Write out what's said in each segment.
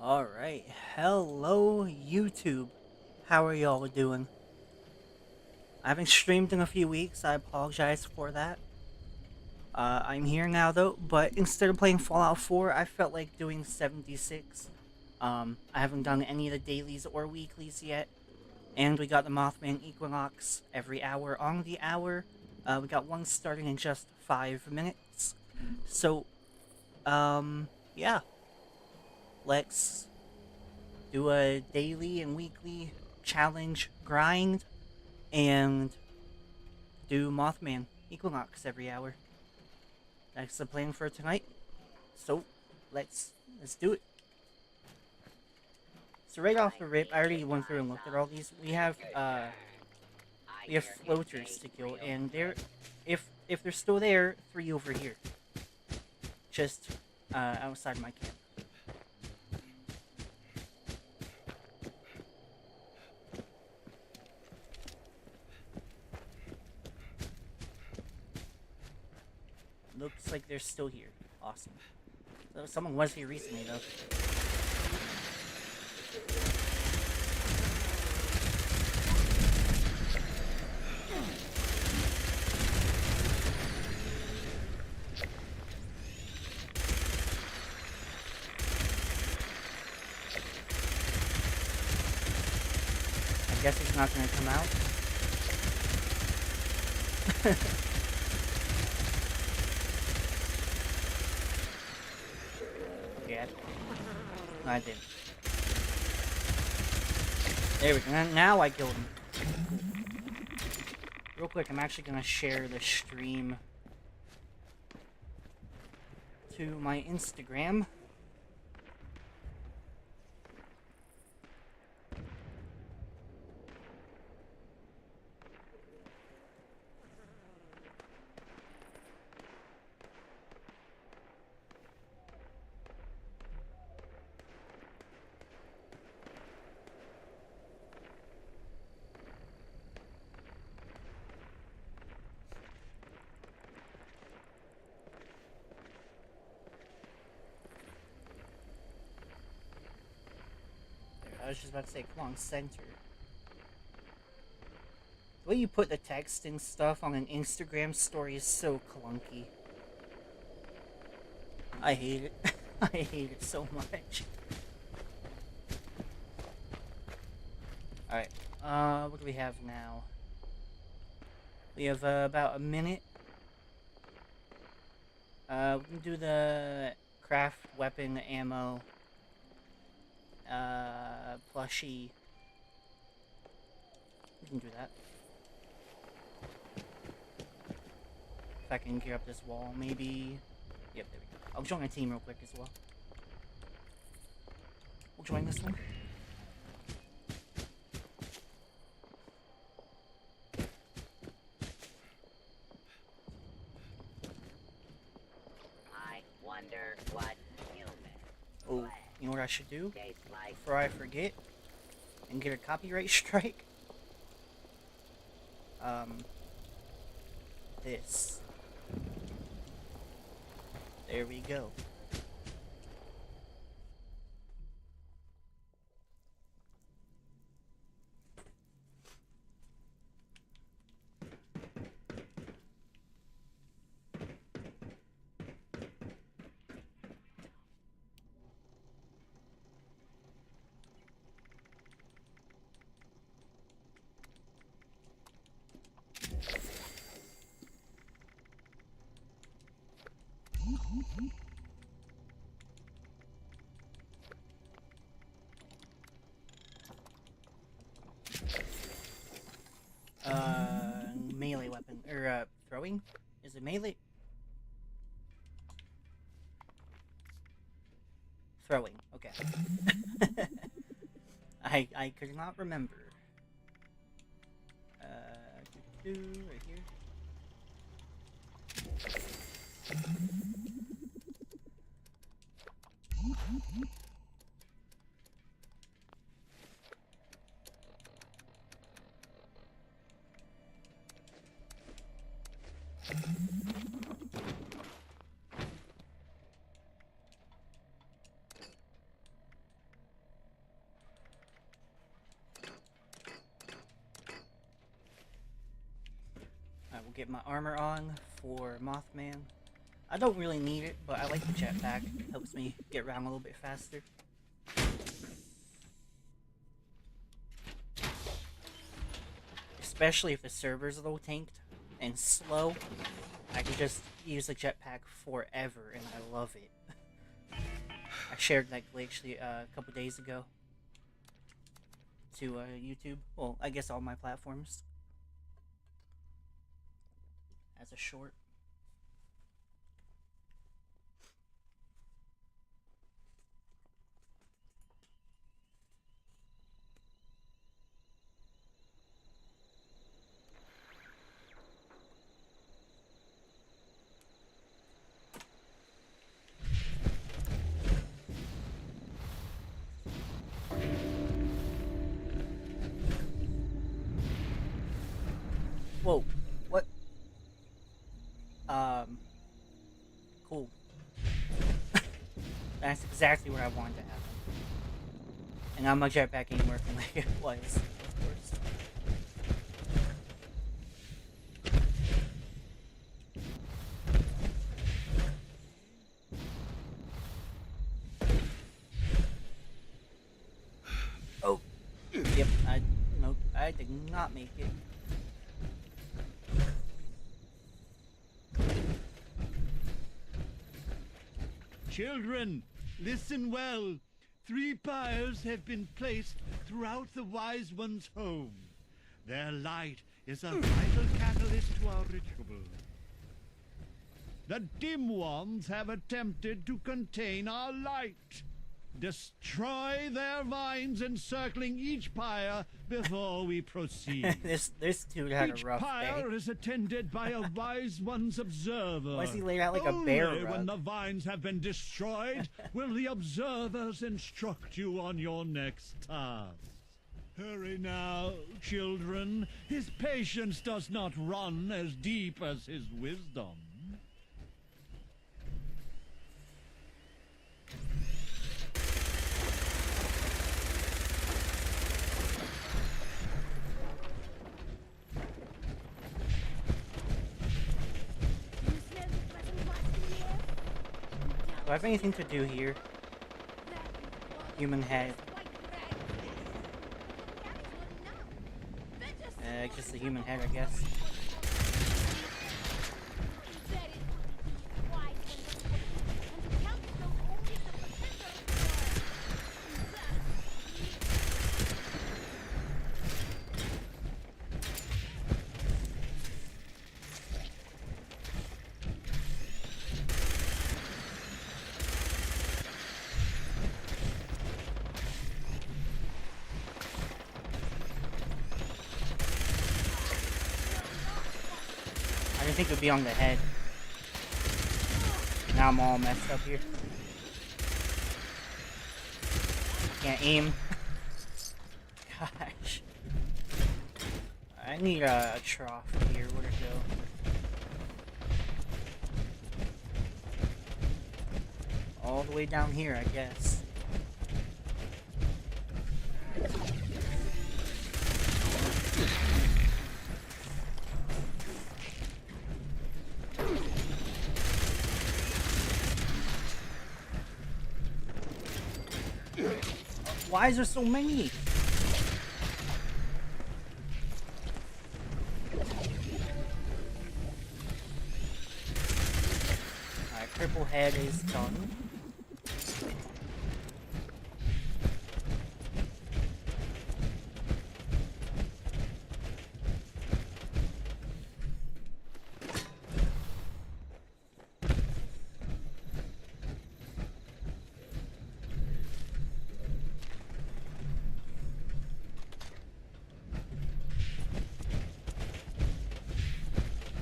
Alright, hello YouTube. How are y'all doing? I haven't streamed in a few weeks, I apologize for that. I'm here now though, but instead of playing Fallout 4, I felt like doing 76. I haven't done any of the dailies or weeklies yet, and we got the Mothman Equinox every hour on the hour. We got one starting in just 5 minutes. So, yeah, let's do a daily and weekly challenge grind and do Mothman Equinox every hour. That's the plan for tonight. So let's do it. So right off the rip, I already went through and looked at all these. We have floaters to kill, and if they're still there, 3 over here. Just outside my camp. Looks like they're still here. Awesome. So someone was here recently, though. I guess he's not gonna come out. Yeah. No, I didn't. There we go. Now I killed him. Real quick, I'm actually gonna share the stream to my Instagram. I was just about to say, come on, center. The way you put the text and stuff on an Instagram story is so clunky. I hate it. I hate it so much. Alright, what do we have now? We have about a minute. We can do the craft weapon ammo. Plushie. We can do that. If I can gear up this wall, maybe. Yep, there we go. I'll join a team real quick as well. We'll join this one. I wonder what human. Oh, you know what I should do? Before I forget and get a copyright strike? This. There we go. Melee weapon, or, throwing? Is it melee? Throwing, okay. I could not remember. Right here. get my armor on for Mothman. I don't really need it, but I like the jetpack. It helps me get around a little bit faster. Especially if the server's a little tanked and slow, I can just use the jetpack forever, and I love it. I shared that glitch a couple days ago to YouTube. Well, I guess all my platforms as a short. Whoa, what? Cool. That's exactly what I wanted to happen. And now my jetpack ain't working like it was, of course. Oh, yep, nope, I did not make it. Children, listen well. 3 pyres have been placed throughout the Wise One's home. Their light is a vital catalyst to our ritual. The dim ones have attempted to contain our light. Destroy their vines encircling each pyre before we proceed. this dude had Each a rough pyre day. is attended by a Wise One's observer. Why is he laid out like a bear Only rug? when the vines have been destroyed will the observers instruct you on your next task. Hurry now, children. His patience does not run as deep as his wisdom. Do I have anything to do here? Human head. Just the human head, I guess. I didn't think it would be on the head. Now I'm all messed up here. Can't aim. Gosh. I need a trough here. Where'd it go? All the way down here, I guess. Why is there so many? Alright, cripple head is done.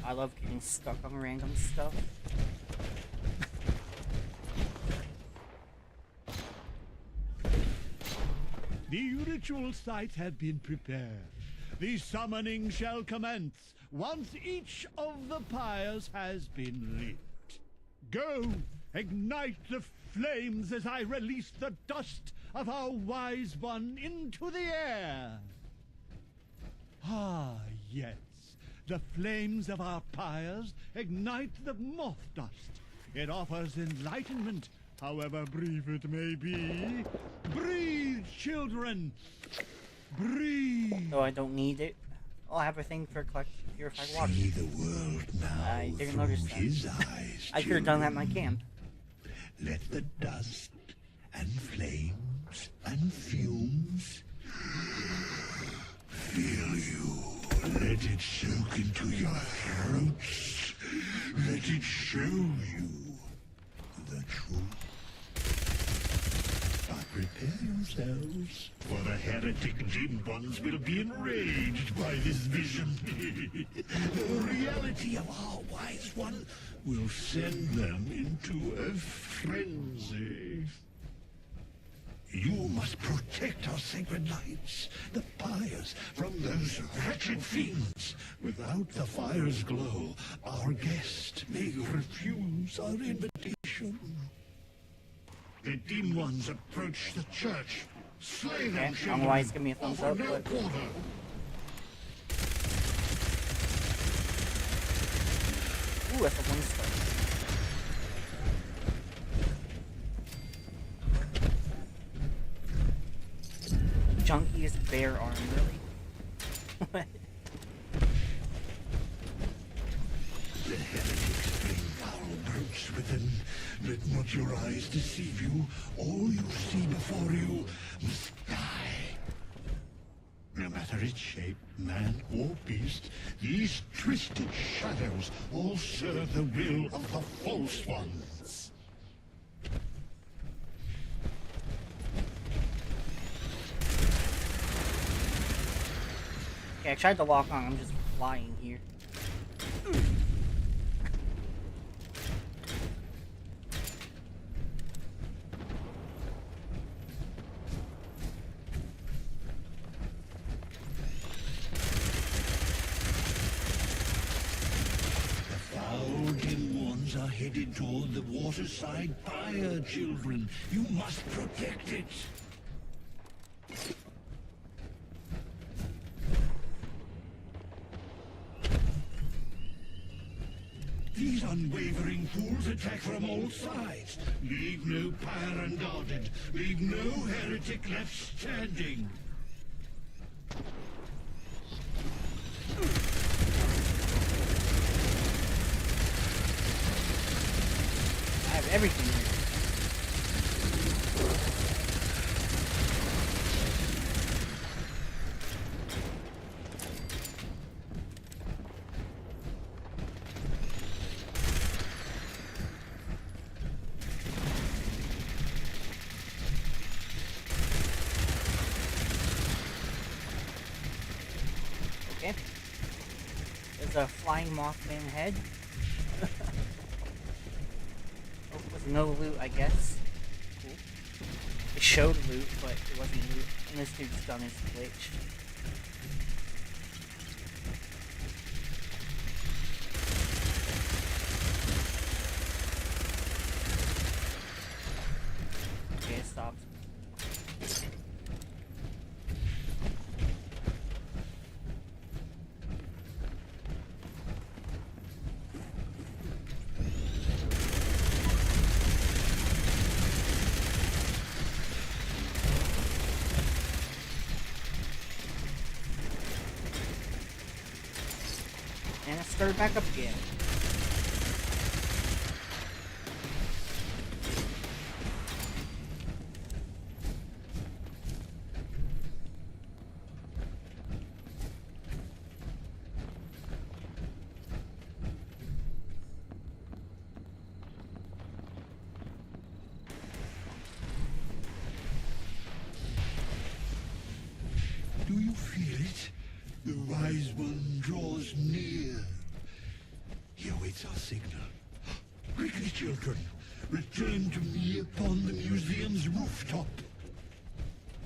I love getting stuck on random stuff. The ritual sites have been prepared. The summoning shall commence once each of the pyres has been lit. Go, ignite the flames as I release the dust of our Wise One into the air. Ah, yes. The flames of our pyres ignite the moth dust. It offers enlightenment, however brief it may be. Breathe, children! Breathe! No, I don't need it. Oh, I have a thing for purified water. See the world now I didn't through notice that. his eyes. I could have done that in my camp. Let the dust and flames and fumes fill you. Let it soak into your throats. Let it show you the truth. But prepare yourselves, for the heretic Jinn ones will be enraged by this vision. The reality of our wise one will send them into a frenzy. You must protect our sacred lights, the pyres, from those wretched fiends. Without the fire's glow, our guest may refuse our invitation. The dim ones approach the church. Slay them, Okay, otherwise give me a thumbs up, but... Ooh, that's a 1-star. Junkiest bear arm, really? The heretics bring foul brutes within. Let not your eyes deceive you. All you see before you must die. No matter its shape, man or beast, these twisted shadows all serve the will of the false ones. Okay, I tried to lock on, I'm just flying here. Are headed toward the waterside pyre, children. You must protect it. These unwavering fools attack from all sides. Leave no pyre unguarded. Leave no heretic left standing. I have everything here. Okay. There's a flying Mothman head. With no loot, I guess. Cool. It showed loot, but it wasn't loot. And this dude's gun is glitched. Okay, it stopped. And it started back up again. Do you feel it? The wise one draws near. He awaits our signal. Quickly, children, return to me upon the museum's rooftop.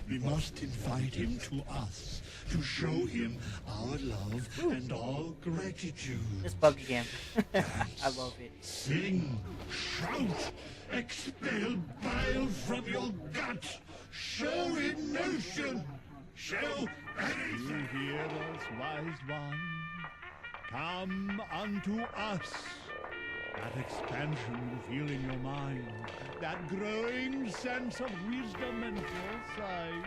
We must invite him to us to show him our love and our gratitude. This bug again. I love it. Sing, shout, expel bile from your gut. Show emotion. Show You anything. hear us, wise one? Come unto us. That expansion you feel in your mind, that growing sense of wisdom and foresight.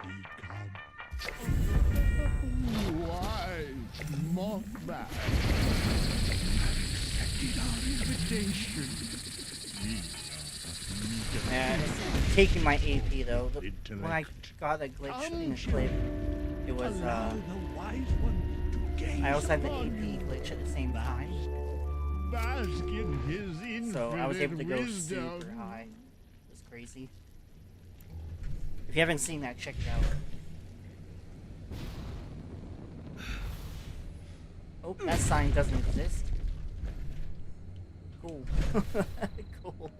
We come. Wise Mothman. Accepted our invitation. Man, it's taking my AP though. When I got a glitch in the clip, it was I also had the AP glitch at the same time. Bask in his So I was able to go wisdom. super high. It was crazy. If you haven't seen that, check it out. Oh, that sign doesn't exist. Cool. Cool.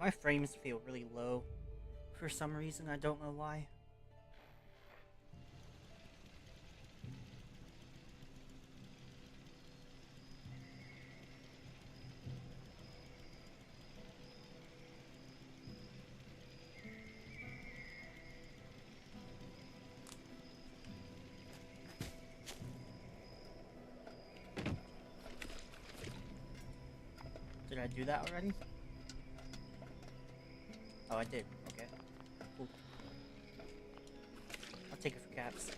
My frames feel really low for some reason, I don't know why. Did I do that already? Oh, I did. Okay. Cool. I'll take it for caps.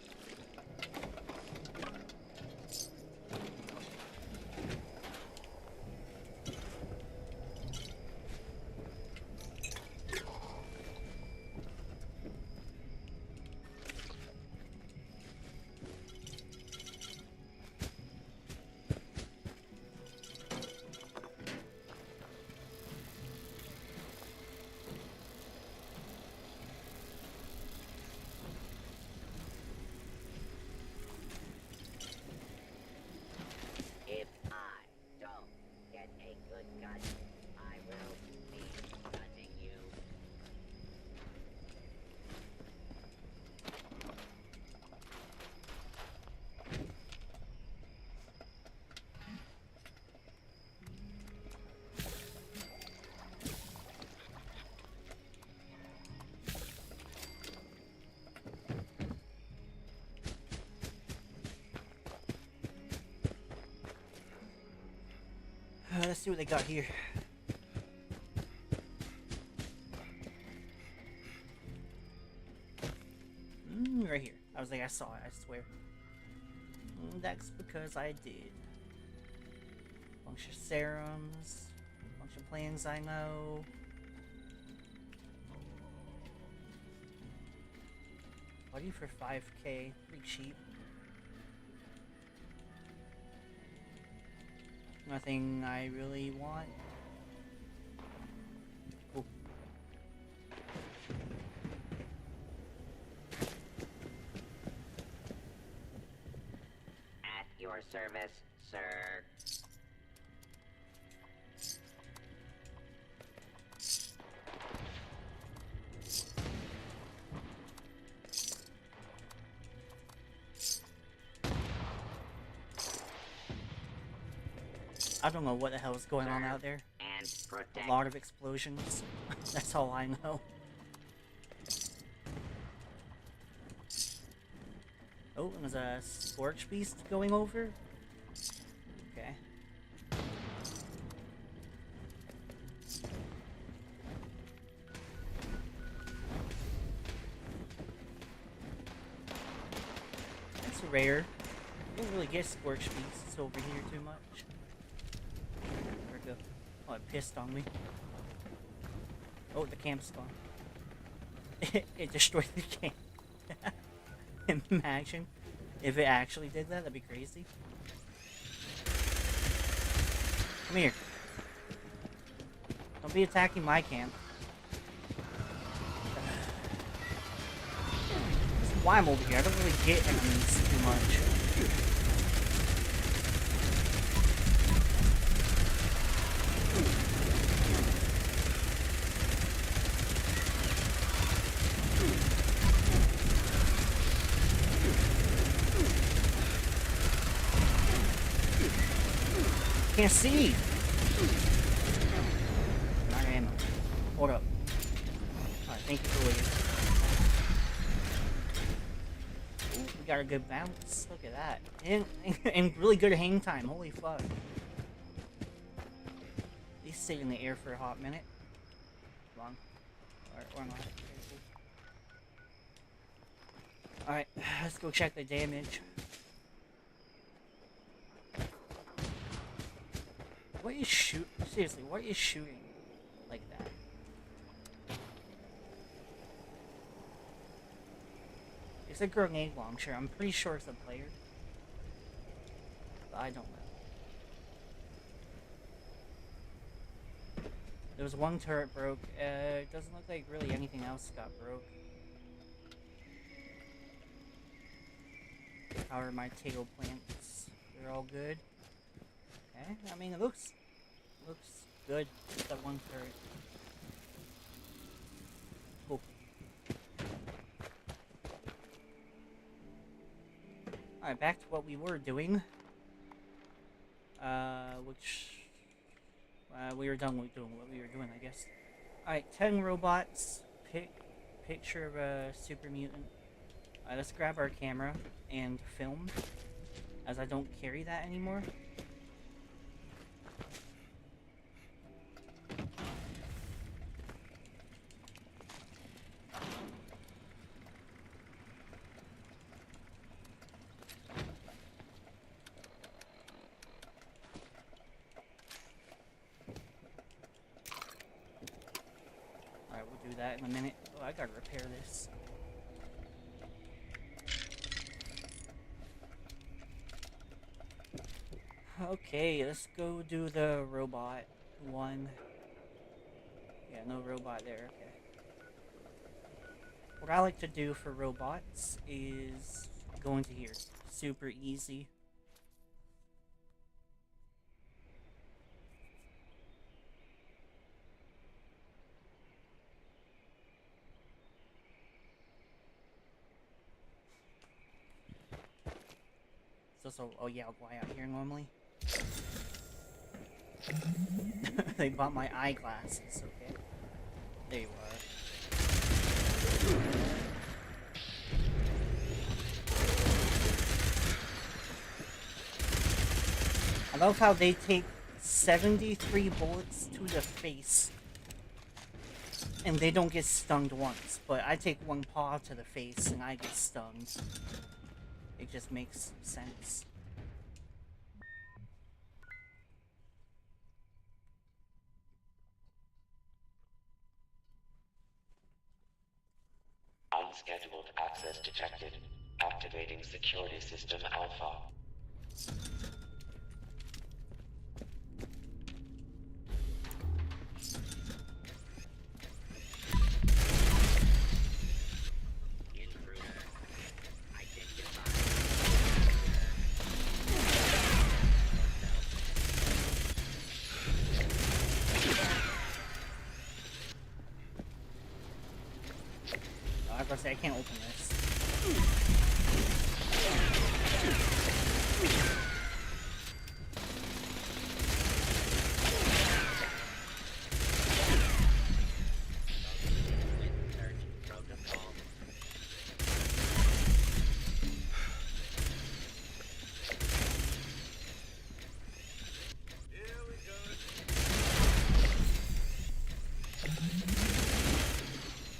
If I don't get a good cut, I will be judging you. Let's see what they got here. Right here. I was like, I saw it, I swear. That's because I did. Bunch of serums. Bunch of plans I know. Buddy for 5k. Pretty cheap. Nothing I really want. Cool. At your service, sir. I don't know what the hell is going on out there. And protect. A lot of explosions. That's all I know. Oh, and there's a Scorch Beast going over. Okay. That's rare. Didn't really get scorch beasts over here too much. Where'd it go? Oh, it pissed on me. Oh, the camp's gone. It destroyed the camp. Imagine if it actually did that. That'd be crazy. Come here. Don't be attacking my camp. That's why I'm over here. I don't really get enemies too much. Can't see. Not ammo. Hold up. Alright, thank you for waiting. Ooh, we got a good bounce. Look at that. And really good hang time. Holy fuck. At least stay in the air for a hot minute. Come on. Or not. Alright, let's go check the damage. What is seriously, what is shooting like that? It's a grenade launcher. I'm pretty sure it's a player. But I don't know. There was one turret broke. It doesn't look like really anything else got broke. How are my tail plants? They're all good. Okay, I mean it looks good. Just that one turret. Cool. Alright, back to what we were doing. We were done with doing what we were doing, I guess. Alright, 10 robots. Picture of a super mutant. Let's grab our camera and film, as I don't carry that anymore. That in a minute. Oh, I gotta repair this. Okay, let's go do the robot one. Yeah, no robot there, okay. What I like to do for robots is go into here. Super easy. So, oh yeah, I'll go out here normally. They bought my eyeglasses, okay. There you are. I love how they take 73 bullets to the face. And they don't get stung once, but I take one paw to the face and I get stung. It just makes sense. Unscheduled access detected. Activating security system Alpha. I can't open this.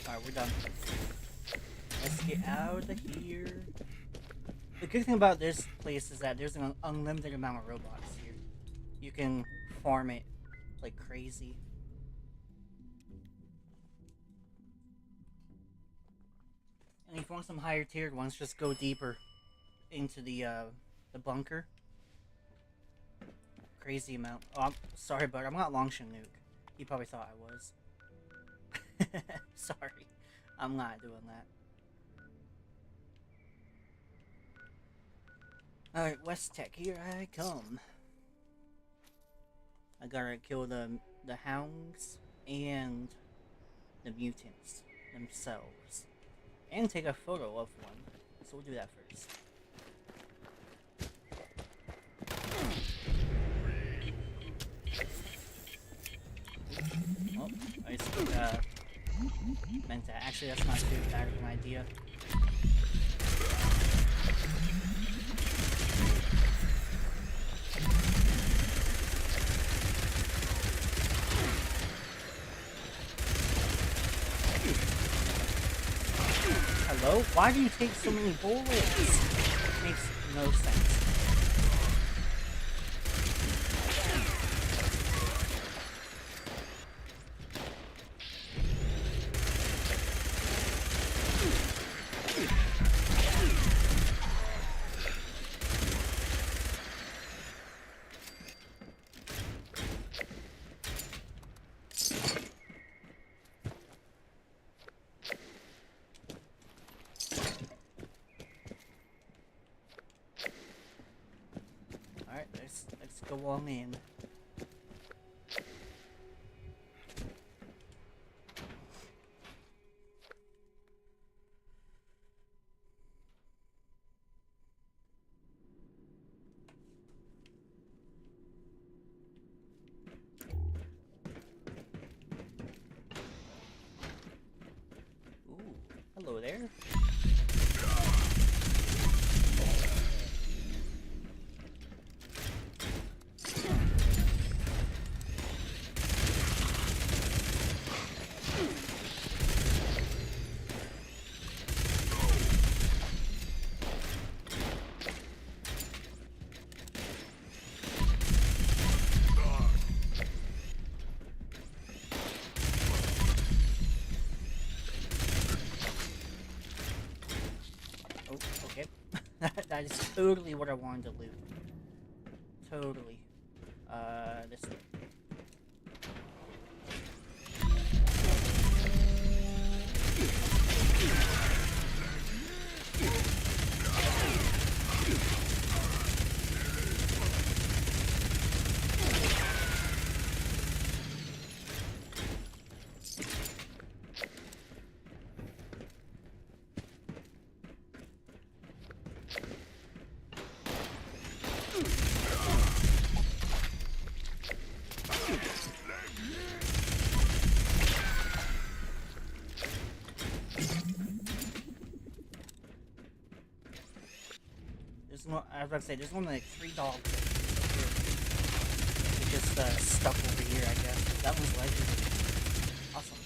Alright, we're done. Let's get out of here. The good thing about this place is that there's an unlimited amount of robots here. You can farm it like crazy. And if you want some higher tiered ones, just go deeper into the bunker. Crazy amount. Oh, I'm sorry, but I'm not Longshan Nuke. He probably thought I was. Sorry, I'm not doing that. Alright, West Tech, here I come. I gotta kill the hounds and the mutants themselves. And take a photo of one. So we'll do that first. Oh, I just meant that. Actually, that's not too bad of an idea. Hello? Why do you take so many bullets? Makes no sense. Let's go on in. Ooh, hello there. That is totally what I wanted to loot. Totally. This way. I was about to say, there's only like 3 dogs they're just stuck over here, I guess. That one's legendary. Awesome.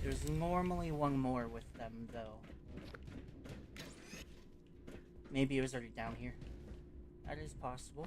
There's normally one more with them, though. Maybe it was already down here. That is possible.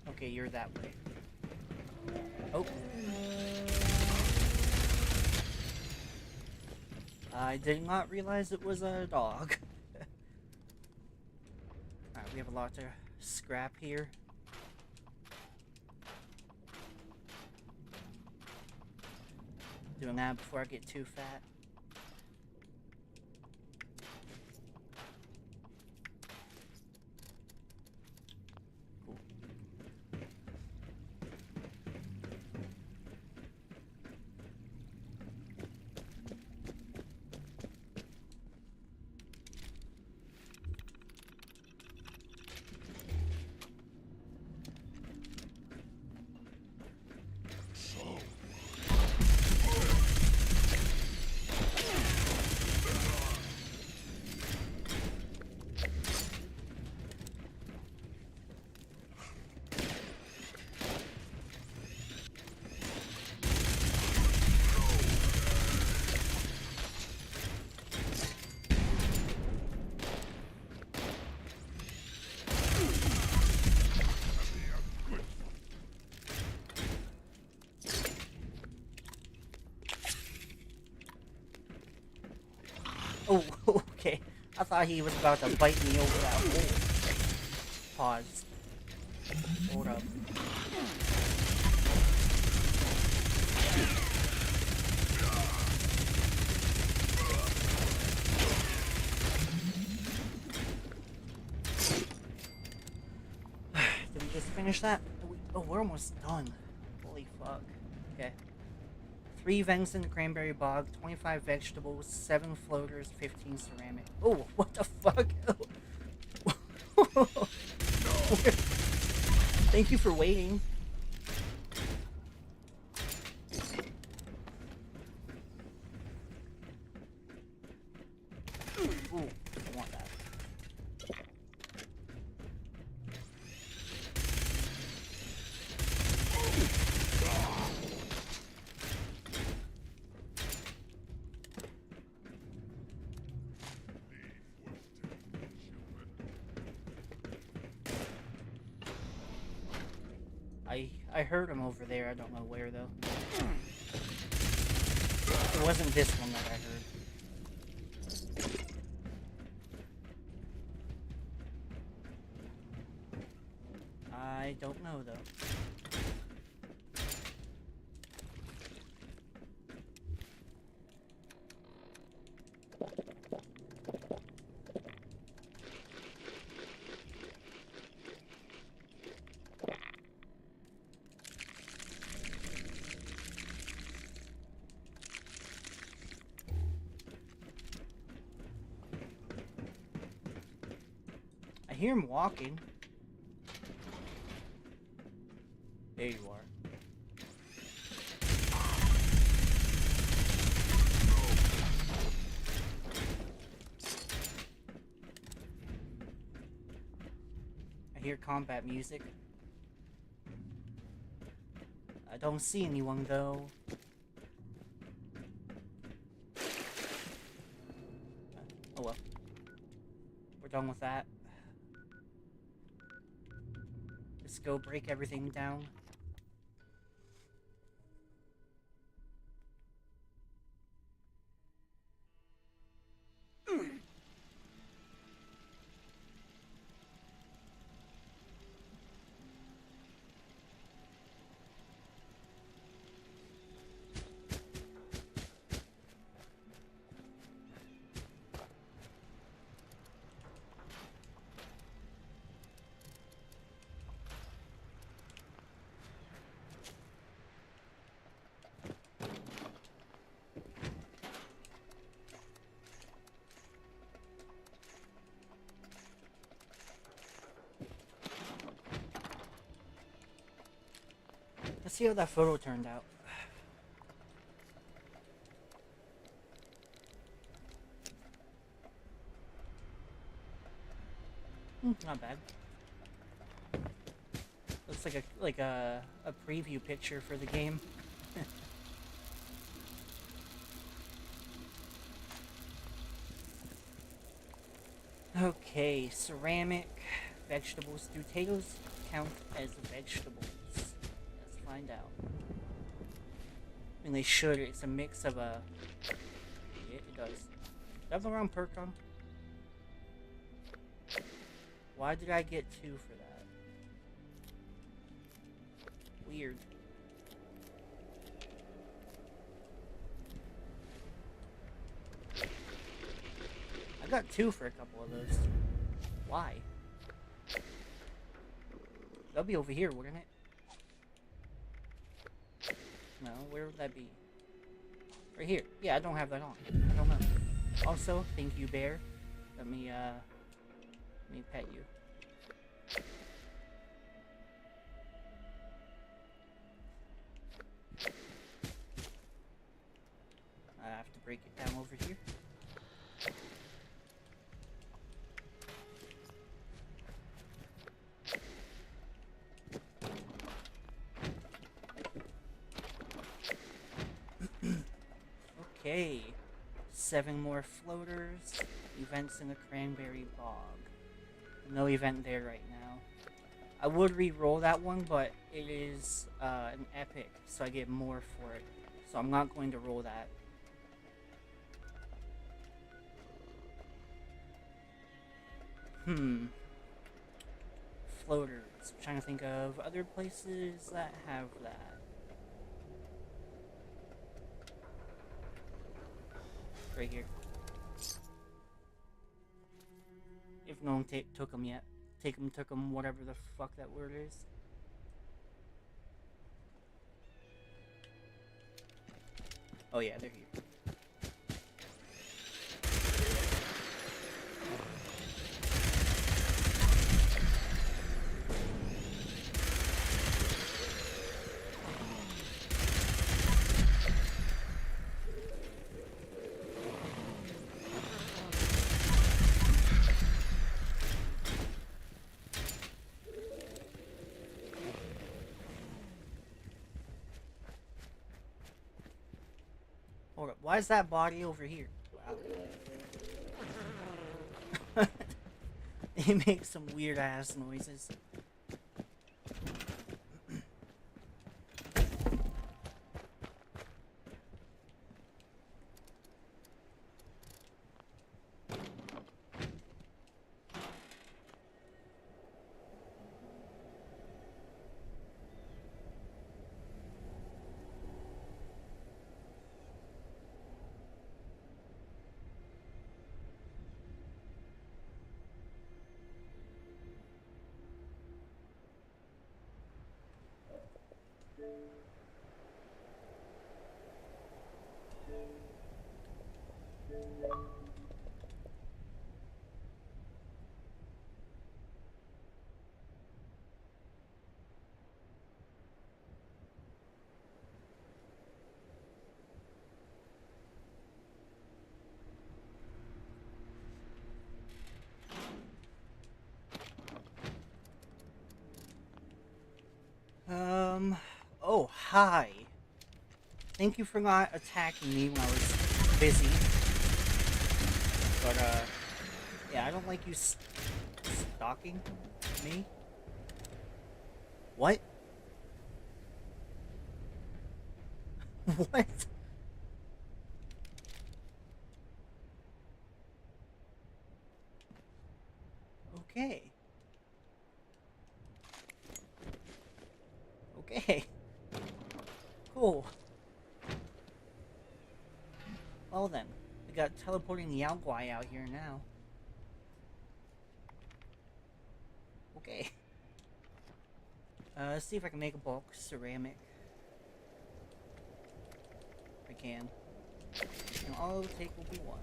Okay, you're that way. Oh. I did not realize it was a dog. Alright, we have a lot of scrap here. Doing that before I get too fat. Cool. Oh, okay. I thought he was about to bite me over that hole. Pause. Hold up. Did we just finish that? Oh, we're almost done. Holy fuck. Okay. 3 vents in the cranberry bog, 25 vegetables, 7 floaters, 15 ceramic. Oh, what the fuck? Thank you for waiting. Ooh, I want that. I heard him over there. I don't know where though. It wasn't this one that I heard. I don't know though. I hear him walking. There you are. I hear combat music. I don't see anyone though. Oh well. We're done with that. Let's go break everything down. Let's see how that photo turned out. Not bad. Looks like a preview picture for the game. Okay, ceramic, vegetables. Do potatoes count as vegetables? Let's find out. I mean, they should. It's a mix of a... It does. Do I have the wrong perk on? Why did I get 2 for that? Weird. I got 2 for a couple of those. Why? That'll be over here, wouldn't it? No, where would that be? Right here. Yeah, I don't have that on. I don't know. Also, thank you, bear. Let me pet you. I have to break it down over here. Okay, 7 more floaters, events in the Cranberry Bog. No event there right now. I would re-roll that one, but it is an epic, so I get more for it. So I'm not going to roll that. Floaters. I'm trying to think of other places that have that. Right here. If no one took them yet. Took them, whatever the fuck that word is. Oh yeah, they're here. Hold up, why is that body over here? Wow. It makes some weird ass noises. Oh, hi. Thank you for not attacking me when I was busy. But, yeah, I don't like you stalking me. What? What? Okay. Okay. Cool. Well then, we got teleporting Yao Guai out here now. Okay. Let's see if I can make a bulk ceramic. If I can. And all it'll take will be 1.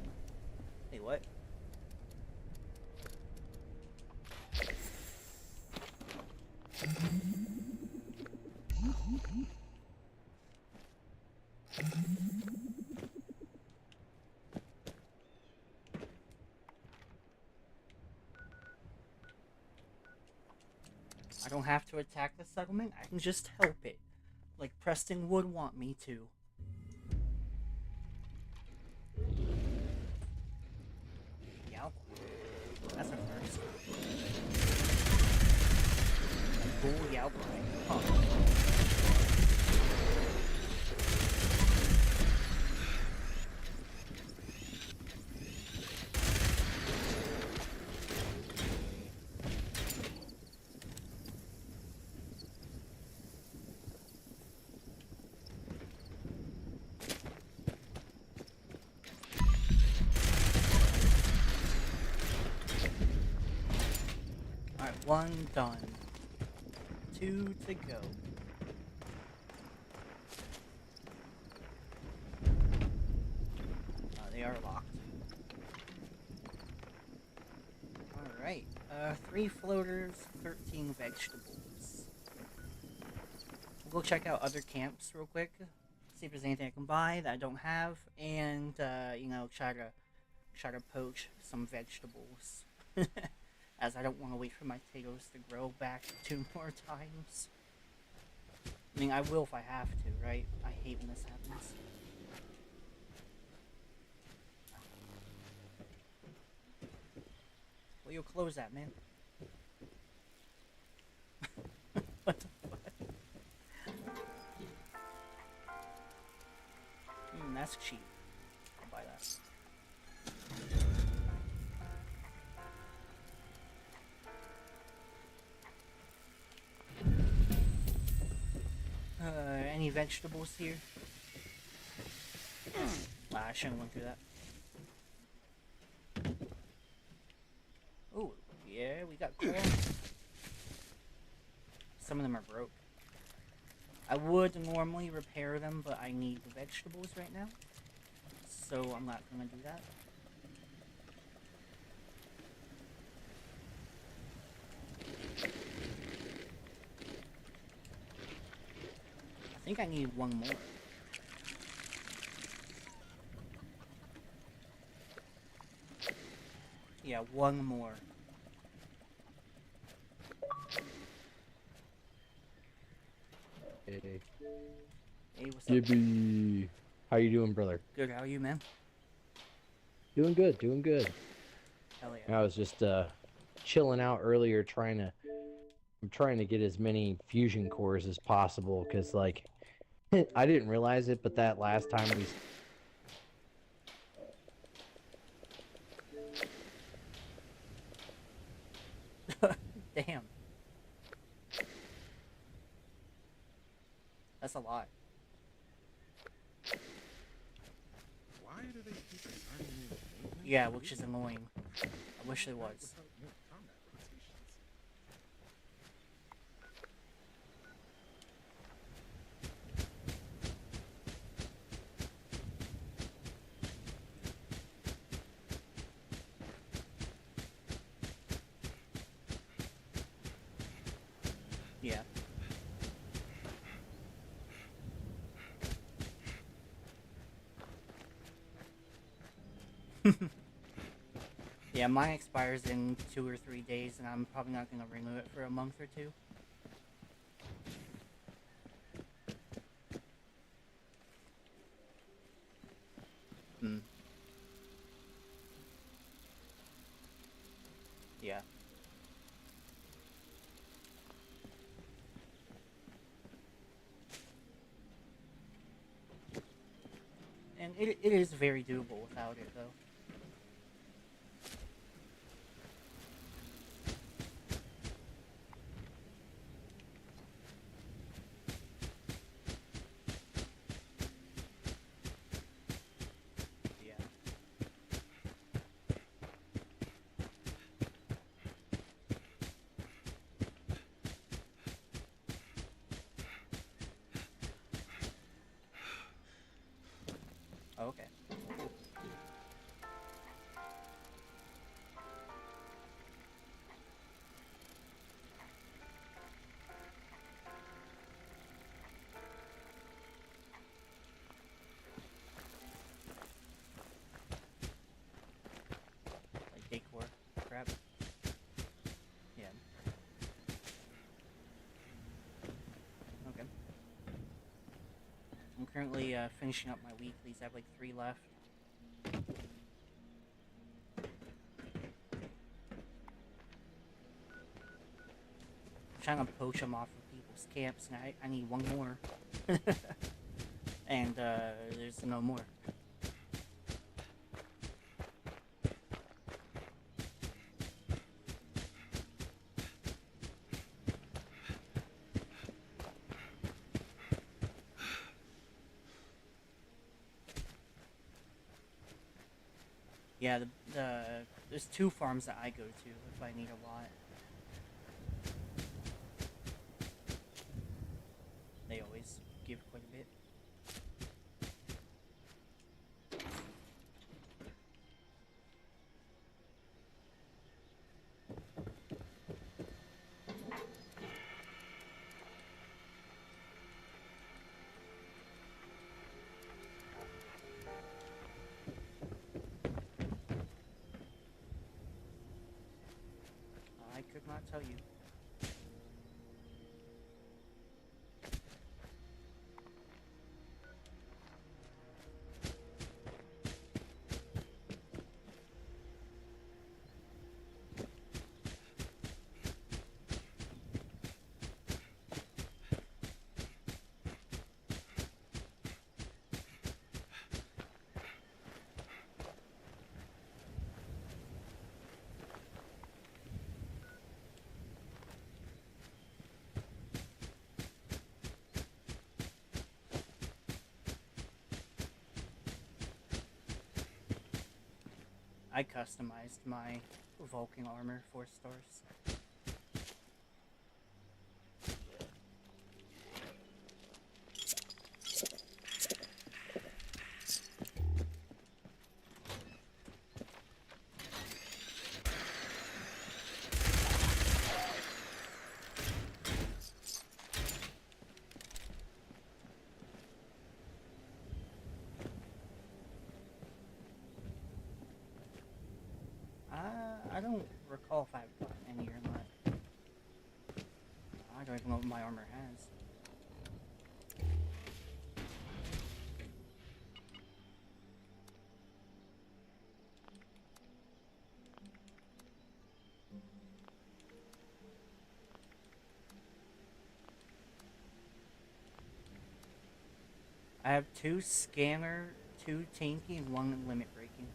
Wait, what? I don't have to attack the settlement, I can just help it. Like Preston would want me to. Yao. That's a first. Cool Yao. Huh. One done. Two to go. They are locked. Alright. 3 floaters, 13 vegetables. We'll go check out other camps real quick. See if there's anything I can buy that I don't have. And, you know, try to poach some vegetables. As I don't want to wait for my potatoes to grow back 2 more times. I mean, I will if I have to, right? I hate when this happens. Where you close that, man? What the fuck? That's cheap. I'll buy that. Any vegetables here? I shouldn't have went through that. Oh, yeah, we got corn. Some of them are broke. I would normally repair them, but I need the vegetables right now. So I'm not gonna do that. I think I need one more. Yeah, one more. Hey. Hey, what's up? Gibby. How you doing, brother? Good, how are you, man? Doing good, doing good. Hell yeah. I was just chilling out earlier I'm trying to get as many fusion cores as possible cuz like I didn't realize it, but that last time we Damn. That's a lot. Why do they keep assigning me maintenance Yeah, which is annoying. I wish there was. without new combat rotations? Yeah. Yeah, mine expires in 2 or 3 days, and I'm probably not going to renew it for a month or 2. Hmm. Yeah. And it is very doable without it, though. Yeah. Okay. Like decor crap. Yeah. Okay. I'm currently finishing up my weeklies. I have like 3 left. I'm trying to poach them off of people's camps, and I need one more. And there's no more. Yeah, there's 2 farms that I go to if I need a lot. give quite a bit. I could not tell you. I customized my Vulcan armor 4 stars. I don't recall if I've gotten any or not. I don't even know what my armor has. I have 2 scanner, 2 tanky, and 1 limit breaking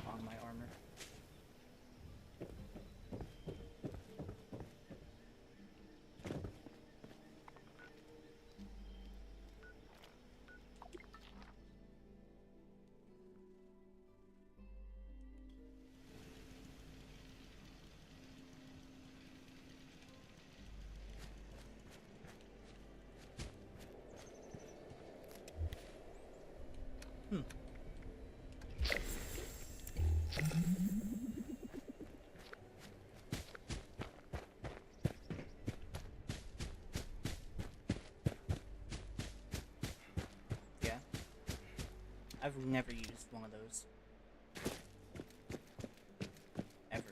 on my armor. Yeah. I've never used one of those. Ever.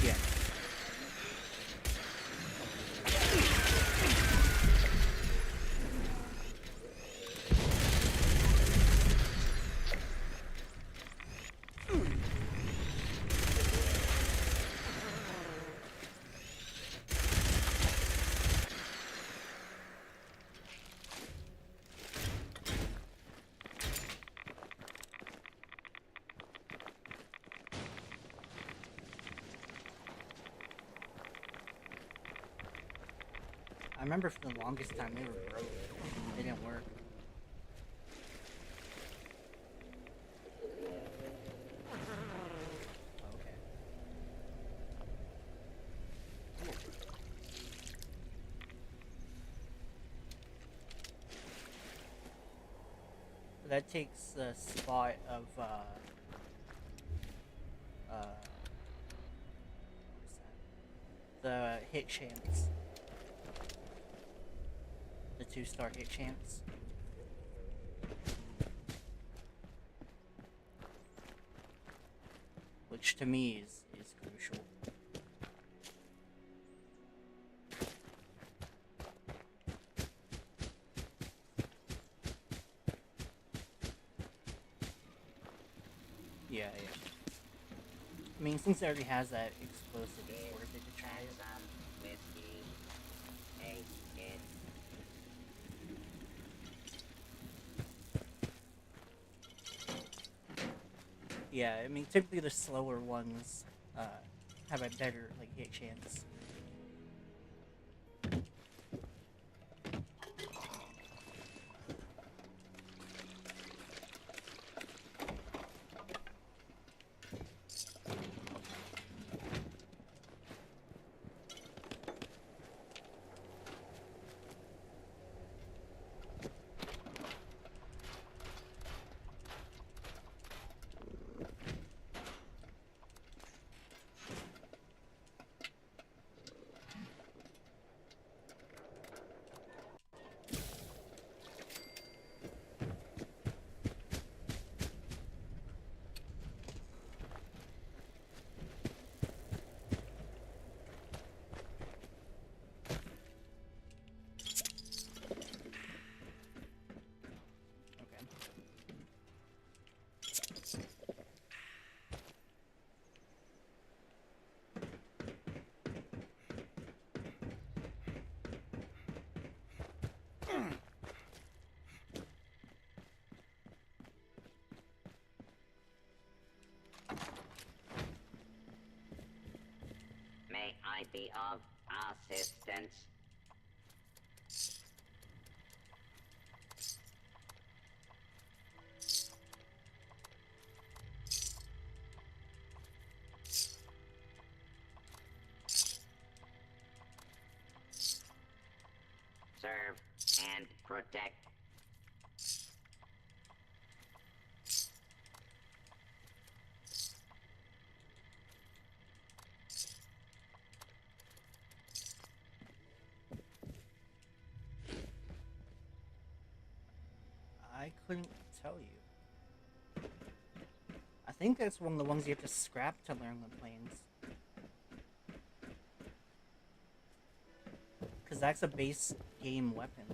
Yeah. I remember for the longest time they were broke. They didn't work. Okay. So that takes the spot of what is that? The hit chance. The 2-star hit chance. Which to me is crucial. Yeah, yeah. I mean, since it already has that explosive, it's worth it to try Have it. some whiskey. Hey, kid. Yeah, I mean, typically the slower ones have a better like hit chance. May I be of assistance? Serve and protect. I couldn't tell you. I think that's one of the ones you have to scrap to learn the planes. Because that's a base game weapon.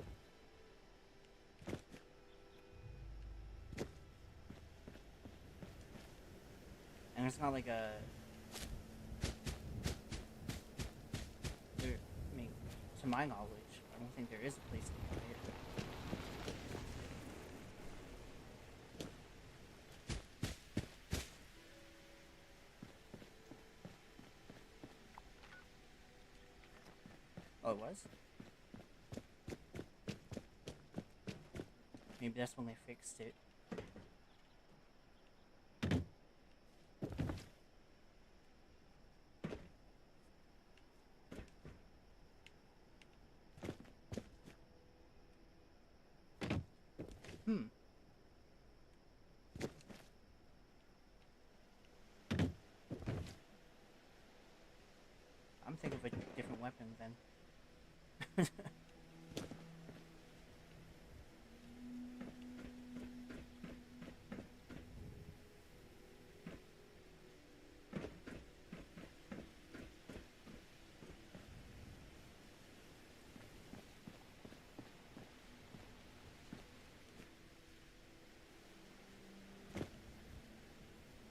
And it's not like a... I mean, to my knowledge, I don't think there is a place to get it. Oh, it was? Maybe that's when they fixed it. Hmm. I'm thinking of a different weapon then.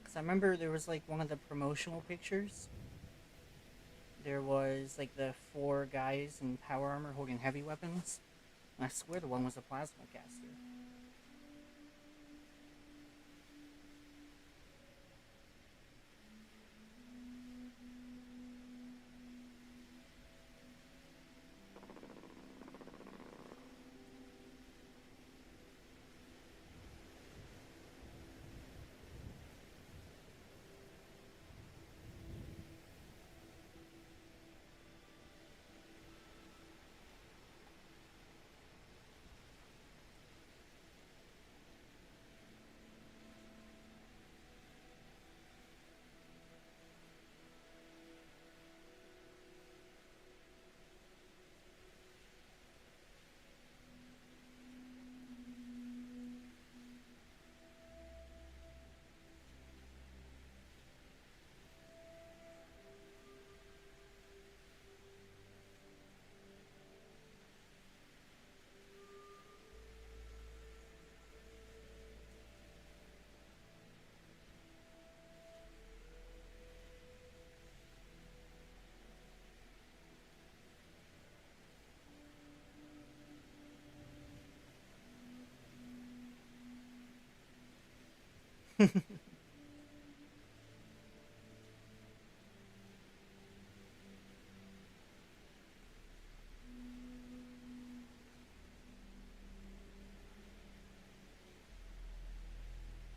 Because I remember there was like one of the promotional pictures. There was like the 4 guys in power armor holding heavy weapons. And I swear the one was a plasma caster.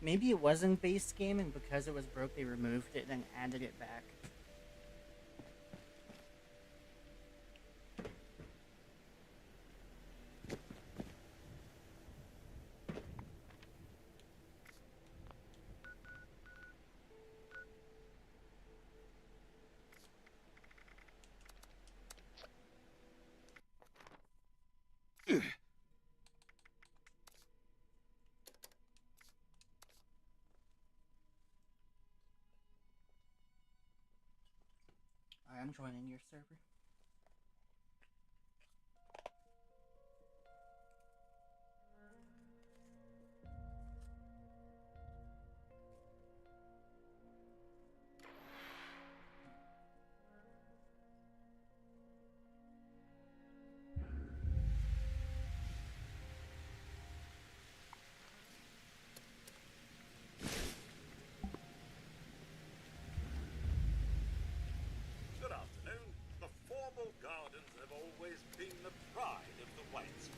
Maybe it wasn't base game, and because it was broke, they removed it and then added it back. Alright, I'm joining your server. pride of the whites.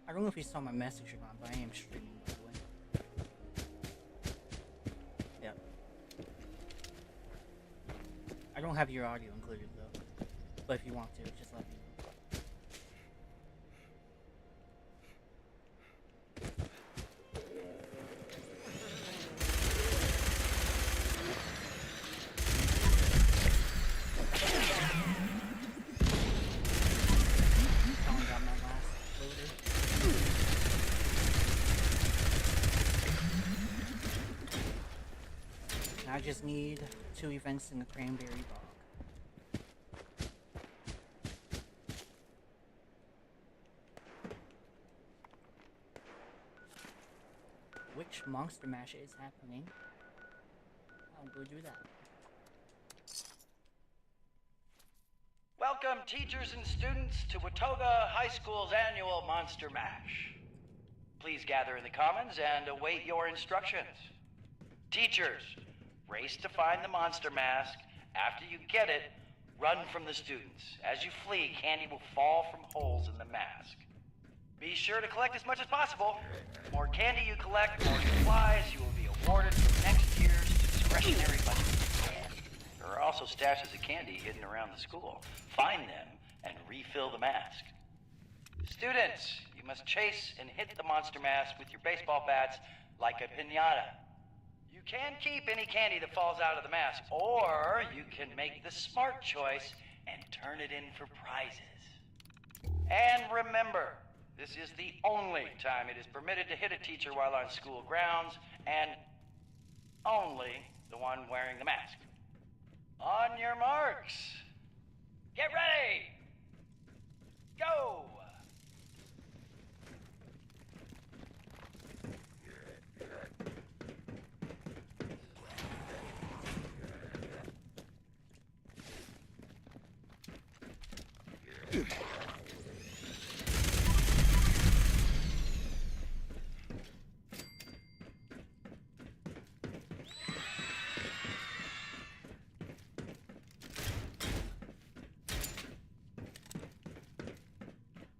I don't know if you saw my message or not, but I am streaming, by the way. Yep. I don't have your audio included, though. But if you want to, just let me know. Calling down my last loader. And I just need 2 events in the cranberry bog. Which monster mash is happening? I'll go do that. Welcome, teachers and students, to Watoga High School's annual Monster Mash. Please gather in the commons and await your instructions. Teachers, race to find the monster mask. After you get it, run from the students. As you flee, candy will fall from holes in the mask. Be sure to collect as much as possible. The more candy you collect, the more supplies you will be awarded from next year's discretionary budget. There are also stashes of candy hidden around the school. Find them and refill the mask. Students, you must chase and hit the monster mask with your baseball bats like a piñata. You can keep any candy that falls out of the mask, or you can make the smart choice and turn it in for prizes. And remember, this is the only time it is permitted to hit a teacher while on school grounds, and only the one wearing the mask. On your marks. Get ready! Go!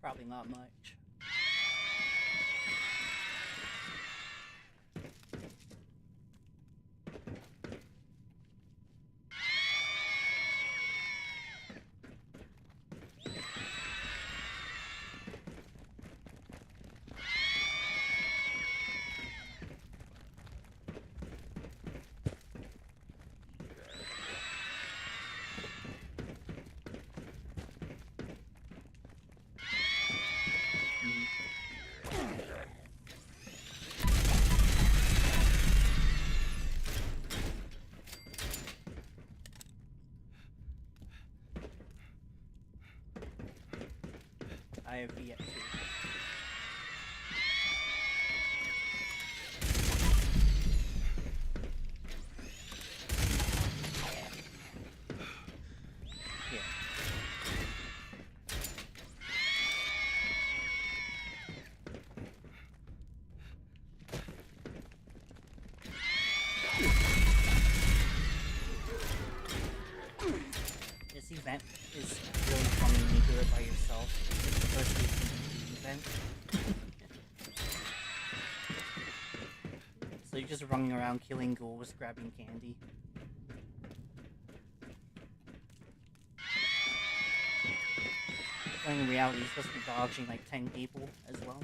Probably not much. I have yet to. Yeah. This event is really fun when you do it by yourself. It's the first event. So you're just running around killing ghouls, grabbing candy. When in reality, you're supposed to be dodging like 10 people as well.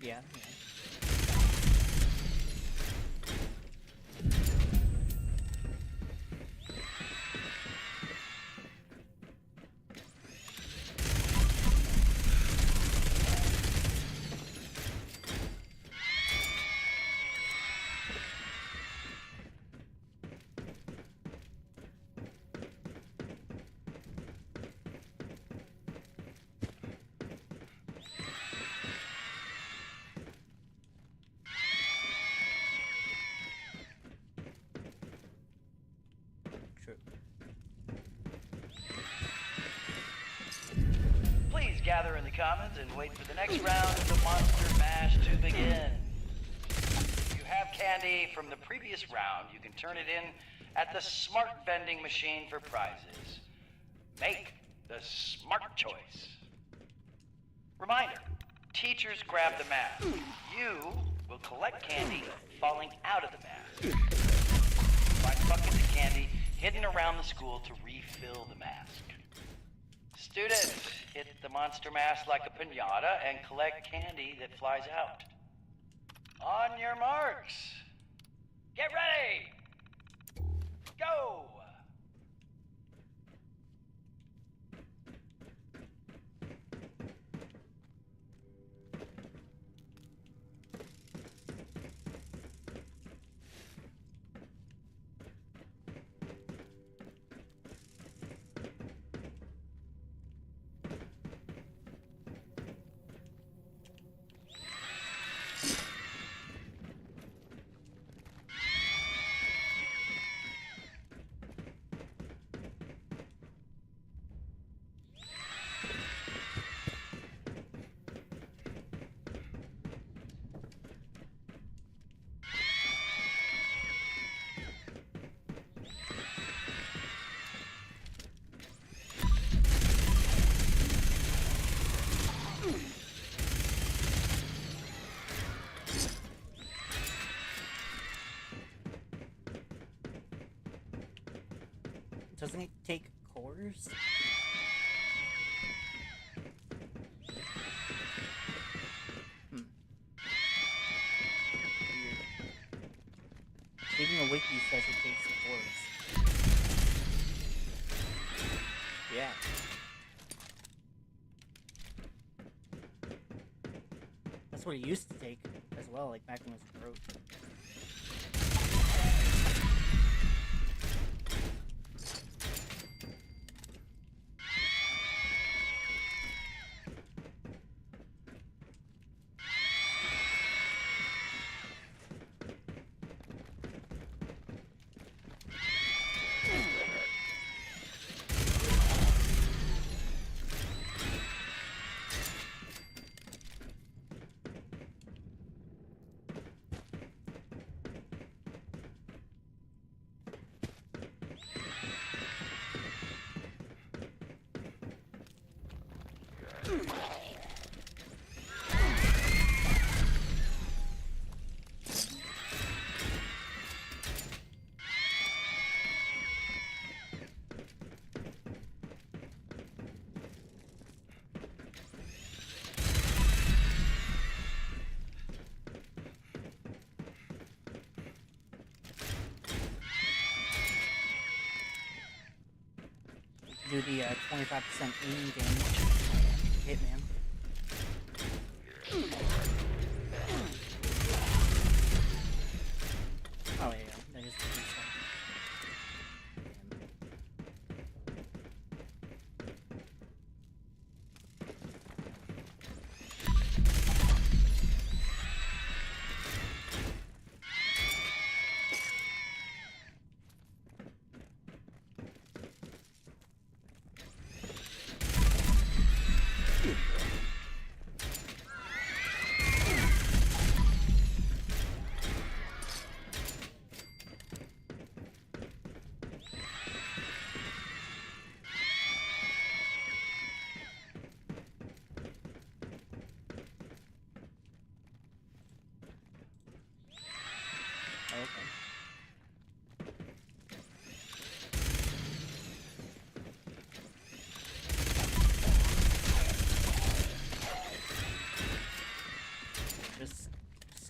Yeah. True. Please gather in the commons and wait for the next round of the Monster Mash to begin. If you have candy from the previous round, you can turn it in at the smart vending machine for prizes. Make the smart choice. Reminder, teachers grab the mask. You will collect candy falling out of the mask. Find buckets of candy hidden around the school to refill the mask. Students, hit the monster mask like a piñata and collect candy that flies out. On your marks. Get ready. Go. Doesn't it take cores? Weird. Even the wiki says it takes cores. Yeah. That's what it used to take as well, like back when it was broke. Do the 25% aim damage. Hitman. Oh yeah, that is the piece.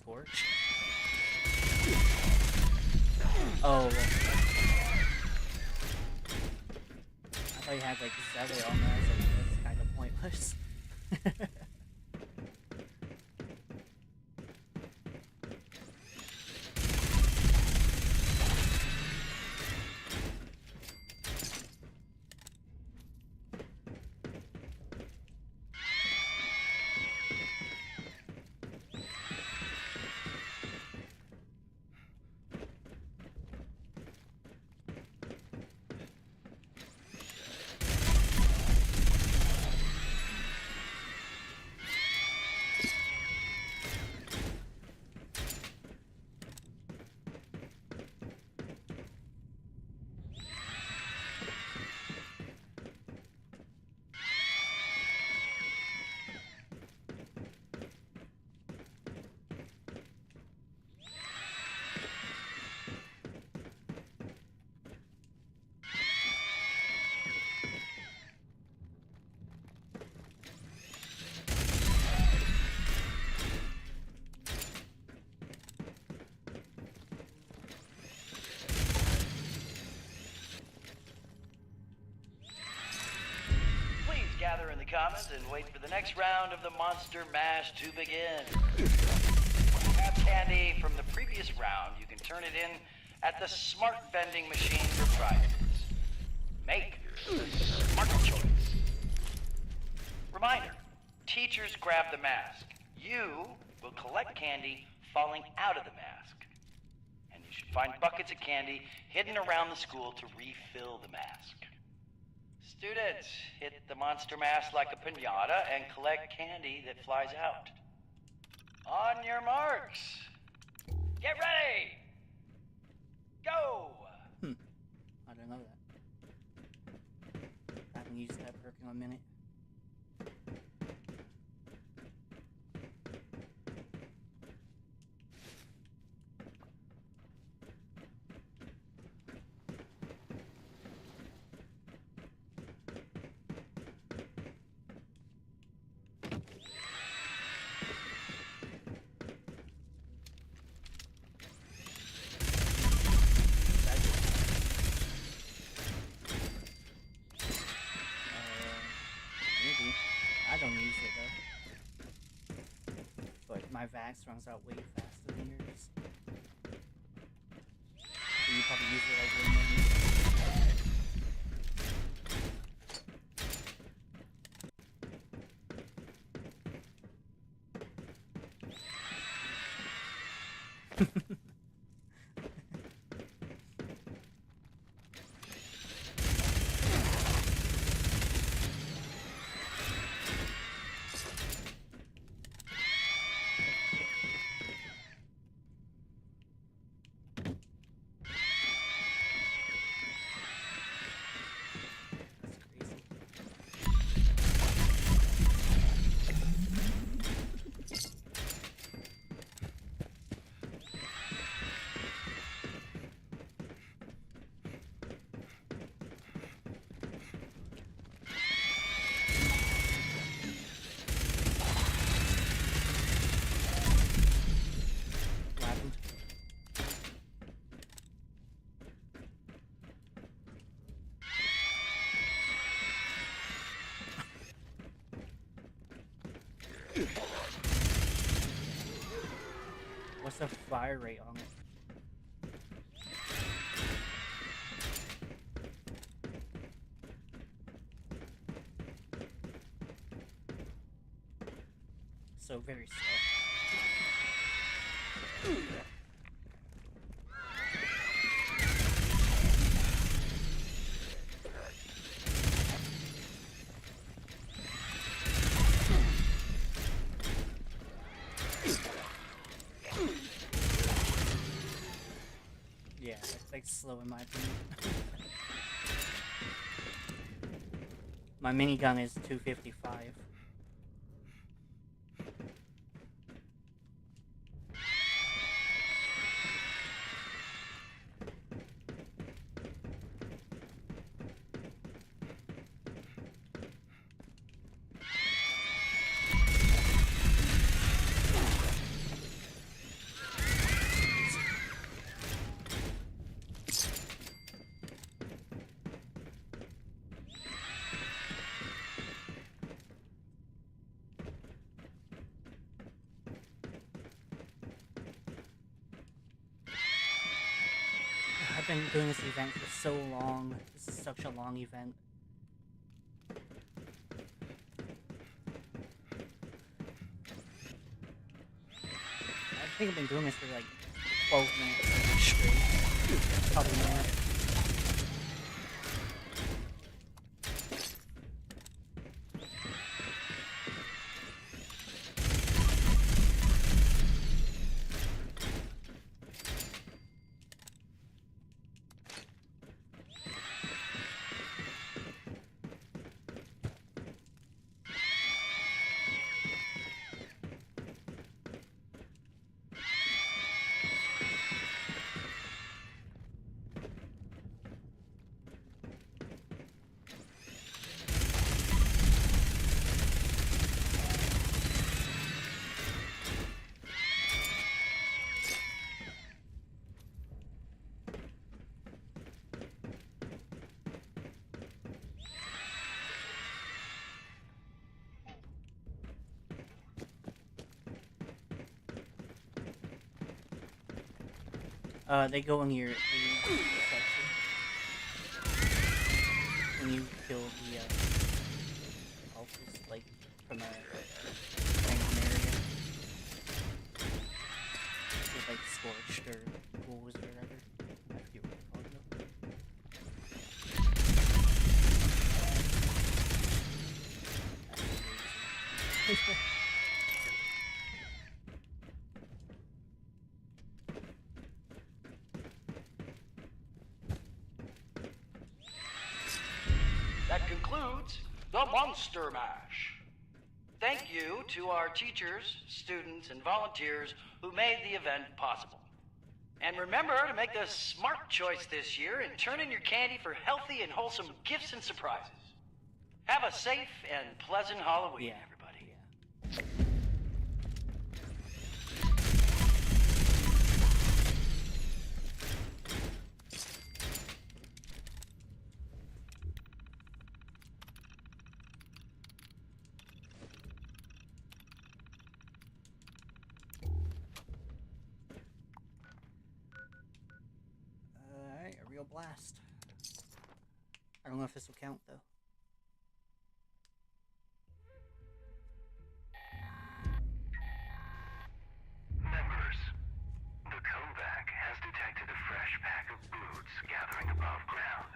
torch. Oh. I thought you had like Zelda on there. I was like, that's kind of pointless. Gather in the commons and wait for the next round of the Monster Mash to begin. Have candy from the previous round, you can turn it in at the smart vending machine for prizes. Make the smart choice. Reminder, teachers grab the mask. You will collect candy falling out of the mask. And you should find buckets of candy hidden around the school to refill the mask. Students, hit the monster mask like a piñata and collect candy that flies out. On your marks. Get ready. Go. I don't know that. I haven't used that perk in a minute. I don't use it though. But my Vax runs out way faster than yours. So you probably use it like way more than me. What's the fire rate on it? So very slow. Yeah, it's like slow in my opinion. My minigun is 255. I've been doing this event for so long. This is such a long event. I think I've been doing this for like 12 minutes straight. Probably more. They go in your aid section when you kill the alphas, like from a random area. With like scorched or ghouls or whatever. I forget what they're called though. That's crazy. That concludes the Monster Mash. Thank you to our teachers, students, and volunteers who made the event possible. And remember to make the smart choice this year and turn in your candy for healthy and wholesome gifts and surprises. Have a safe and pleasant Halloween, everybody. Yeah. Alright, a real blast. I don't know if this will count though. Members, the Kovac has detected a fresh pack of broods gathering above ground.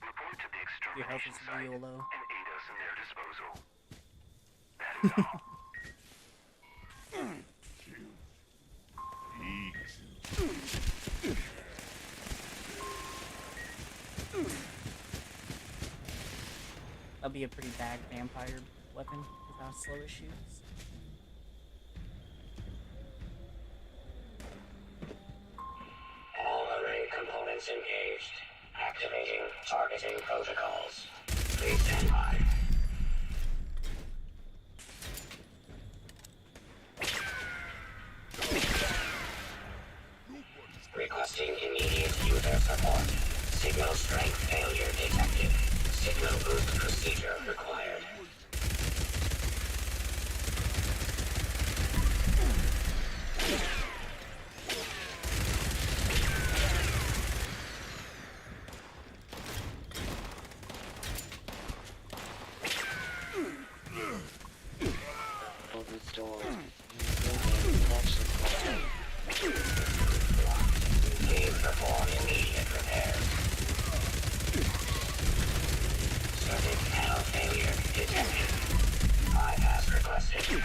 Report to the Your health extermination is site real low. and aid us in their disposal. That is all. That'll be a pretty bad vampire weapon with how slow it shoots. All array components engaged. Activating targeting protocols. Please stand by. Requesting immediate user support. Signal strength failure detected. Signal boost procedure required. Restored. Connection content. Please perform immediate repairs. Circuit panel failure detected. Bypass requested.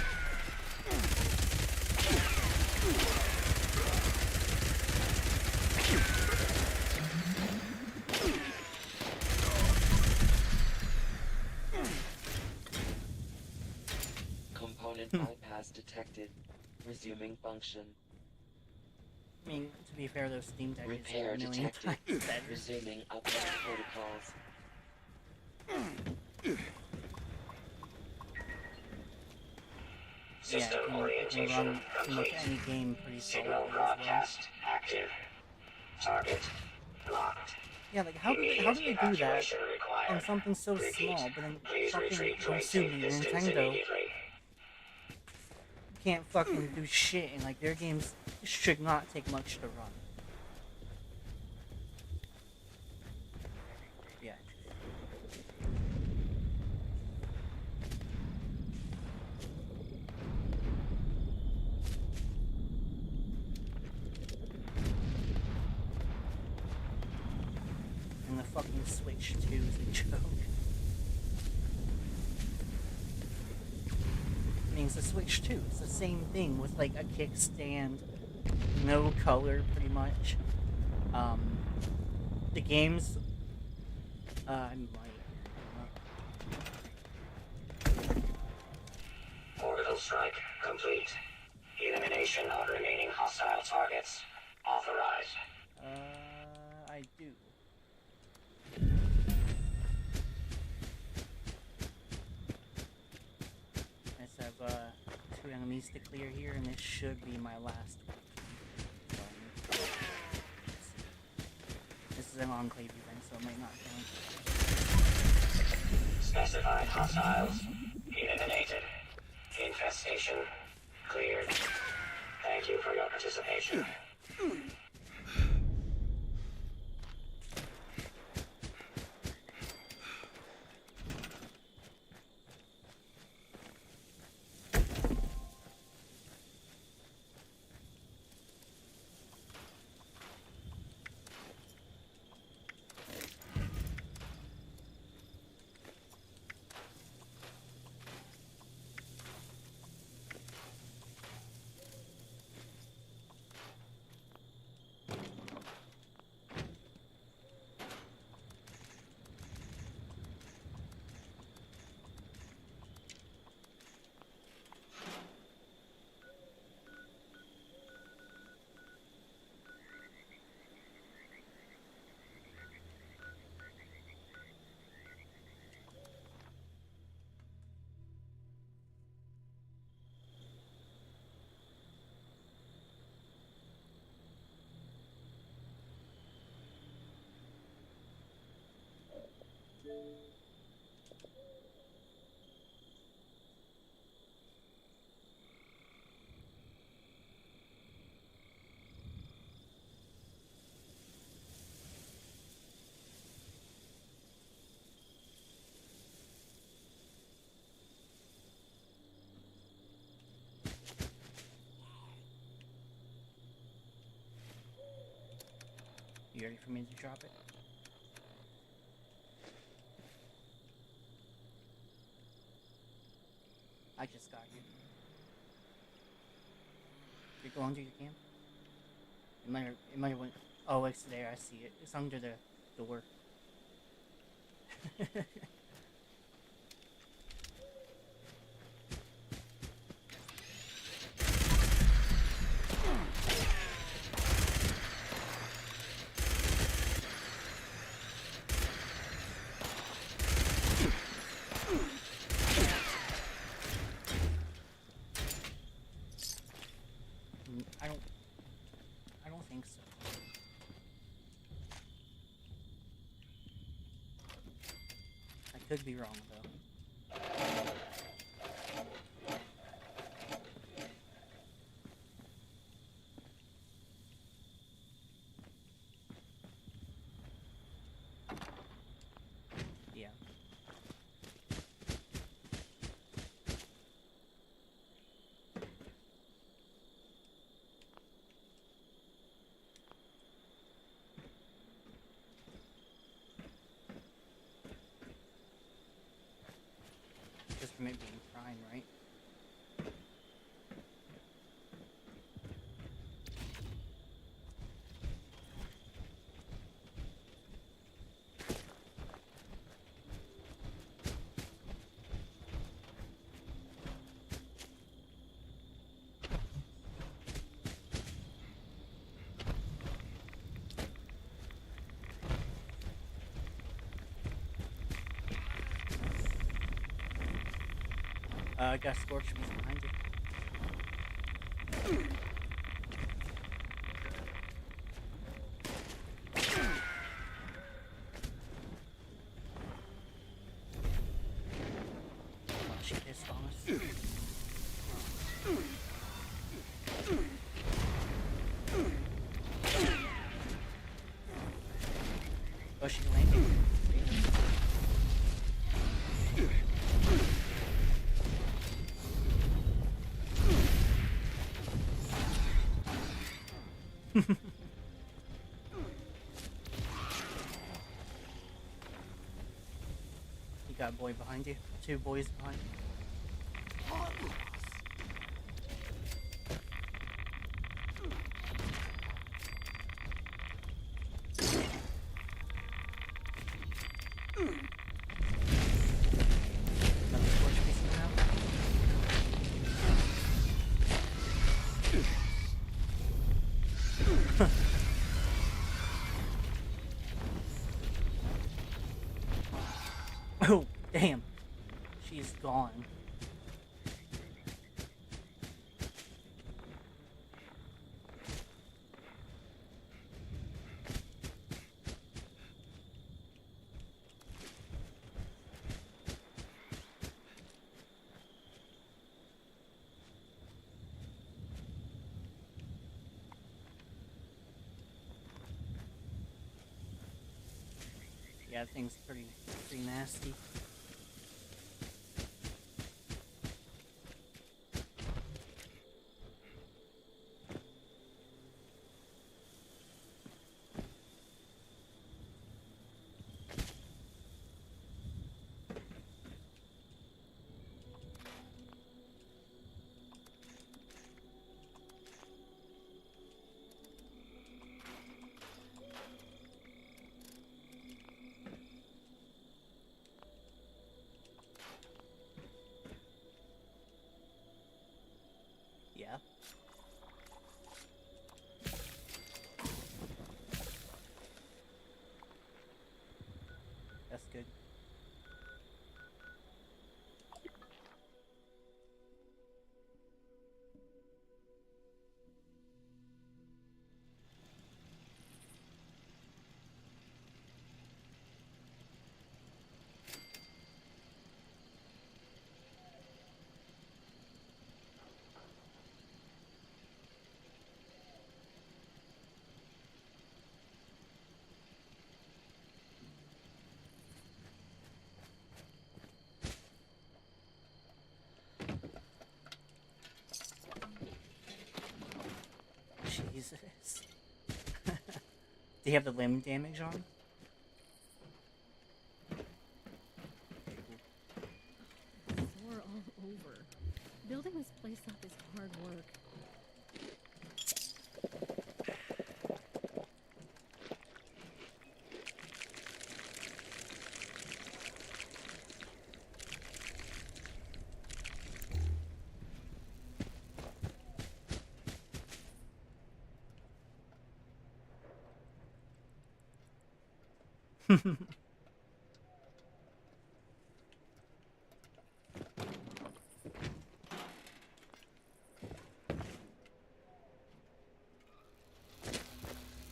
Component bypass detected. Resuming function. I mean, to be fair, those Steam Deck Repair is a million detected. times better. Resuming upload protocols. System Yeah, it can orientation run pretty much complete. any game pretty Signal solidly as well. broadcast active. Target locked. Yeah, like how do they do that Evacuation required. on something so Repeat. small, but then Please fucking retreat to don't a sue safe me, distance Nintendo immediately. can't fucking do shit, and like their games should not take much to run. thinking Switch 2 is a joke. I mean, it's a Switch 2. It's the same thing with like a kickstand, no color, pretty much. The games. I'm like. Orbital strike complete. Elimination of remaining hostile targets authorized. I do. I just have 2 enemies to clear here, and this should be my last one. This is an enclave event, so it might not count. Specified hostiles eliminated. Infestation cleared. Thank you for your participation. You ready for me to drop it? I just got here. You're going to your camp? It might have went. Oh, it's there. I see it. It's under the door. I don't think so. I could be wrong though. Yeah. Just from it being prime, right? I got Scorched Beast behind you. Oh, she pissed on us. Oh, she landed. got a boy behind you. 2 boys behind you. Another torch facing around. Oh, damn. She's gone. Yeah, that thing's pretty nasty. Yeah. That's good. Jesus. Do you have the limb damage on? Sore all over. Building this place up is hard work.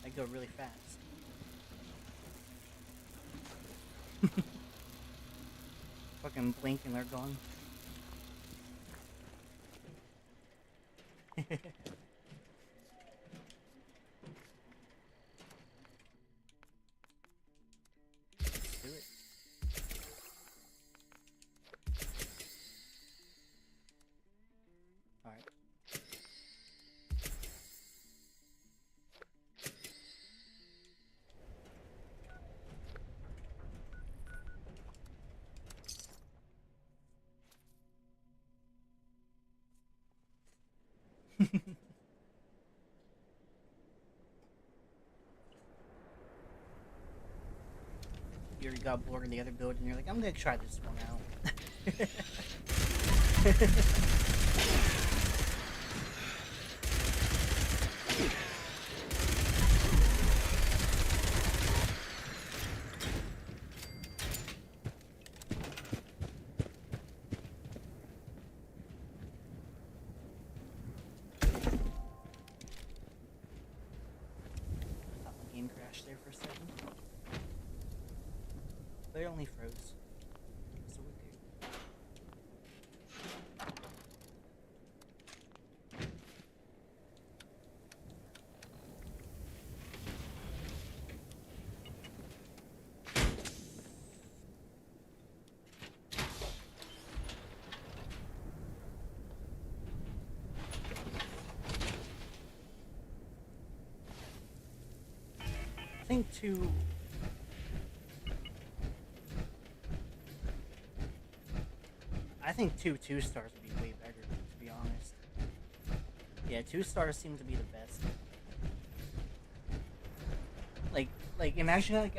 I go really fast. Fucking blink and they're gone. Let's do it. Alright. You already got bored in the other building, you're like, I'm gonna try this one out. Thought the game crashed there for a second. But it only froze. So we're good. I think think two stars would be way better, to be honest. Yeah, 2 stars seem to be the best. Like imagine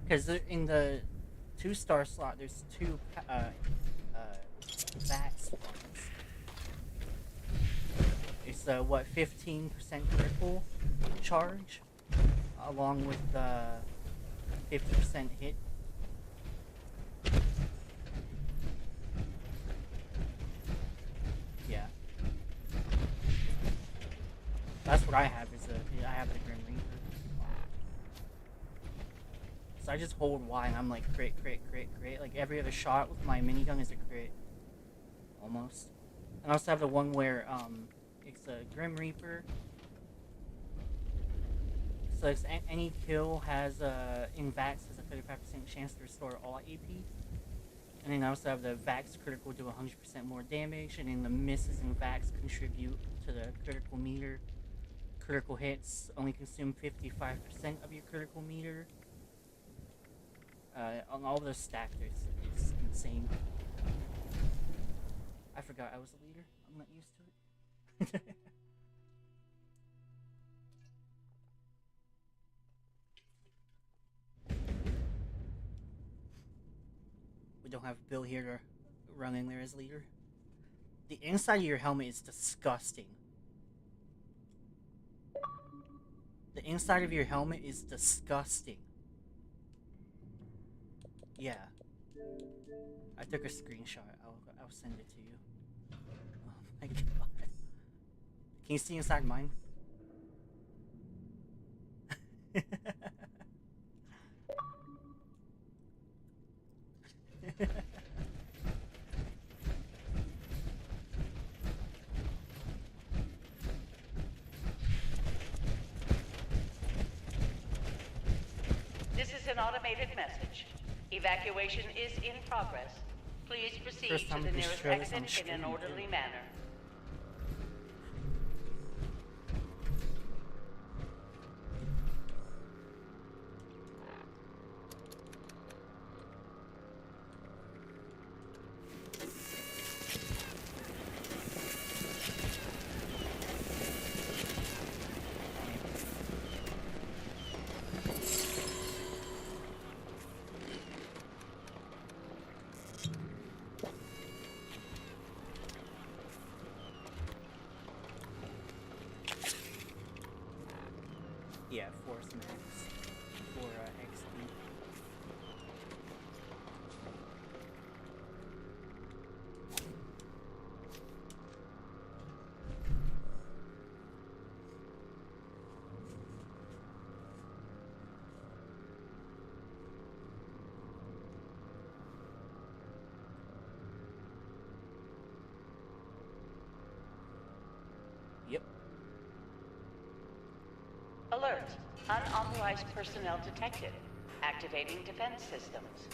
because in the 2-star slot there's 2 VAX ones. It's what, 15% critical charge, along with 50% hit. Yeah. That's what I have. I have the Grim Reaper. So I just hold Y and I'm like crit. Like every other shot with my minigun is a crit, almost. And I also have the one where it's a Grim Reaper. So it's any kill has in VAX has a 35% chance to restore all AP. And then I also have the VAX critical do 100% more damage, and then the misses in VAX contribute to the critical meter. Critical hits only consume 55% of your critical meter. On all those stacked, it's insane. I forgot I was a leader. I'm not used to it. We don't have Bill here to run in there as leader. The inside of your helmet is disgusting. The inside of your helmet is disgusting. Yeah. I took a screenshot. I'll send it to you. Oh my god. Can you see inside mine? This is an automated message. Evacuation is in progress. Please proceed First to time the we nearest show this on exit in an stream, orderly too. manner. Yeah, Force Max for XP. Yep. Alert. Unauthorized personnel detected. Activating defense systems.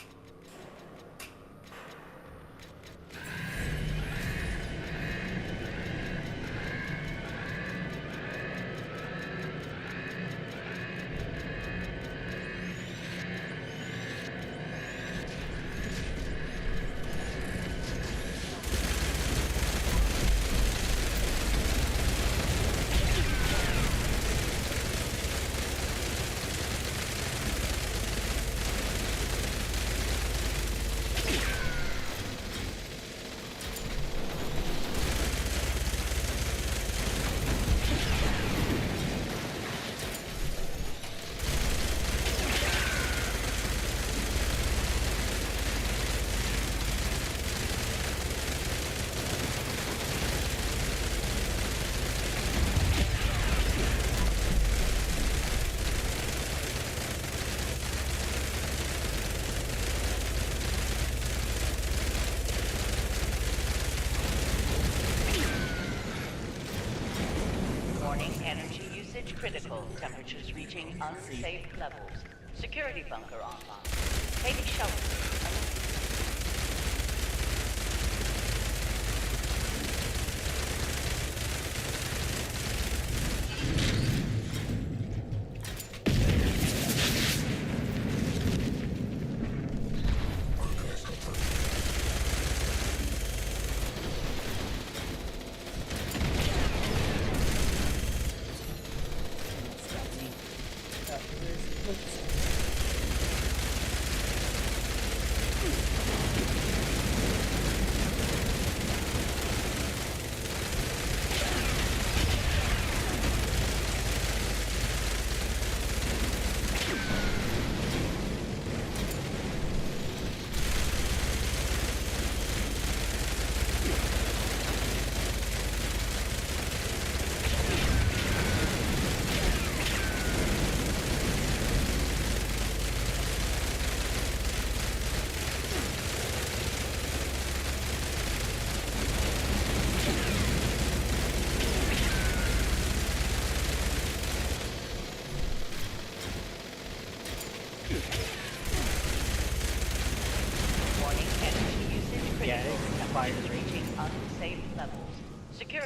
Warning, energy usage critical. Temperatures reaching unsafe levels. Security bunker online. Take shelter.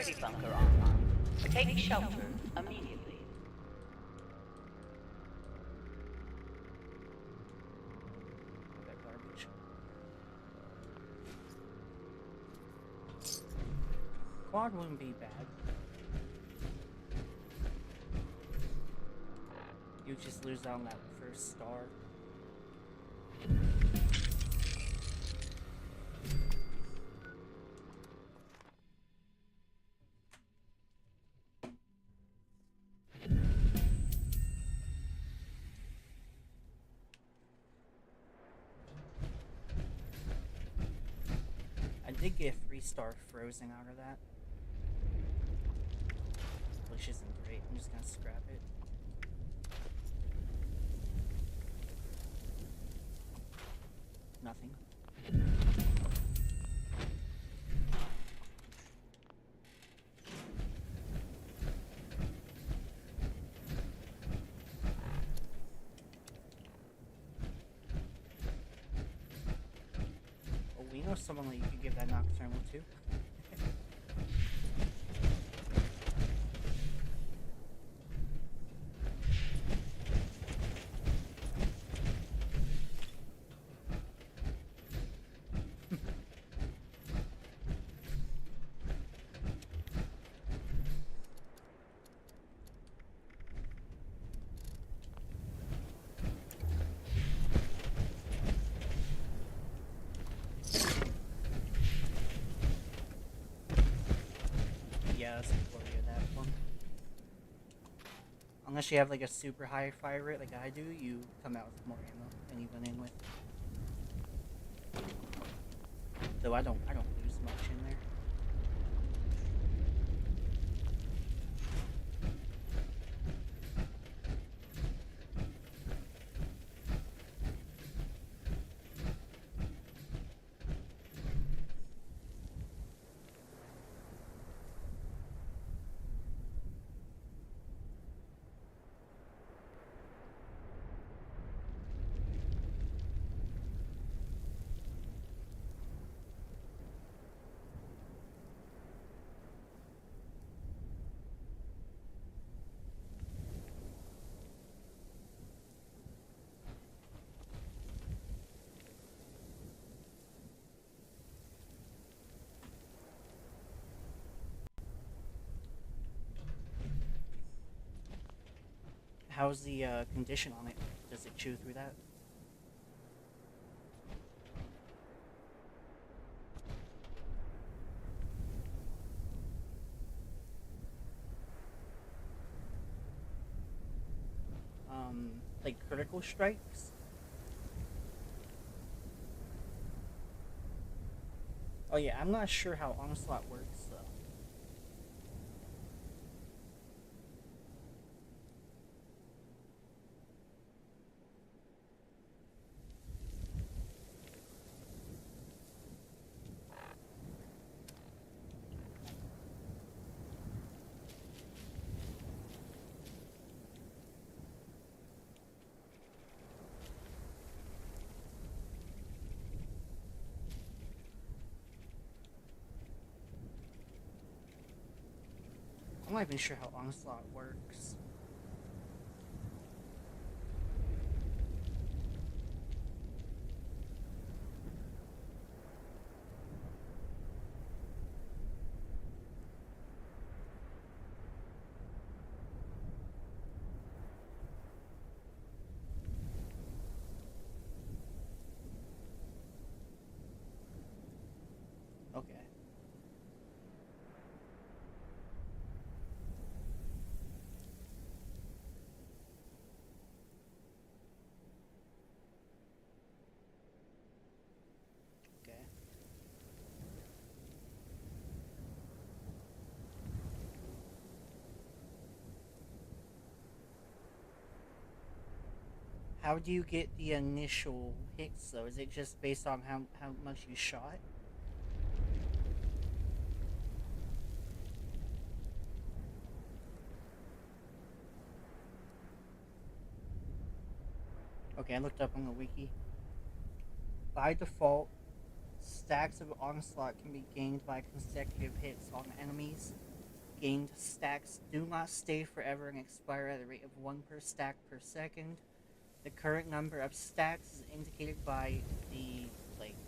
Security bunker online. Take shelter immediately. That garbage. Quad wouldn't be bad. You just lose out on that first star. I did get a 3-star frozen out of that, which isn't great. I'm just gonna scrap it. Nothing. Oh, we know someone that you could give that nocturnal to. Yeah, that's before you get that one. Unless you have like a super high fire rate like I do, you come out with more ammo than you went in with. Though I don't lose much in there. How's the condition on it? Does it chew through that? Like critical strikes? Oh yeah, I'm not sure how Onslaught works though. I'm not even sure how Onslaught works. Okay. Okay. How do you get the initial hits though? Is it just based on how much you shot? Okay, I looked up on the wiki. By default, stacks of Onslaught can be gained by consecutive hits on enemies gained stacks do not stay forever and expire at a rate of 1 per stack per second. The current number of stacks is indicated by the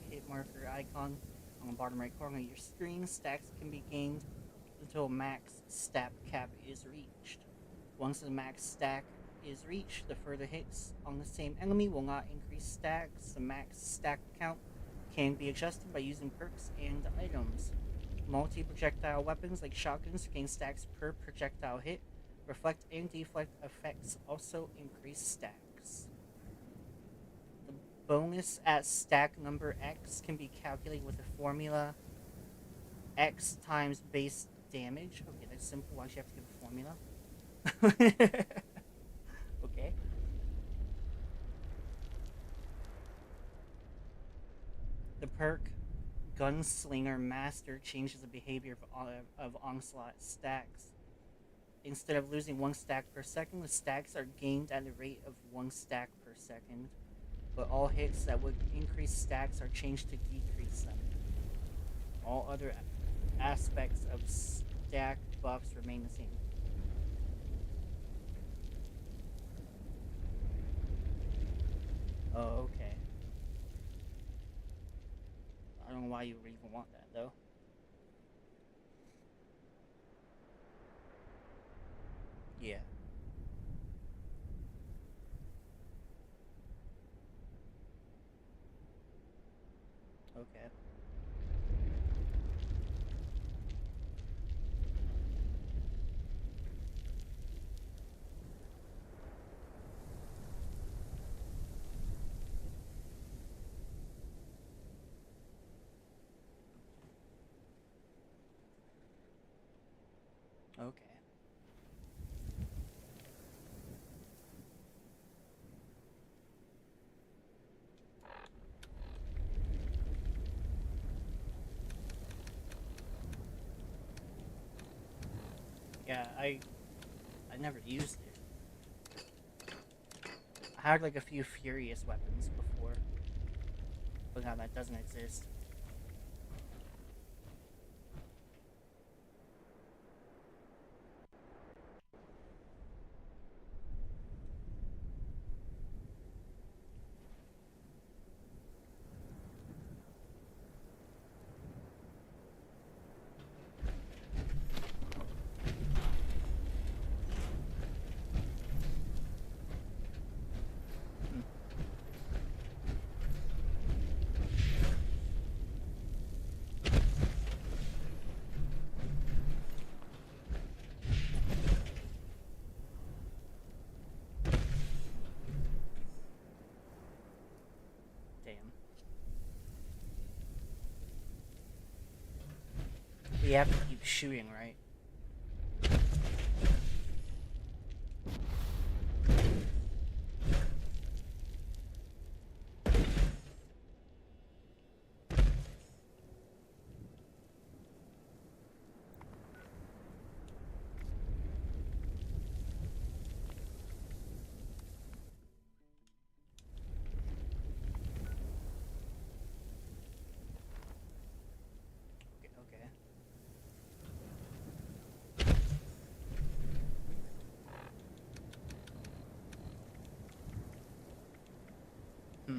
hit marker icon on the bottom right corner of your screen. Stacks can be gained until max stack cap is reached. Once the max stack is reached, the further hits on the same enemy will not increase stacks. The max stack count can be adjusted by using perks and items. Multi-projectile weapons like shotguns gain stacks per projectile hit. Reflect and deflect effects also increase stacks. The bonus at stack number X can be calculated with the formula X times base damage. Okay, that's simple. Why should you have to give a formula? Okay. The perk Gunslinger Master changes the behavior of Onslaught stacks. Instead of losing 1 stack per second, the stacks are gained at a rate of 1 stack per second. But all hits that would increase stacks are changed to decrease them. All other aspects of stack buffs remain the same. Oh, okay. I don't know why you would even want that, though. Yeah. Okay. Okay. Yeah, I never used it. I had like a few furious weapons before, but now that doesn't exist. Damn. We have to keep shooting, right? Okay. Hmm.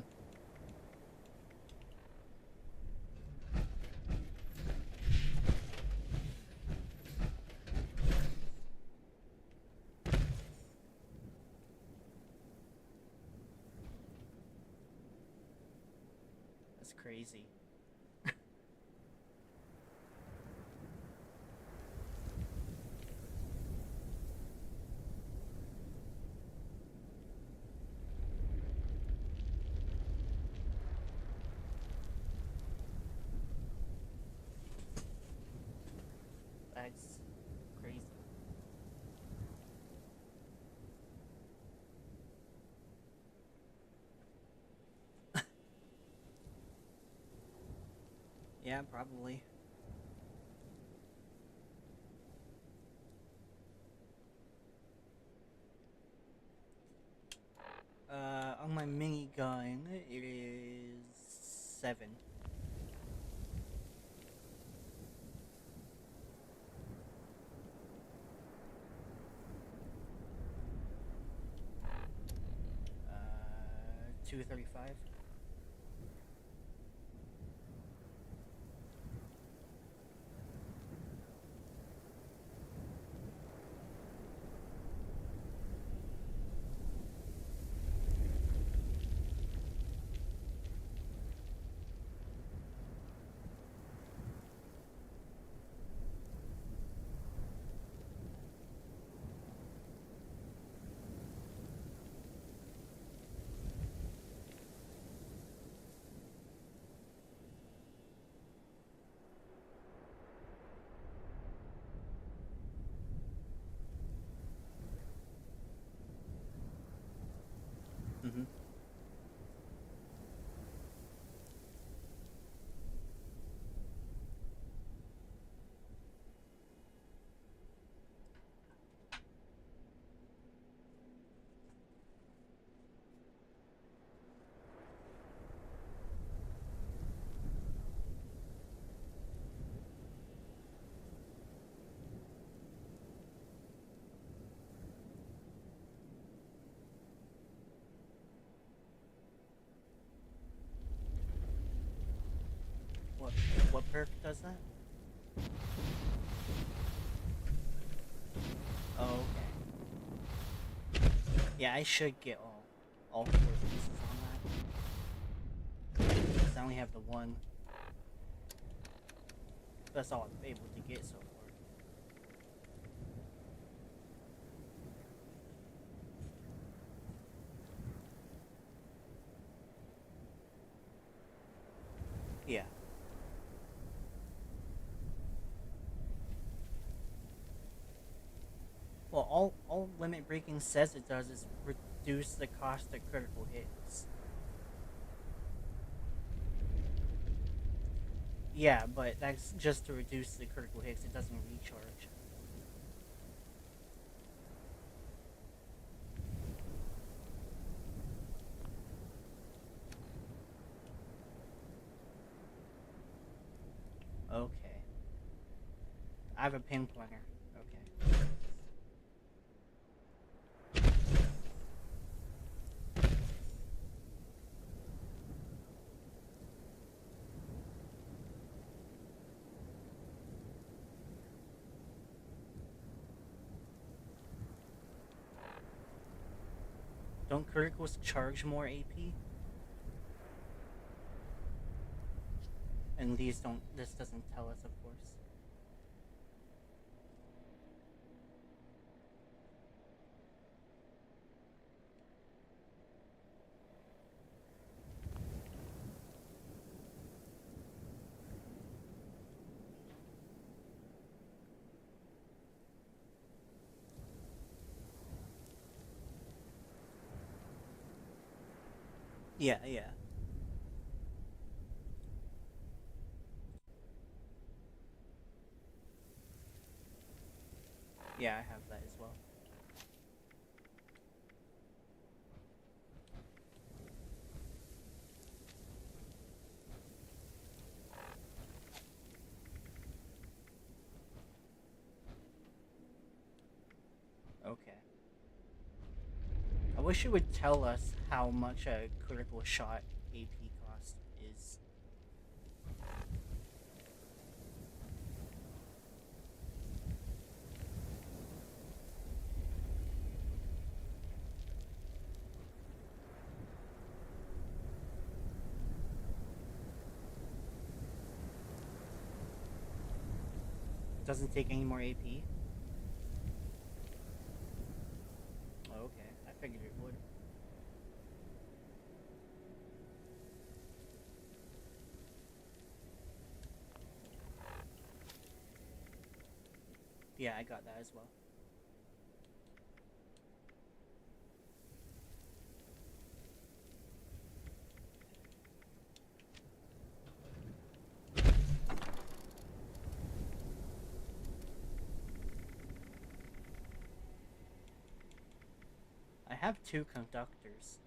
That's crazy. That's crazy. Yeah, probably. On my minigun, it is 7. 235. Mm-hmm. What what perk does that? Oh, okay. Yeah, I should get all 4 pieces on that. 'Cause I only have the one. That's all I'm able to get so far. Yeah. Well, all limit breaking says it does is reduce the cost of critical hits. Yeah, but that's just to reduce the critical hits. It doesn't recharge. Okay. I have a pin pointer. Okay. Don't criticals charge more AP? And these don't. This doesn't tell us, of course. Yeah, yeah. Yeah, I have that as well. Okay. I wish it would tell us how much a critical shot AP cost is. Doesn't take any more AP? Okay, I figured it would. Yeah, I got that as well. I have 2 conductors.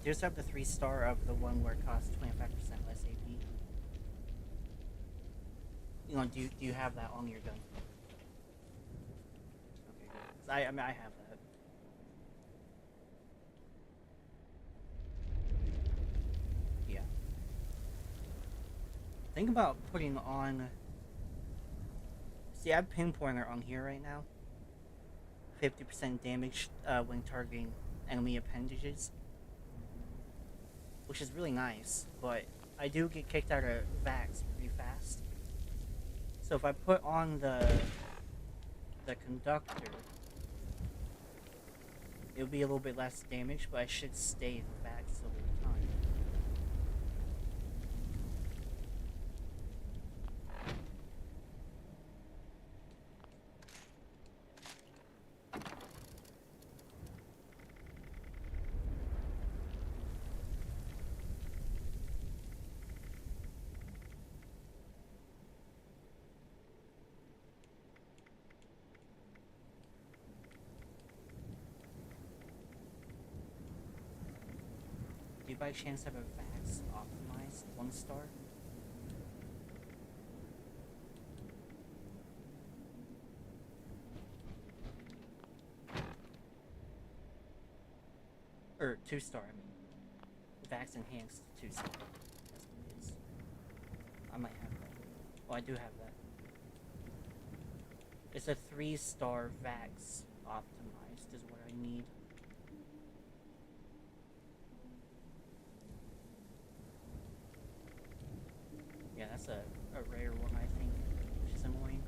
you just have the 3-star of the one where it costs 25% less AP? You know, do you have that on your gun? Okay, good. 'Cause I mean, I have that. Yeah. Think about putting on... See, I have Pinpointer on here right now. 50% damage when targeting enemy appendages. Which is really nice, but I do get kicked out of VAX pretty fast. So if I put on the conductor, it'll be a little bit less damage, but I should stay in VAX the whole time. Do you by chance have a VAX optimized 1-star? Or 2-star, I mean. VAX enhanced 2-star. That's what it is. I might have that. Oh, I do have that. It's a 3-star VAX optimized is what I need. Yeah, that's a rare one, I think, which is annoying.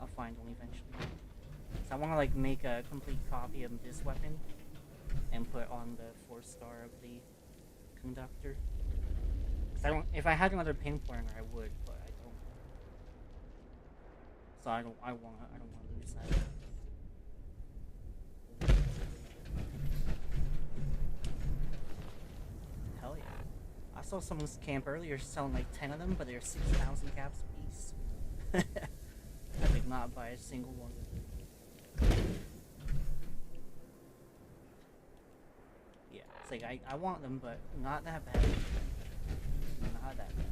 I'll find one eventually. So I want to like make a complete copy of this weapon and put on the 4-star of the conductor. 'Cause I don't. If I had another Pinpointer, I would, but I don't. So I don't want to lose that. Hell yeah. I saw someone's camp earlier selling like 10 of them, but they're 6,000 caps a piece. I did not buy a single one. Yeah, it's like I want them, but not that bad. Not that bad.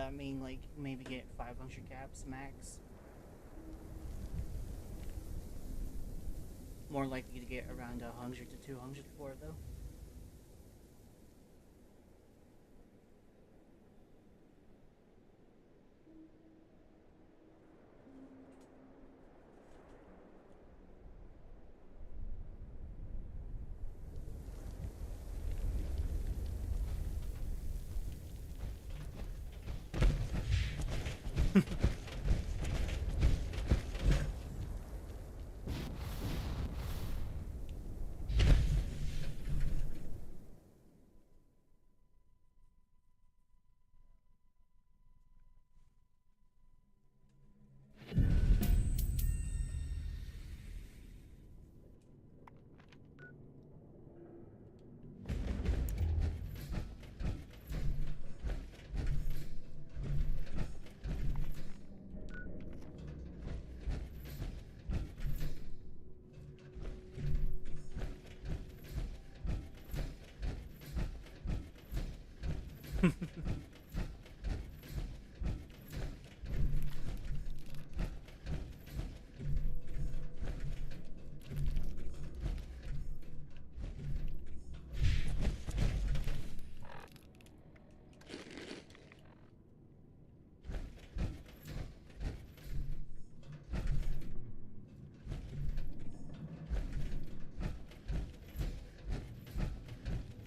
I mean, like, maybe get 500 caps max. More likely to get around 100 to 200 for it, though.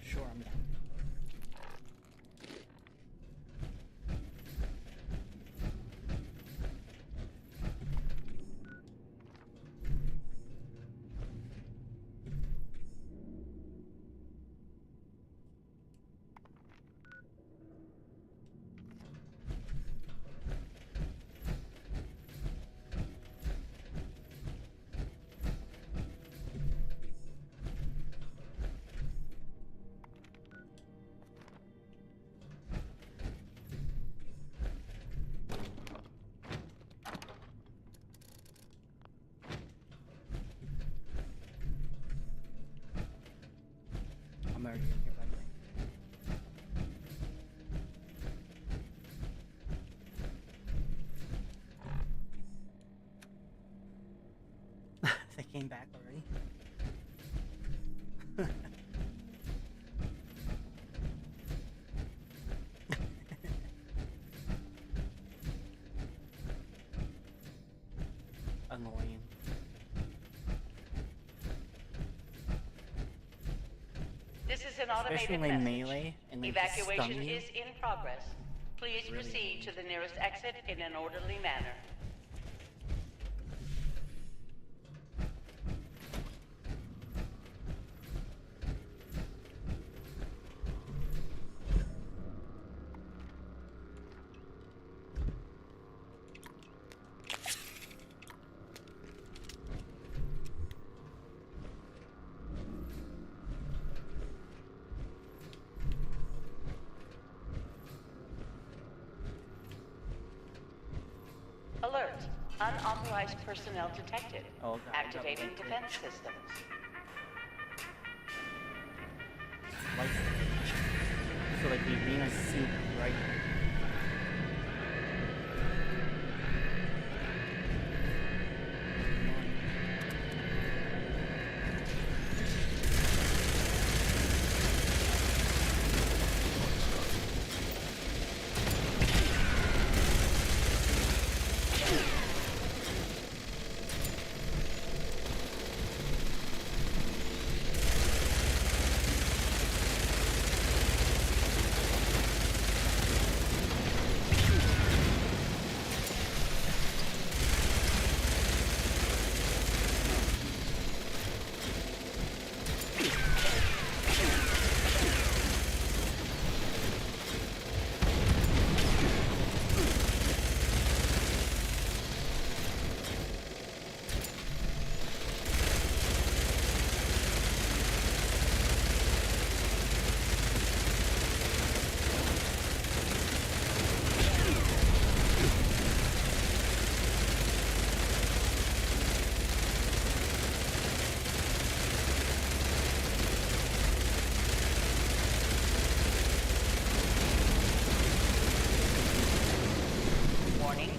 Sure, I'm down. I'm already in here, by the way. They came back already. Annoying. This is an automated Especially when message. melee and they just stun Evacuation you. is in progress. Please proceed to the nearest exit in an orderly manner. Alert. Unauthorized personnel detected. Oh, God, Activating double defense systems. Light switch. So like the arena soup, right?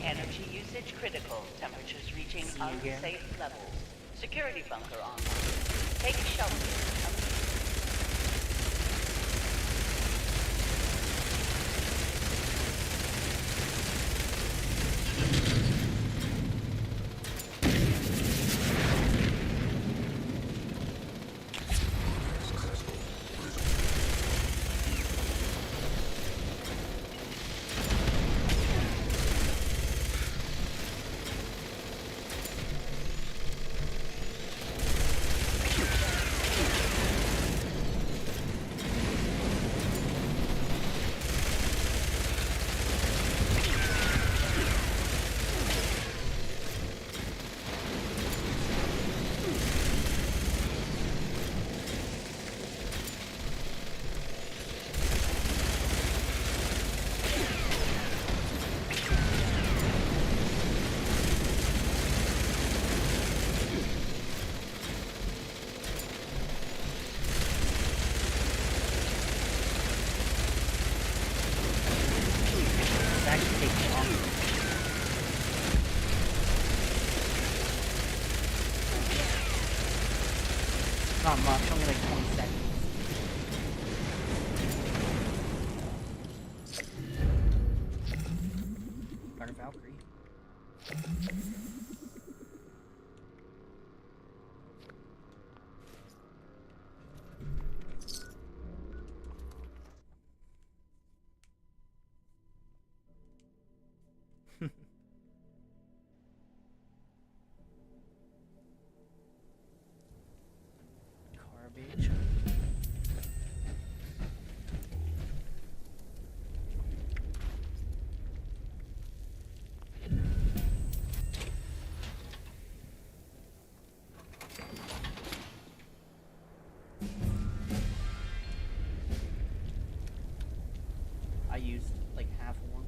Energy usage critical. Temperatures reaching See you again. unsafe levels. Security bunker online. Take shelter. not much, only like 20 seconds. Got a Valkyrie. Garbage. I used like half one.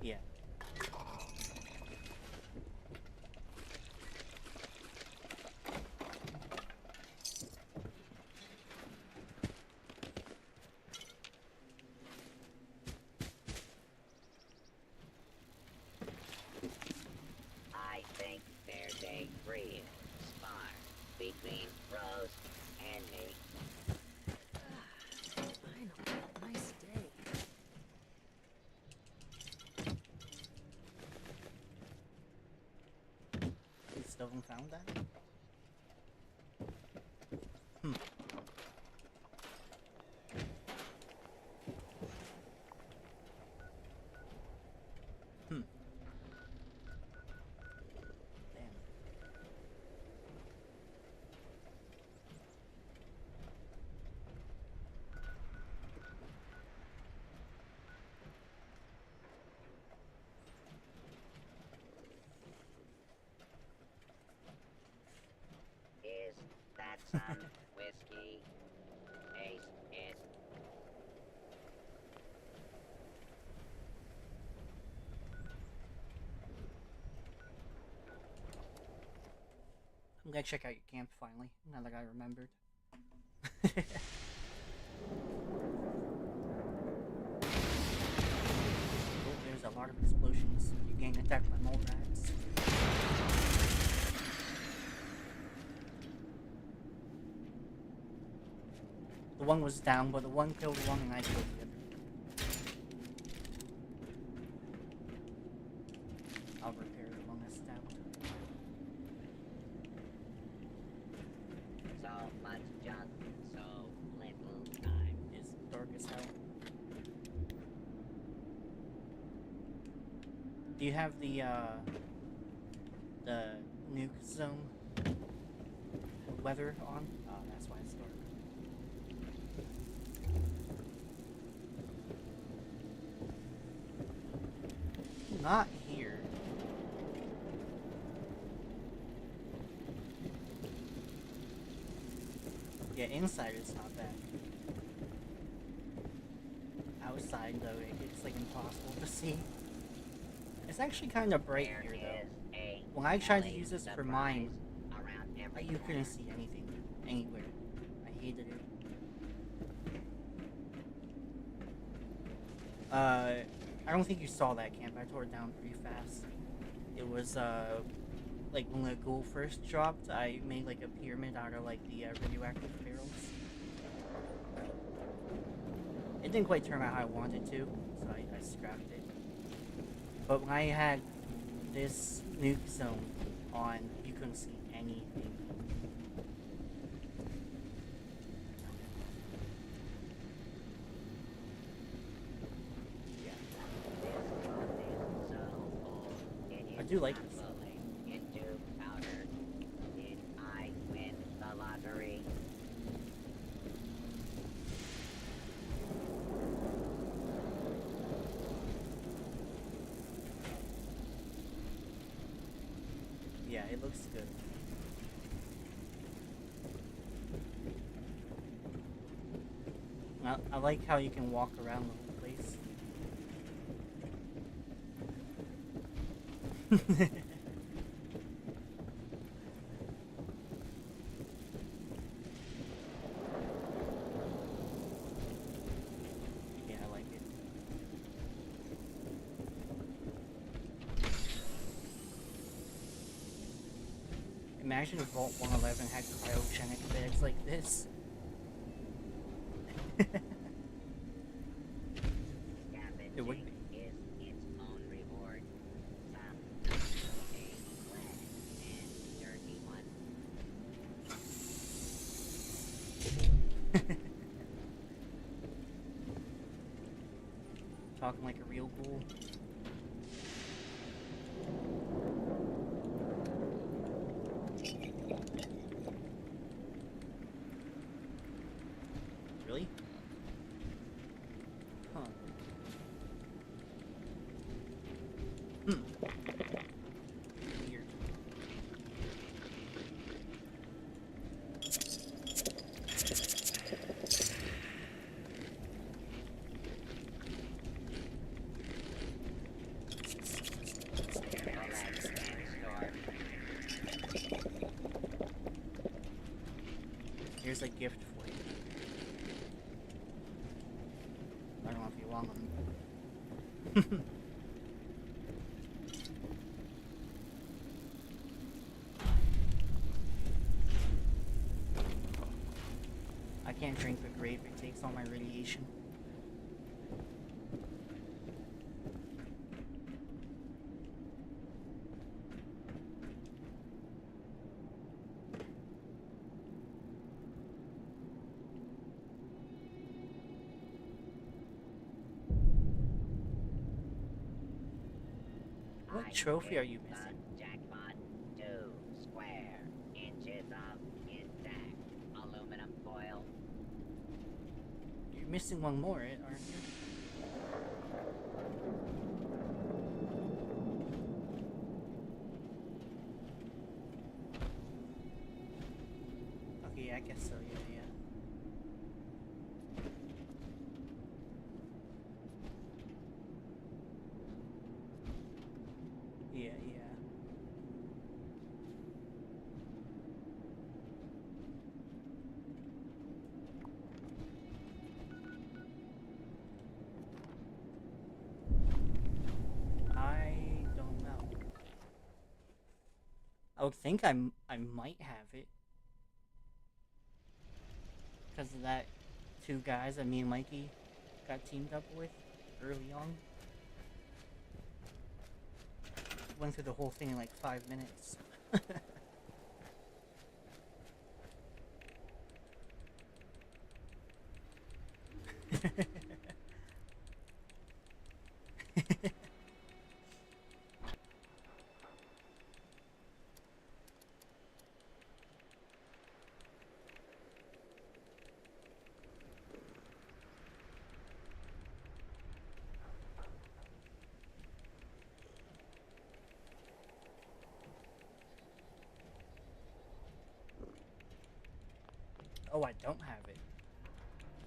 Yeah. I think there's a real spark between Rose and me. Finally, nice day. You still haven't found that? Hmm. Hmm. Damn. Is that some whiskey? Ace it. I'm gonna check out your camp finally, now that I remembered. Oh, there's a lot of explosions. You're getting attacked by mole rats. The one was down, but the one killed one and I killed the other. I'll repair the one that's down. So much junk, so little time. It's dark as hell. Do you have the nuke zone weather on? Oh, that's why it's dark. Not here. Yeah, inside it's not bad. Outside though, it's like impossible to see. It's actually kind of bright There here is though. a When I tried to yelling use this for surprise mine, around every you couldn't corner. see anything anywhere. I hated it. I don't think you saw that camp. I tore it down pretty fast. It was like when the ghoul first dropped, I made like a pyramid out of like the radioactive barrels. It didn't quite turn out how I wanted to, so I scrapped it. But when I had this nuke zone on, you couldn't see anything. I do like this though. Yeah, it looks good. I like how you can walk around the whole place. Yeah, I like it. Imagine if Vault 111 had cryogenic beds like this. It would be. Is its own reward. Some a wet and dirty one. Talking like a real ghoul. Really? Huh. Hmm. Weird. Here's a gift for you. I don't know if you want them. I can't drink the grape, it takes all my radiation. What trophy are you missing? Jackpot 2 square inches of intact aluminum foil. You're missing one more, aren't you? Okay, I guess so, yeah. Yeah, yeah. I don't know. I would think I might have it. Because of that two guys that me and Mikey got teamed up with early on. Went through the whole thing in like 5 minutes. Oh, I don't have it.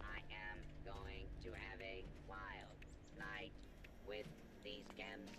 I am going to have a wild night with these chems.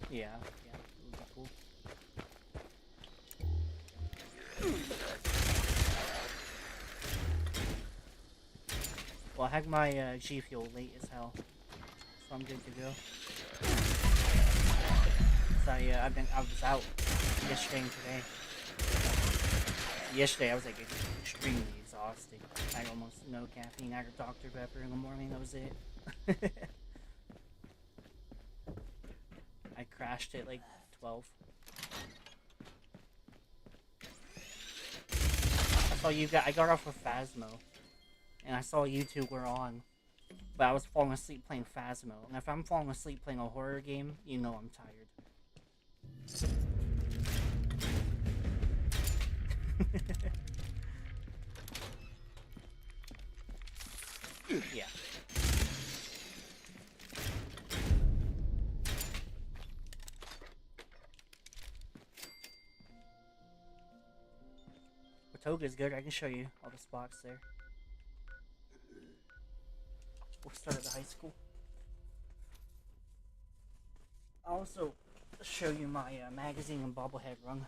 Yeah, yeah. cool. Well, I had my G Fuel late as hell, so I'm good to go. So I was out yesterday and today. Yesterday I was like extremely exhausted. I had almost no caffeine. I had a Dr. Pepper in the morning. That was it. I crashed at like 12. I got off of Phasmo, and I saw you two were on, but I was falling asleep playing Phasmo. And if I'm falling asleep playing a horror game, you know I'm tired. Yeah. Watoga is good. I can show you all the spots there. We'll start at the high school. I'll also show you my magazine and bobblehead run.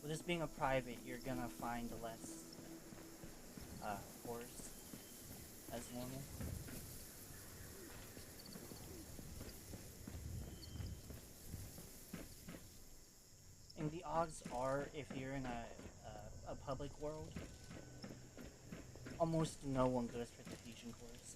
With this being a private, you're gonna find less horrors as normal. And the odds are, if you're in a public world, almost no one goes for the fusion cores.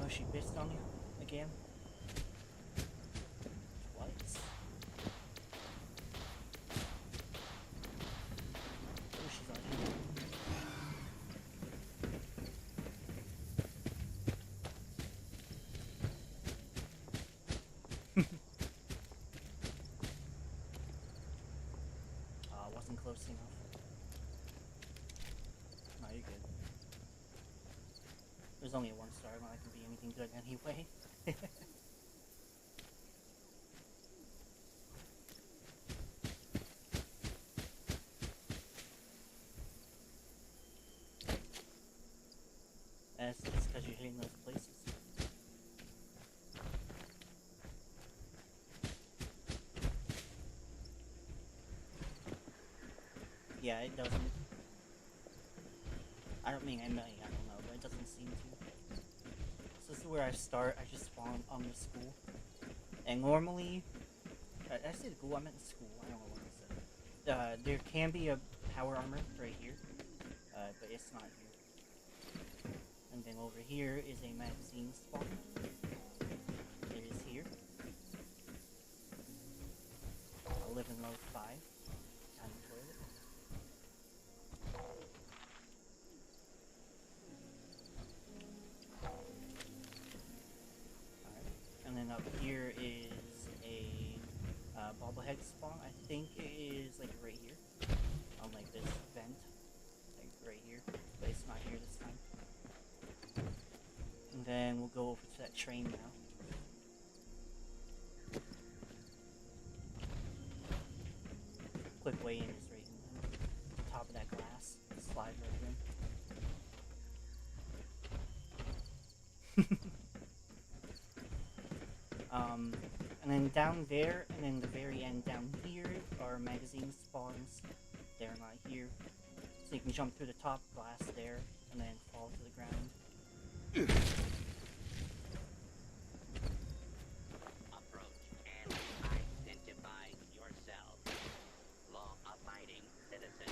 Oh, she pissed on you again? Twice? Oh, she's on you. Wasn't close enough. No, you're good. There's only a 1-star, not like it can be anything good anyway. That's just because you're hitting those places. Yeah, it doesn't. I don't don't know, but it doesn't seem to. So this is where I start. I just spawn on the school. And normally, I said school, I meant school. I don't know what I said. There can be a power armor right here, but it's not here. And then over here is a magazine spawn. It is here. I live in mode 5. Time to toilet. Alright. And then up here is a bobblehead spawn. I think it is like right here. On like this vent. Like right here. But it's not here this time. go over to that train now. Quick way in is right in the top of that glass. Slide right in. And then down there, and then the very end down here are magazine spawns. They're not here. So you can jump through the top glass there, and then fall to the ground. Approach and identify yourself. Law-abiding citizen.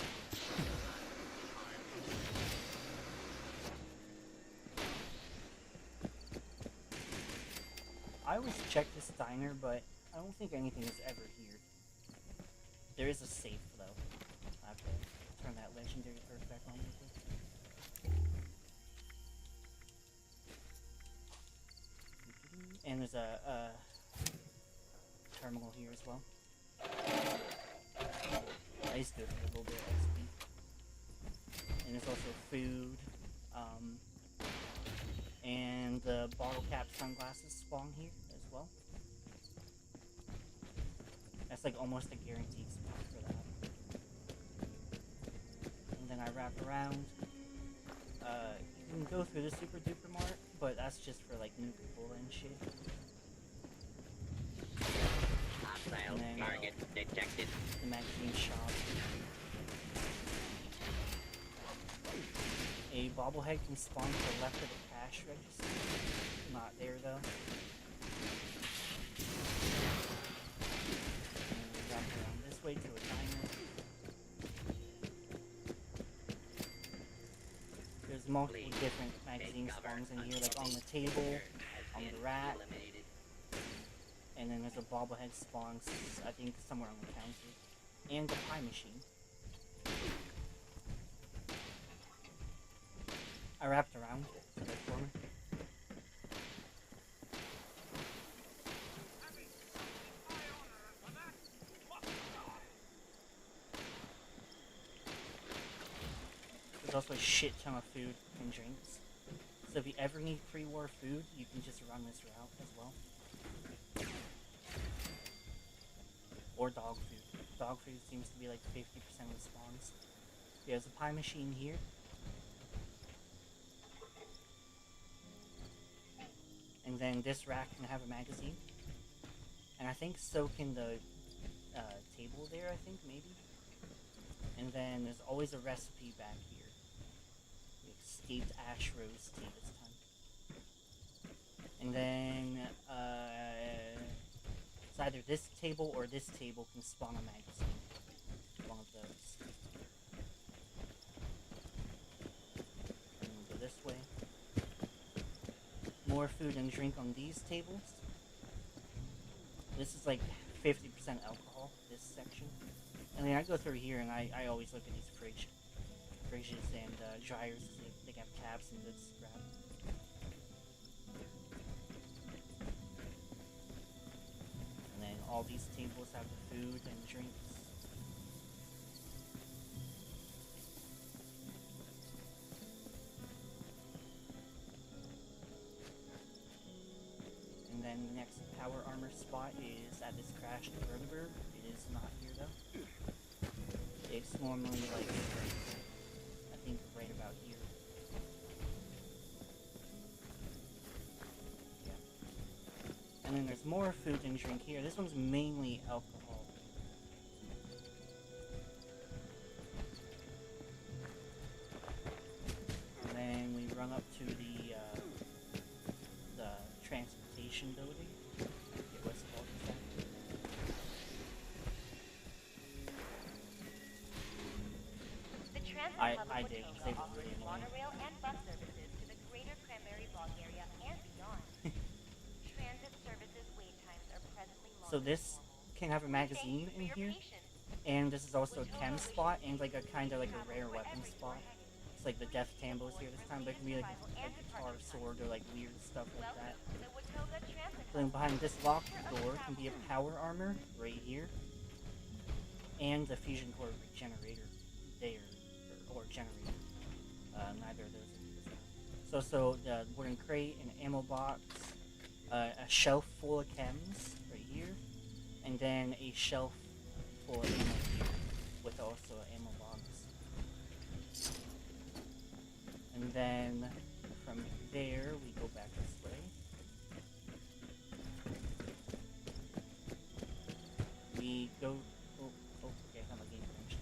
I always check this diner, but I don't think anything is ever here. There is a safe, though. I have to turn that legendary perk back on real quick. And there's a terminal here as well. I used to do it for a little bit of XP. And there's also food. And the bottle cap sunglasses spawn here as well. That's like almost a guaranteed spot for that. And then I wrap around. You can go through the Super Duper Mart, but that's just for like new people and shit. Hostile target detected. The magazine shop. A bobblehead can spawn to the left of the cash register. Not there though. And we wrap around this way to a diner. There's multiple different magazine spawns in here, like on the table, on the rack, and then there's a bobblehead spawn, I think somewhere on the counter, and the pie machine. I wrapped around to the corner. There's also a shit ton of food and drinks. So if you ever need pre-war food, you can just run this route as well. Or dog food. Dog food seems to be like 50% of the spawns. There's a pie machine here. And then this rack can have a magazine. And I think so can the table there, I think, maybe. And then there's always a recipe back here. Steeped ash rose tea this time. And then, it's either this table or this table can spawn a magazine. One of those. And we'll go this way. More food and drink on these tables. This is like 50% alcohol, this section. And then I go through here and I always look at these fridges and dryers. They have caps and lids to grab. And then all these tables have the food and drinks. And then the next power armor spot is at this crashed Bergberg. It is not here though. It's normally like, I think right about here. Yeah. And then there's more food and drink here. This one's mainly alcohol. And then we run up to the transportation building. I forget what's called exactly. The transit I hub of did, Watoga they were offers really annoying. monorail and bus services to the greater Cranberry Bog area and beyond. Transit services wait times are presently longer. So this can have a magazine in here, and this is also a chem spot and like a kind of like a rare weapon spot. It's like the Death Tambos here this time, but it can be like a guitar, sword, or like weird stuff like that. Then behind this locked door can be a power armor right here, and a fusion core regenerator there, or generator. Neither of those are here this time. So also the wooden crate, an ammo box, a shelf full of chems right here, and then a shelf full of ammo here, with also an ammo box. And then from there we go back this way. We go. Okay, I got my game finished.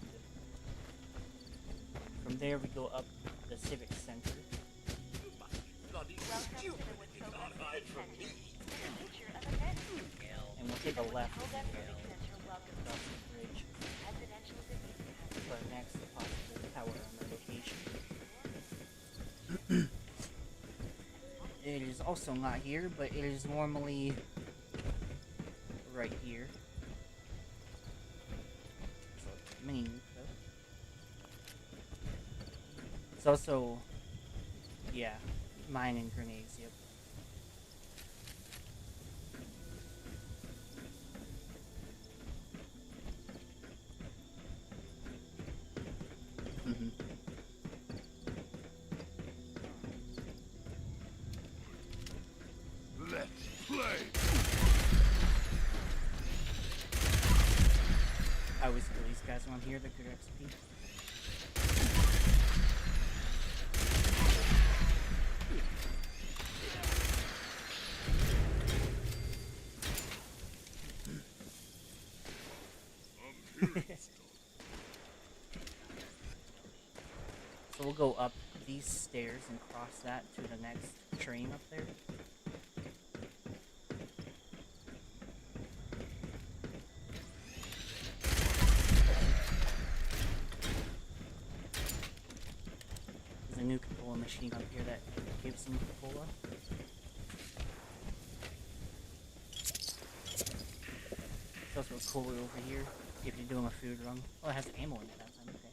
From there we go up the civic center. And we'll take a left across the bridge for our next possible tower on the location. It is also not here, but it is normally right here. So, mini nuke though. It's also, yeah, mine and grenades, yep. Let's play. I always kill these guys when I'm here, they're good XP. So we'll go up these stairs and cross that to the next train up there. There's a new Cupola machine up here that gives some Cupola. There's also a cooler over here if you're doing a food run. Oh, it has ammo in it that time, okay.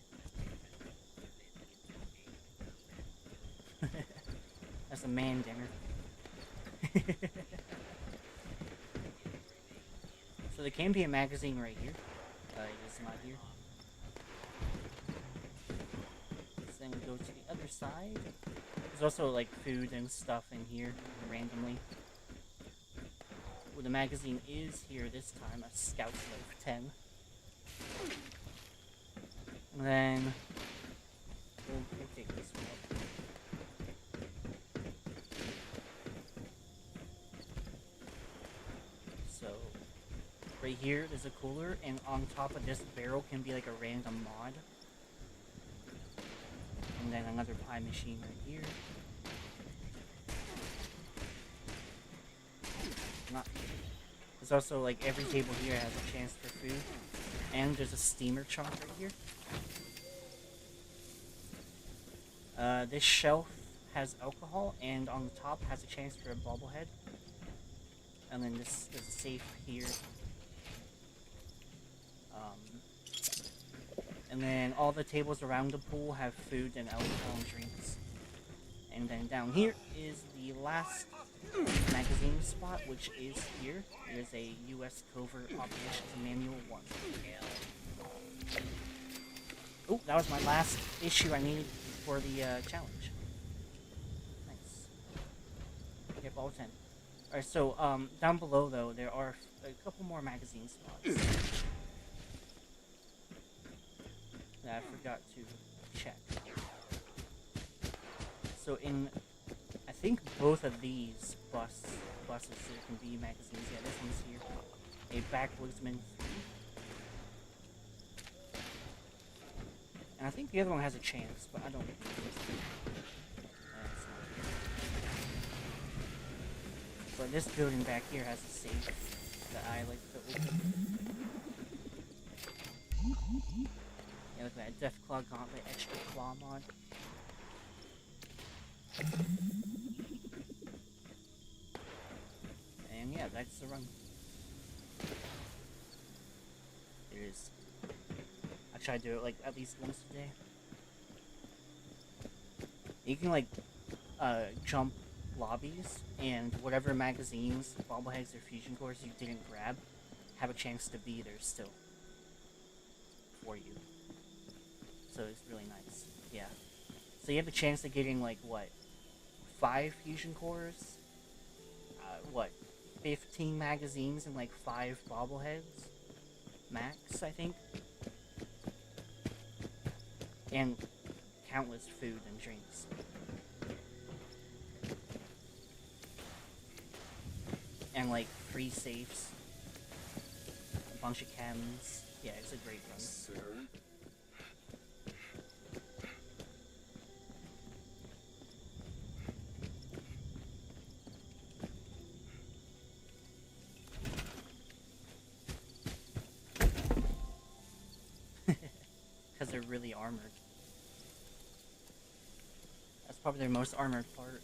That's a man dinner. So there can be a magazine right here. It is not here. So then we go to the other side. There's also like food and stuff in here randomly. Well, the magazine is here this time, a Scout Life 10. And then we'll take this one up. So right here there's a cooler, and on top of this barrel can be like a random mod. And then another pie machine right here. There's also like every table here has a chance for food, and there's a steamer chunk right here. This shelf has alcohol, and on the top has a chance for a bobblehead. And then this is a safe here. And then all the tables around the pool have food and alcohol and drinks. And then down here is the last magazine spot, which is here. It is a U.S. Covert Operations Manual 1. Oh, that was my last issue I needed for the challenge. Nice. Yep, all 10. Alright, so down below though, there are a couple more magazine spots that I forgot to check. So in, I think both of these buses there can be magazines. Yeah, this one's here. A Backwoodsman 3. And I think the other one has a chance, but I don't think it's But this building back here has a safe that I like to open. Yeah, look at that Deathclaw Gauntlet Extra Claw mod. And yeah, that's the run. It is. I try to do it like at least once a day. You can like jump lobbies, and whatever magazines, bobbleheads, or fusion cores you didn't grab have a chance to be there still for you. So it's really nice. Yeah. So you have a chance of getting like what, 5 fusion cores, what, 15 magazines and like 5 bobbleheads max, I think, and countless food and drinks. And like 3 safes, a bunch of chems. Yeah, it's a great run. Sir? Because they're really armored. That's probably their most armored part.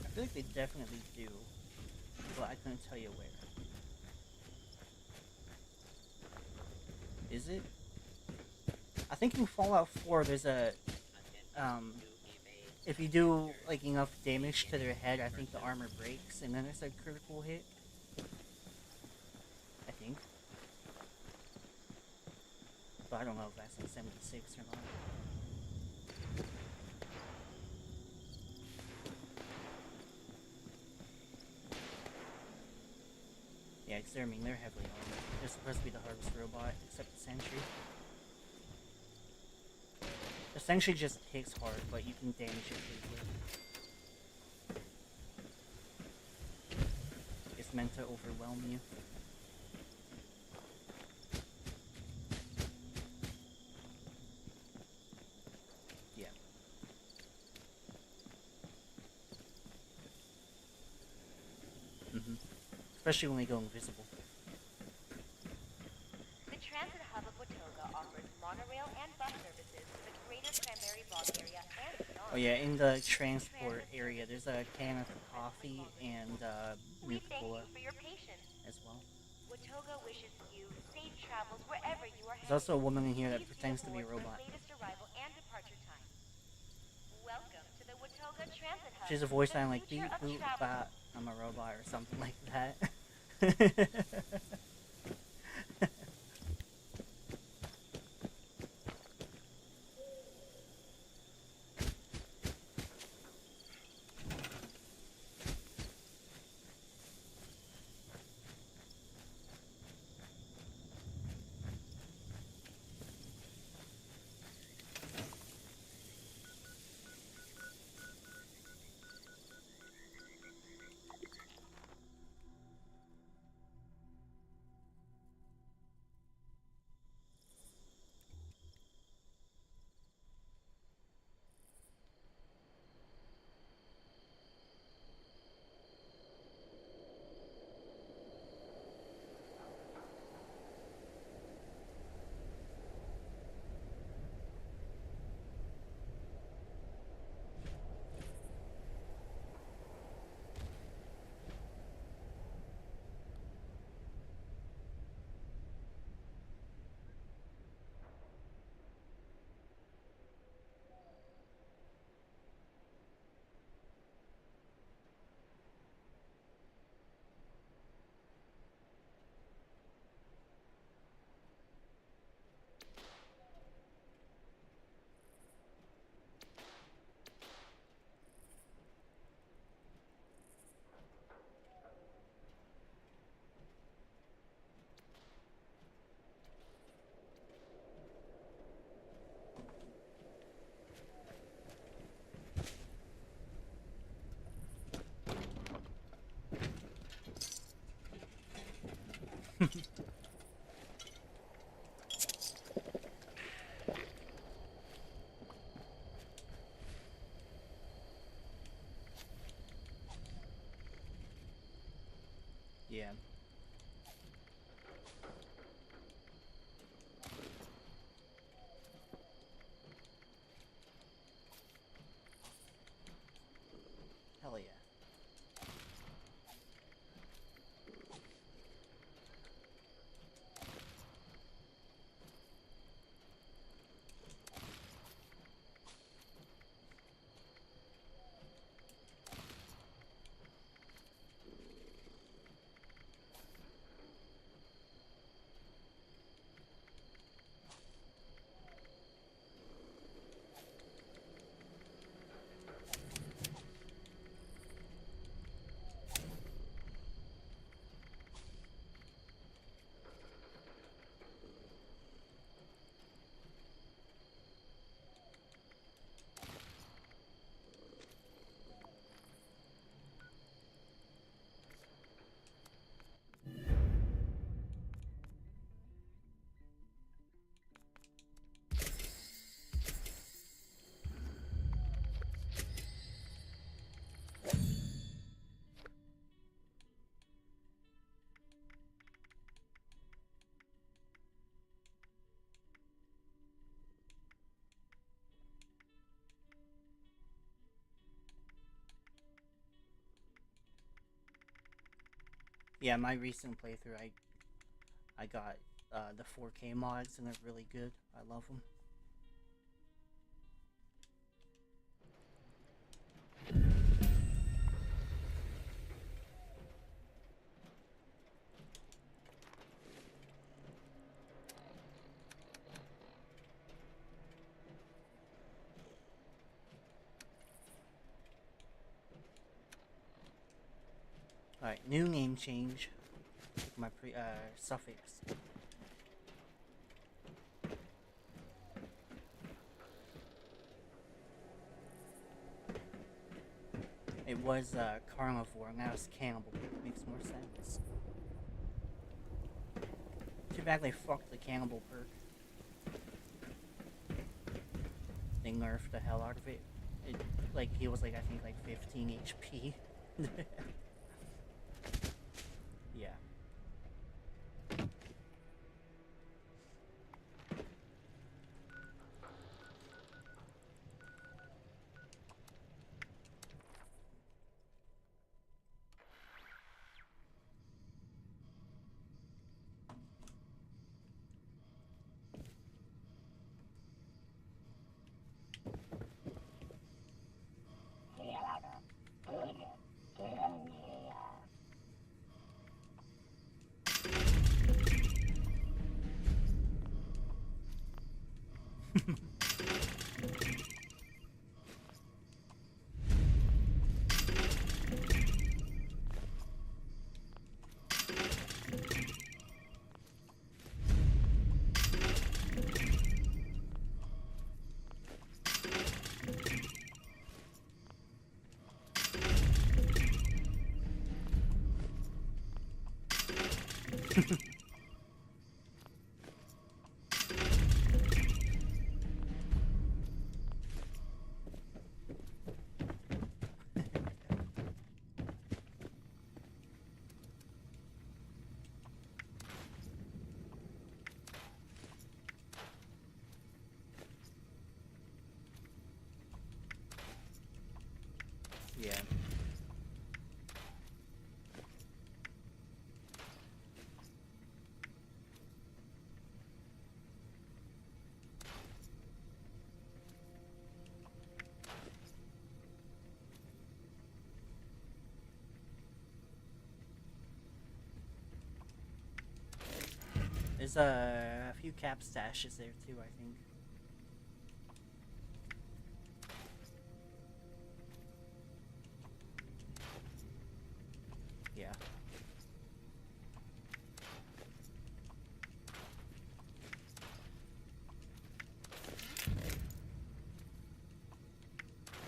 I feel like they definitely do, but I couldn't tell you where. Is it? I think in Fallout 4 there's a, if you do like enough damage to their head, I think the armor breaks, and then it's a critical hit. I think. But I don't know if that's in 76 or not. Yeah, because I mean, they're heavily armored. They're supposed to be the hardest robot, except the Sentry. The Sentry just hits hard, but you can damage it easily. It's meant to overwhelm you. Yeah. Especially when they go invisible. The transit hub of Watoga offers monorail and bus services to the greater Cranberry Bog area and beyond. Oh yeah, in the transport area, there's a can of coffee and We milk thank cola you for your patience. as well. Watoga wishes you safe travels wherever you are There's headed. also a woman in here that Please be pretends to be a aboard for robot. latest arrival and departure time. Welcome to the Watoga Transit Hub. She has a voice the line like future beep of boop travel. bop, I'm a robot or something like that. Yeah. Hell yeah. Yeah, my recent playthrough, I got the 4K mods, and they're really good. I love them. Alright, new name change. My suffix. It was carnivore, now it's cannibal. Makes more sense. Too bad they fucked the cannibal perk. They nerfed the hell out of it. Like, he was like, I think like 15 HP. Yeah. Yeah. There's a few cap stashes there too, I think. Yeah.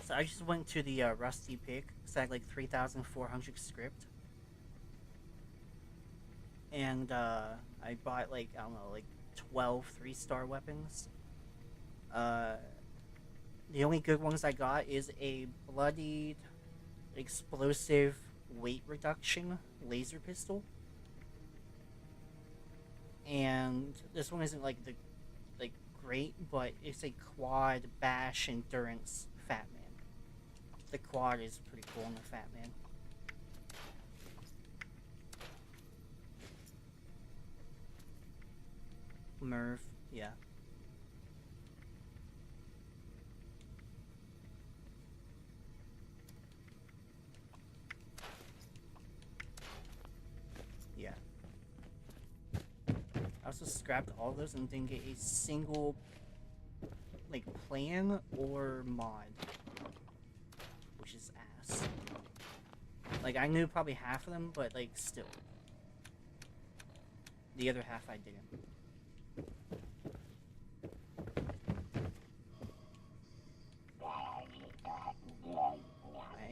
So I just went to the Rusty Pick, because I had like 3,400 script. And I bought like, I don't know, like 12 3-star weapons. The only good ones I got is a bloodied, explosive weight reduction laser pistol. And this one isn't like great, but it's a quad bash endurance Fat Man. The quad is pretty cool on the Fat Man. Merv, yeah. Yeah. I also scrapped all those and didn't get a single, like, plan or mod. Which is ass. Like, I knew probably half of them, but, like, still. The other half I didn't.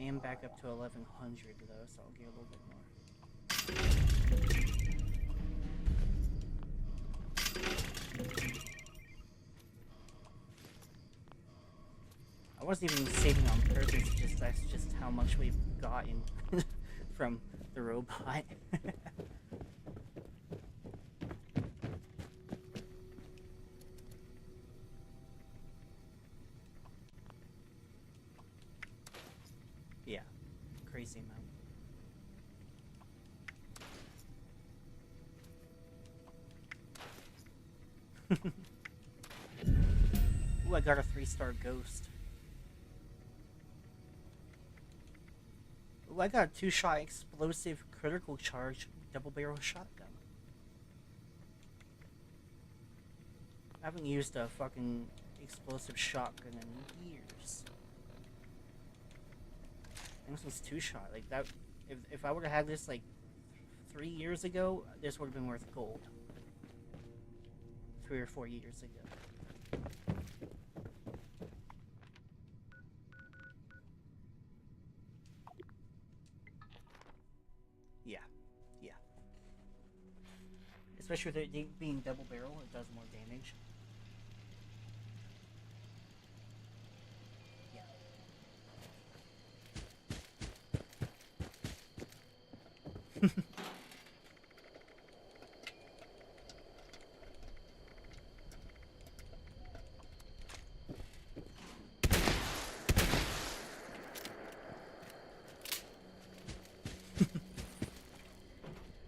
I am back up to 1100 though, so I'll get a little bit more. I wasn't even saving on purpose, that's just how much we've gotten from the robot. Yeah, crazy amount. Ooh, I got a 3-star ghost. Ooh, I got a 2-shot explosive critical charge double barrel shotgun. I haven't used a fucking explosive shotgun in years. And this was 2-shot. Like that, if I would have had this like 3 years ago, this would have been worth gold. 3 or 4 years ago. Yeah, yeah. Especially with it being double barrel, it does more damage. Yeah.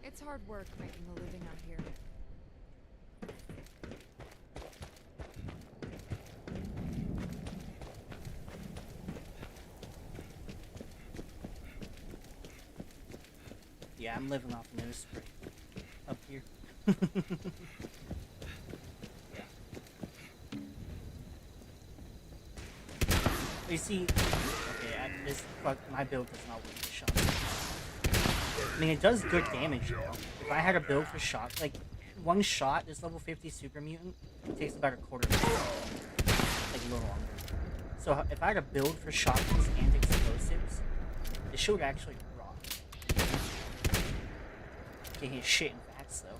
It's hard work making a living out here. Yeah, I'm living off nose spray up here. Yeah. You see, okay, my build does not work for shots. I mean, it does good damage though. If I had a build for shots, like one shot, this level 50 super mutant takes about a quarter of a second, like a little longer. So if I had a build for shotguns and explosives, this shit would actually rock. Can't hit shit in facts though.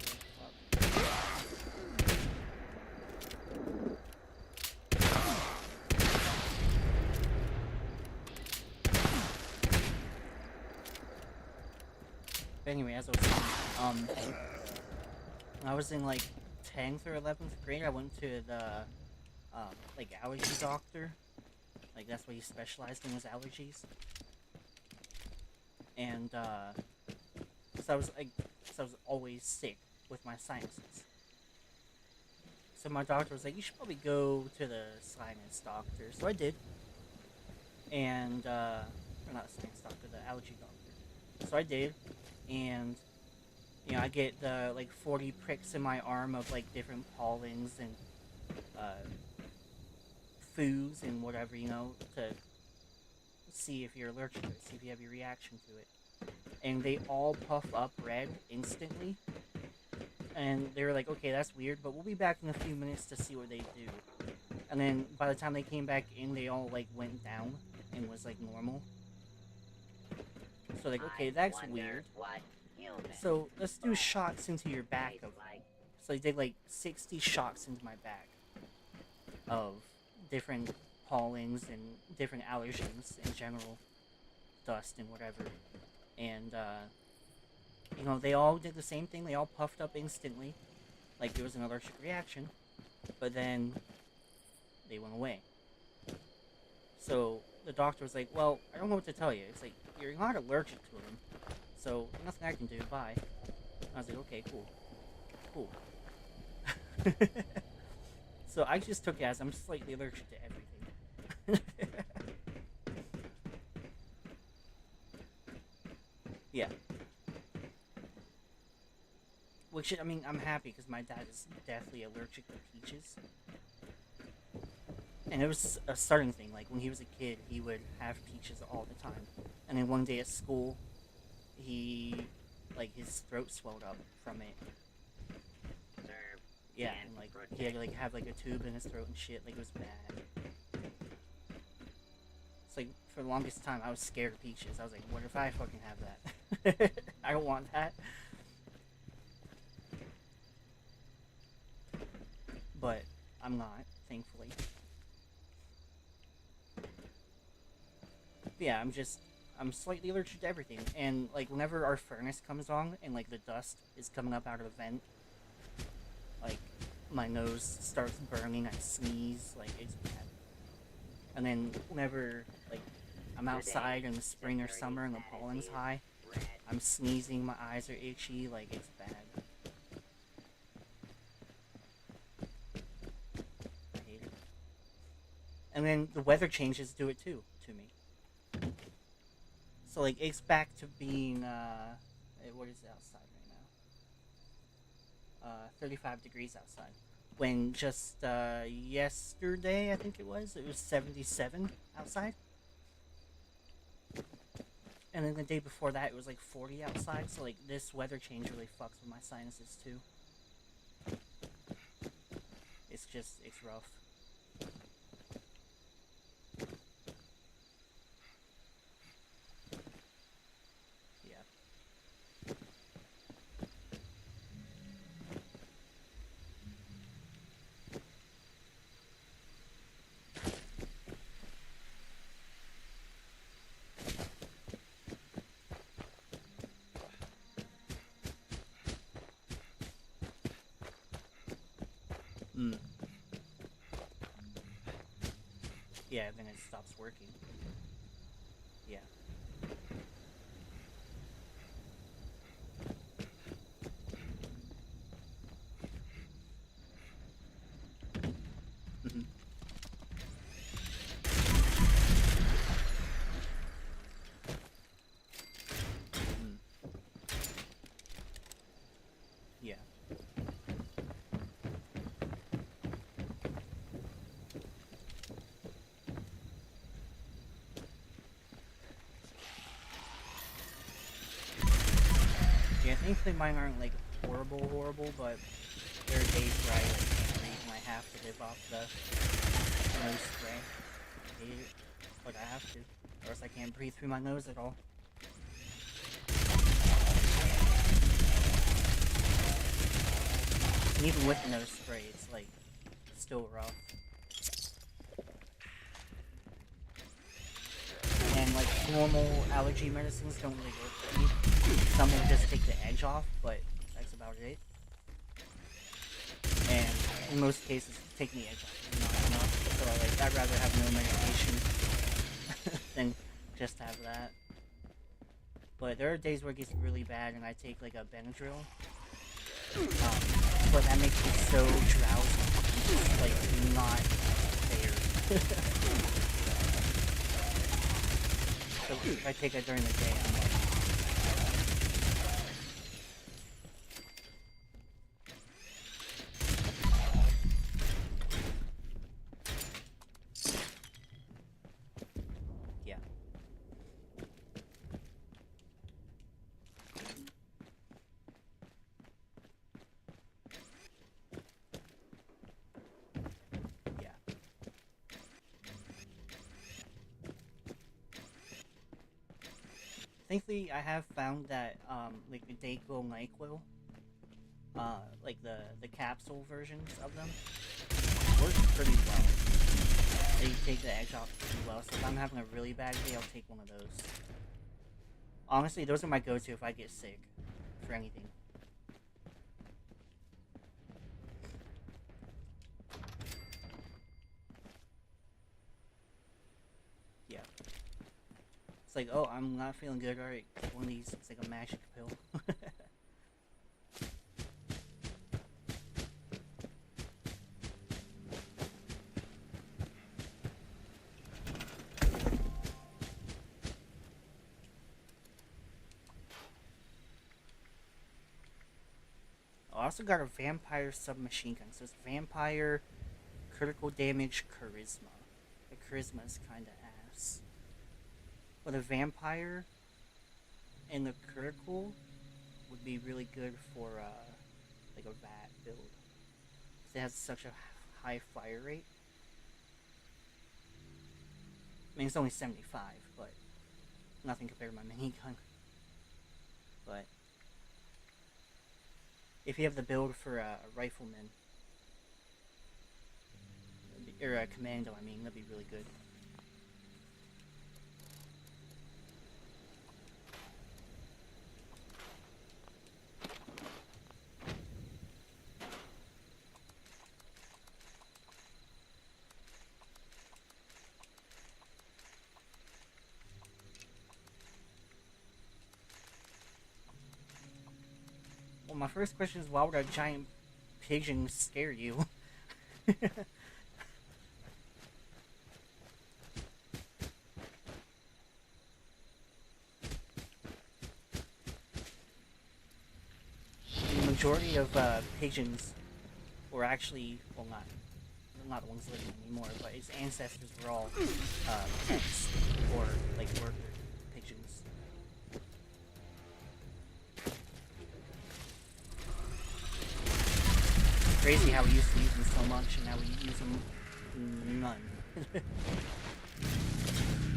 But anyway, as I was saying, when I was in like 10th or 11th grade, I went to the like allergy doctor. Like that's what he specialized in, was allergies. And so I was always sick with my sinuses. So my doctor was like, you should probably go to the sinus doctor. So I did. And or not the sinus doctor, the allergy doctor. So I did. And you know, I get the like 40 pricks in my arm of like different pollens and foos and whatever, you know, to see if you're allergic to it, see if you have your reaction to it. And they all puff up red instantly. And they were like, okay, that's weird, but we'll be back in a few minutes to see what they do. And then by the time they came back in, they all like went down and was like normal. So like, okay, that's weird. So let's do shots into your back of. So they did like 60 shots into my back of different pollens and different allergens in general, dust and whatever. And you know, they all did the same thing. They all puffed up instantly, like there was an allergic reaction, but then they went away. So the doctor was like, well, I don't know what to tell you. It's like, you're not allergic to them, so nothing I can do, bye. I was like, okay, cool. So I just took it as I'm slightly allergic to everything. Yeah. Which, I mean, I'm happy because my dad is deathly allergic to peaches. And it was a starting thing. Like, when he was a kid, he would have peaches all the time. And then one day at school, his throat swelled up from it. Yeah, and, like, he had to, like, have, like, a tube in his throat and shit. Like, it was bad. It's like, for the longest time, I was scared of peaches. I was like, what if I fucking have that? I don't want that. But I'm not, thankfully. But yeah, I'm slightly allergic to everything. And, like, whenever our furnace comes on and, like, the dust is coming up out of the vent, like, my nose starts burning, I sneeze, like, it's bad. And then whenever, like, I'm outside in the spring or summer and the pollen's high, I'm sneezing, my eyes are itchy, like, it's bad. And then the weather changes do it too to me. So like it's back to being what is it outside right now? 35 degrees outside. When just yesterday, I think it was 77 outside. And then the day before that, it was like 40 outside. So like this weather change really fucks with my sinuses too. It's rough. Yeah. Mm. Yeah, then it stops working. Yeah. Mm-hmm. Mm. Yeah. Yeah, thankfully mine aren't like horrible, but there are days where I like can't breathe and I have to live off the nose spray. I hate it, but I have to, or else I can't breathe through my nose at all. And even with the nose spray, it's like still rough. And like normal allergy medicines don't really work for me. Some will just take the edge off, but that's about it. And in most cases, taking the edge off is not enough. So like, I'd rather have no medication than just have that. But there are days where it gets really bad, and I take like a Benadryl. But that makes me so drowsy. It's like not fair. So if I take it during the day, I'm like, yeah. Yeah. Thankfully, I have found that like the Dayquil, NyQuil, like the capsule versions of them, work pretty well. They take the edge off pretty well. So if I'm having a really bad day, I'll take one of those. Honestly, those are my go-to if I get sick for anything. Yeah. It's like, oh, I'm not feeling good. Alright, one of these. It's like a magic pill. I also got a vampire submachine gun. So it's vampire, critical damage, charisma. The charisma is kind of ass. But a vampire and the critical would be really good for like a vat build. 'Cause it has such a high fire rate. I mean, it's only 75, but nothing compared to my minigun. But if you have the build for a rifleman, or a commando, I mean, that'd be really good. Well, my first question is, why would a giant pigeon scare you? majority of pigeons were actually, well, not the ones living anymore, but his ancestors were all pets or like worker pigeons. Crazy how we used to use them so much, and now we use them none.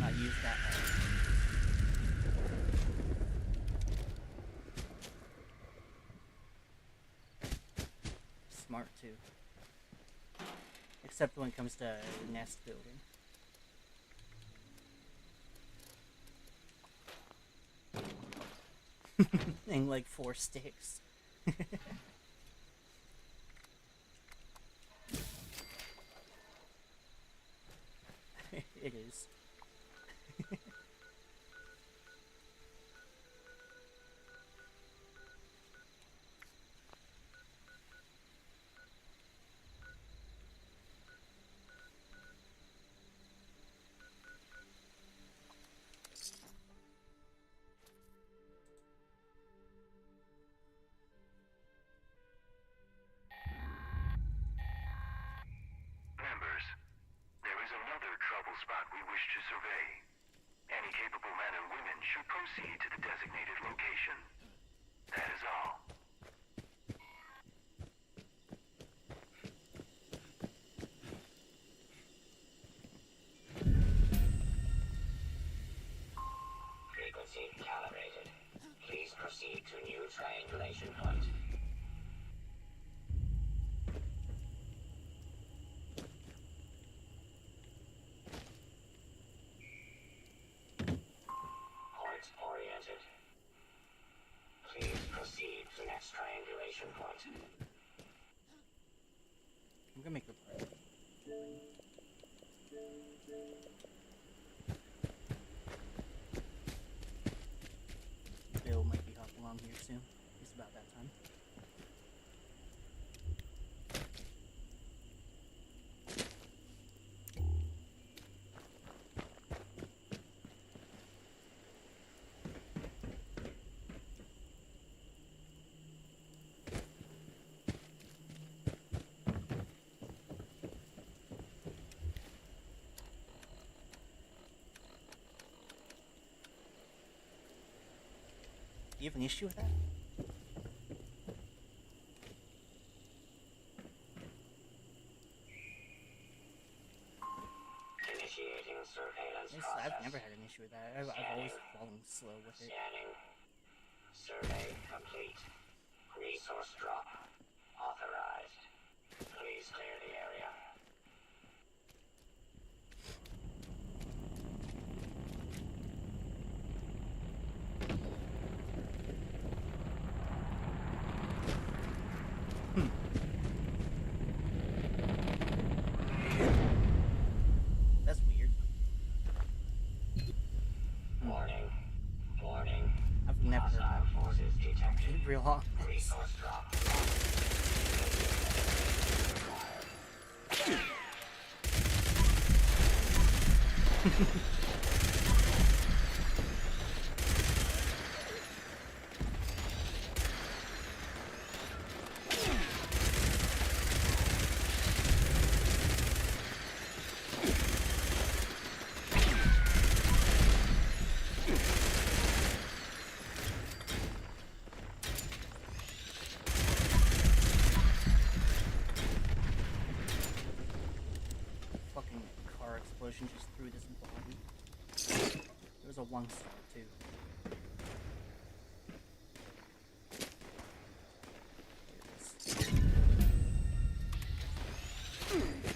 Not used that much. Smart too. Except when it comes to nest building. And like 4 sticks. It is. Members, there is another trouble spot we wish to survey. Any capable men and women should proceed to the designated location. That is all. Frequency calibrated. Please proceed to new triangulation point. Point oriented. Please proceed to next triangulation point. I'm gonna make the part. Bill might be hopping along here soon. It's about that time. Do you have an issue with that? Initiating surveillance I've process. never had an issue with that. I've always fallen slow with it. Scanning. Survey complete. Resource drop. Authorized. Please clear the area. That's weird. Warning. Warning. I've never heard Hostile that. forces detected. Real hot. Resource drop. Fucking car explosion just threw this body. It was a 1-star too. There it is.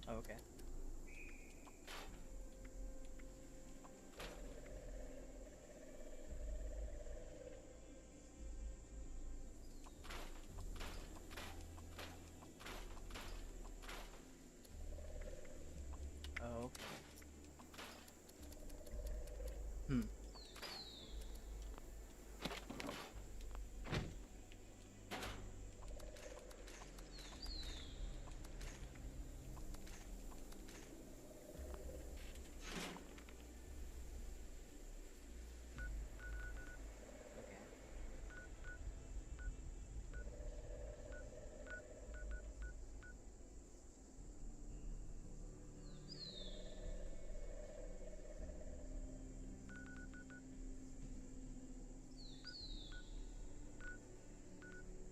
Okay. Oh, okay. Hmm. Okay.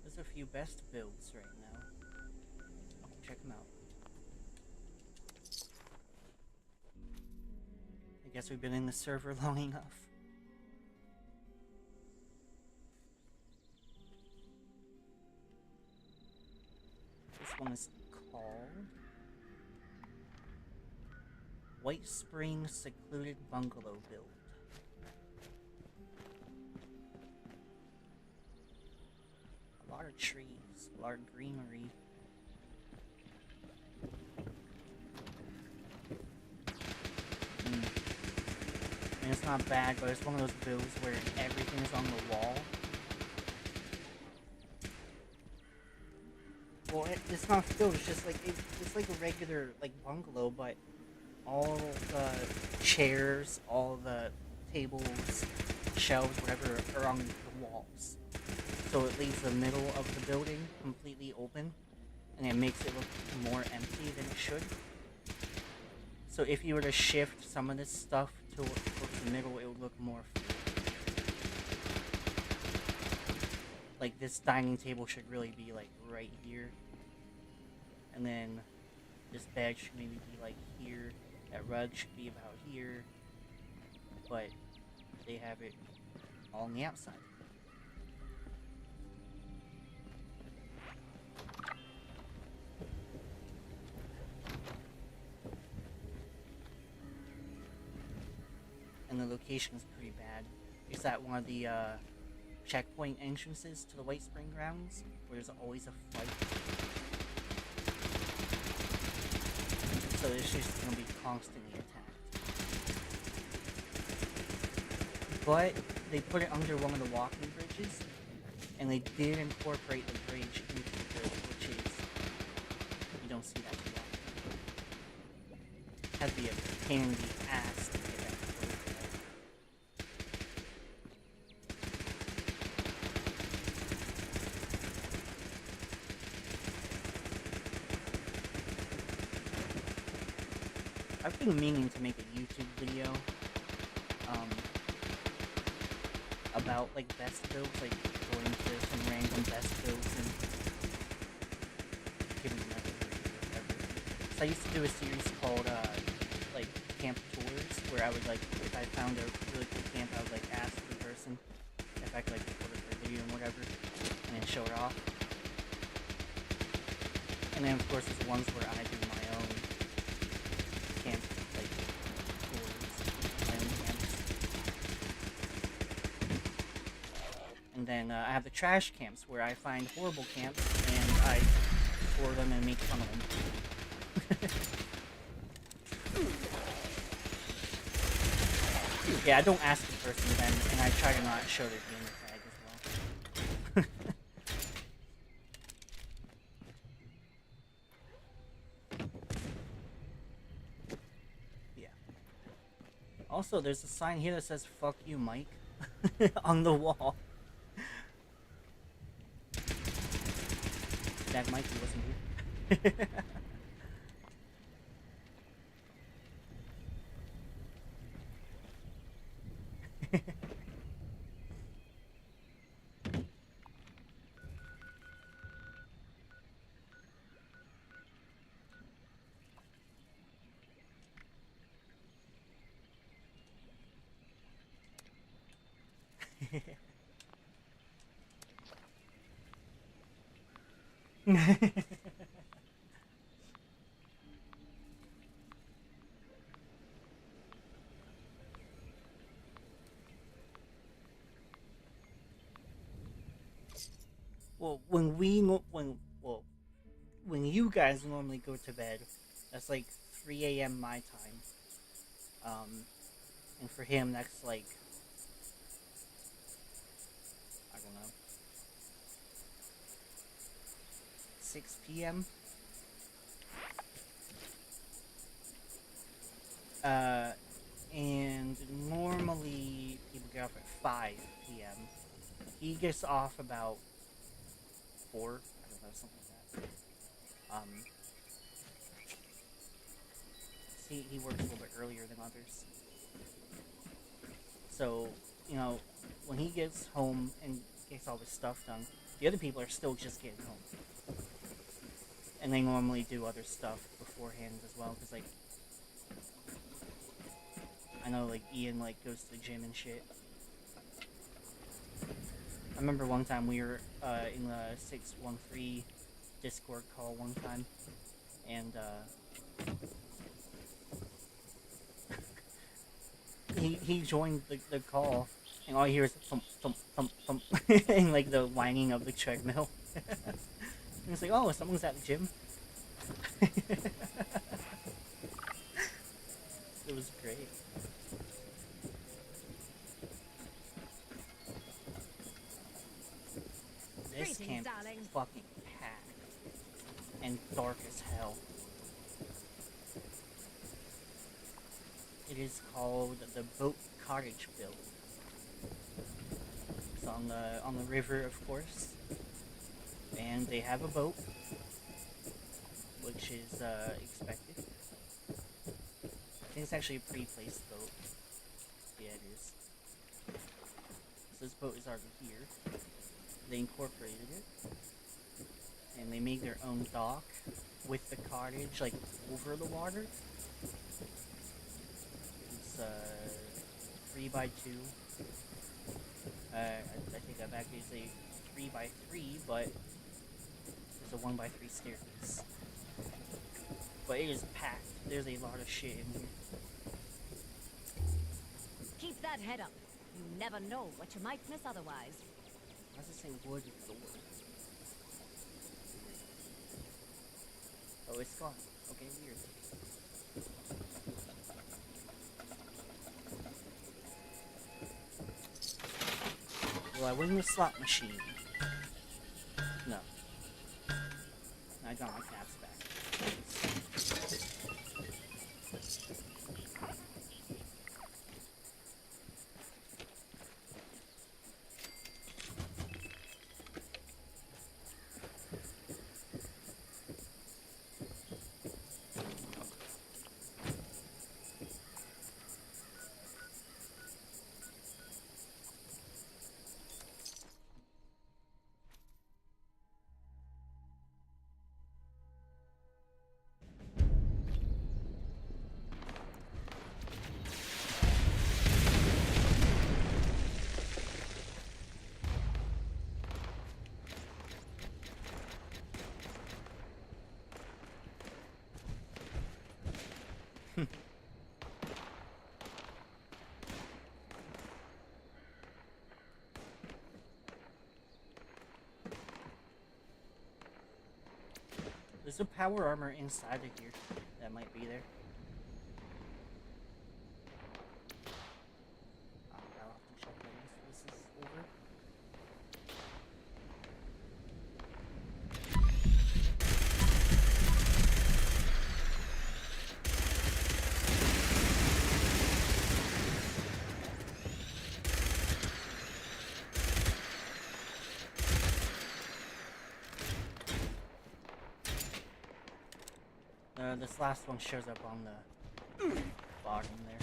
There's a few best builds right now. Check them out. I guess we've been in the server long enough. This one is called White Spring Secluded Bungalow Build. A lot of trees, a lot of greenery. I mean, it's not bad, but it's one of those builds where everything is on the wall. Well, it's not filled. It's just like it's like a regular like bungalow, but all the chairs, all the tables, shelves, whatever, are on the walls. So it leaves the middle of the building completely open, and it makes it look more empty than it should. So if you were to shift some of this stuff towards the middle, it would look more like this dining table should really be like right here, and then this bed should maybe be like here, that rug should be about here, but they have it all on the outside. And the location is pretty bad. It's at one of the checkpoint entrances to the White Spring grounds, where there's always a fight. So it's just going to be constantly attacked. But they put it under one of the walking bridges, and they did incorporate the bridge into the build, which is, you don't see that too often. Had to be a pain in the ass to get that to work. I've been meaning to make a YouTube video about like best builds, like going to some random best builds and giving them everything. So I used to do a series called like camp tours, where I would like, if I found a really cool camp, I would like ask the person if I could like record a video and whatever, and then show it off. And then of course there's ones where I do my own camp, like tours, my own camps. And then I have the trash camps, where I find horrible camps and I tour them and make fun of them. Yeah, I don't ask the person then, and I try to not show their gamer tag as well. Yeah. Also, there's a sign here that says "Fuck you, Mike" on the wall. That Mikey wasn't here. Well, when you guys normally go to bed, that's like 3 a.m. my time. And for him, that's like, I don't know, 6 p.m. Uh, and normally people get off at 5 p.m. He gets off about 4, I don't know, something like that. He works a little bit earlier than others. So, you know, when he gets home and gets all his stuff done, the other people are still just getting home. And they normally do other stuff beforehand as well, because, like, I know, like, Ian, like, goes to the gym and shit. I remember one time we were in the 613 Discord call one time, and he joined the call, and all you hear is thump, thump, thump, thump, and like the whining of the treadmill. And it's like, oh, someone's at the gym. It was great. This camp is fucking packed and dark as hell. It is called the Boat Cottage Build. It's on the river, of course, and they have a boat, which is expected. I think it's actually a pre-placed boat. Yeah, it is. So this boat is already here. They incorporated it, and they made their own dock with the cottage, like, over the water. It's 3x2. I think I've actually say 3x3, but there's a 1x3 staircase. But it is packed. There's a lot of shit in here. Keep that head up. You never know what you might miss otherwise. Why does it say wood door? Oh, it's gone. Okay, weird. Will I win the slot machine? No. I got my caps back. There's a power armor inside of here that might be there. I'll have to check that if this is over. This last one shows up on the bottom there.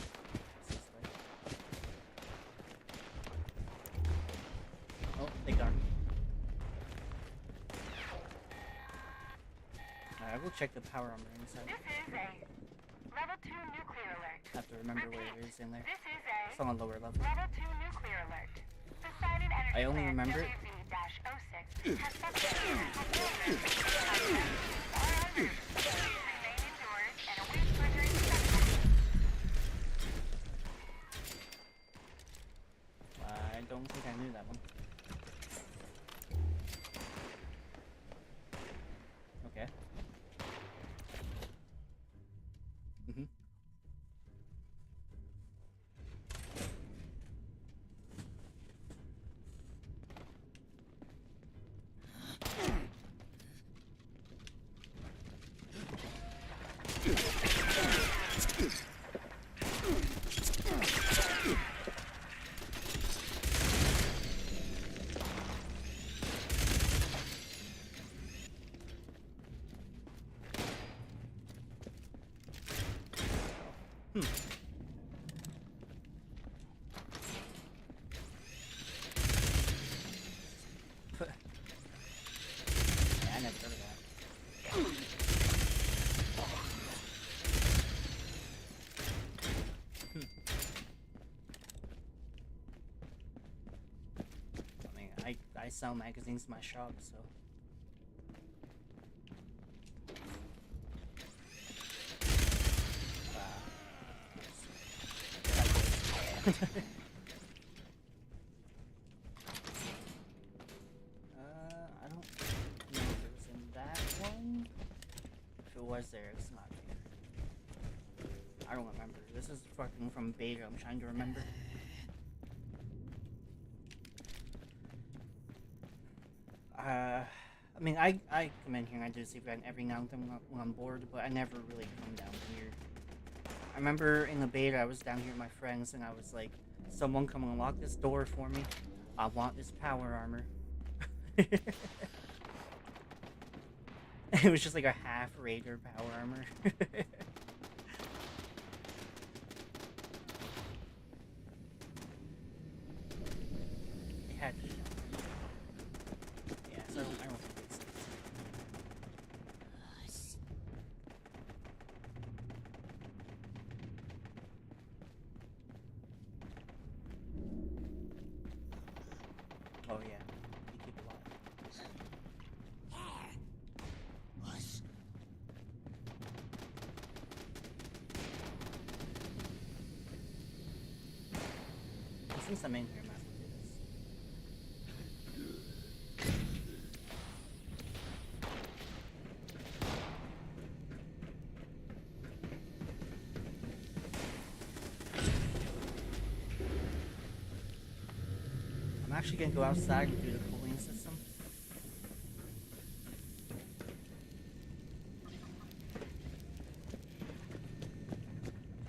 Oh, they got me. Alright, I will check the power armor inside. This is a level 2 nuclear alert. I have to remember where it is in there. This is a it's on a lower level. level 2 nuclear alert. The I only remember it. I don't think I knew that one. Okay. Mm-hmm. Yeah, I never heard of that. I mean, I sell magazines in my shop, so. I don't know if it was in that one. If it was there, it's not here. I don't remember. This is fucking from beta. I'm trying to remember. I mean, I come in here and I do this event every now and then when I'm bored, but I never really come down here. I remember in the beta, I was down here with my friends, and I was like, someone come unlock this door for me. I want this power armor. It was just like a half Raider power armor. It had to be done. Yeah, so I don't think it's Oh yeah, you keep a lot. Since I'm in here, I might as well do this. I'm actually gonna go outside and do the cooling system.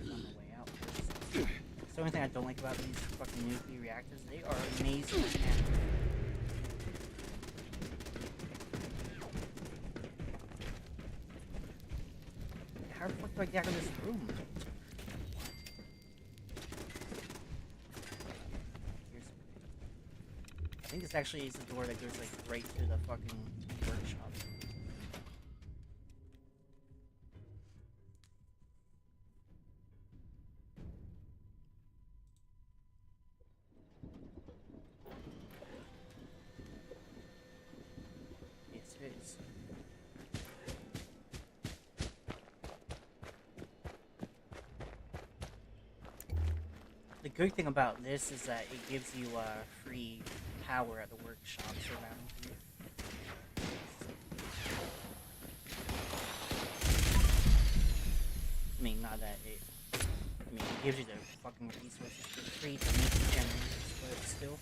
On the way out. It's the only thing I don't like about these fucking nuclear reactors. They are amazing to handle. How the fuck do I get out of this room? I think this actually is the door that goes like right to the fucking workshop. Yes, it is. The good thing about this is that it gives you free power at the workshops around here. I mean, not that it... I mean, it gives you the fucking resources for free to make the generators, but still...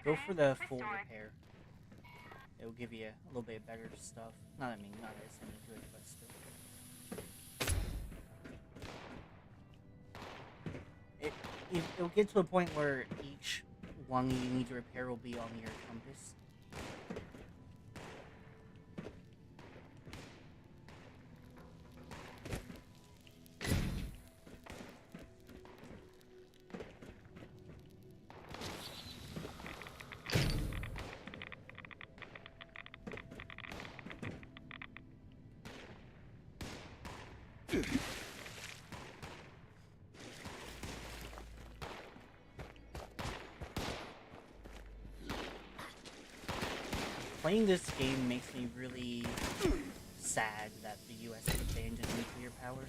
Go for the full repair. It'll give you a little bit better stuff. Not, I mean, not as any good, but still. it'll get to a point where each one you need to repair will be on your compass. Playing this game makes me really sad that the US has abandoned nuclear power.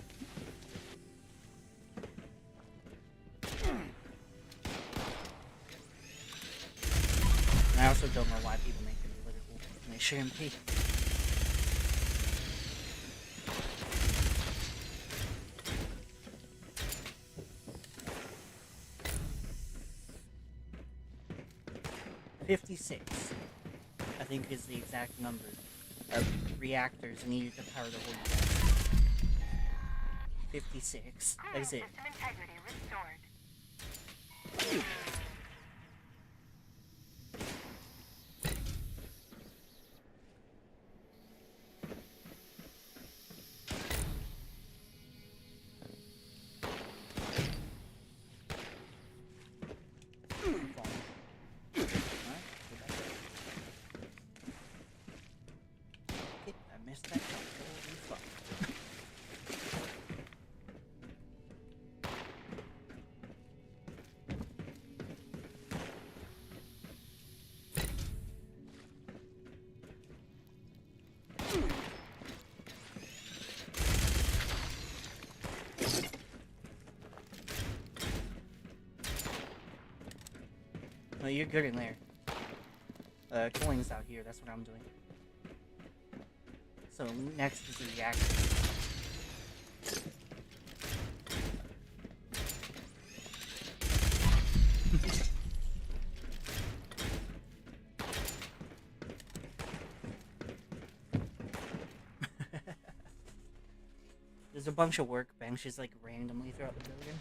And I also don't know why people make it political when they shouldn't be. $56, I think, is the exact number of reactors needed to power the whole US. 56. That is it. System integrity restored. No, you're good in there. Coins out here, that's what I'm doing. So next is the reactor. There's a bunch of workbenches like randomly throughout the building.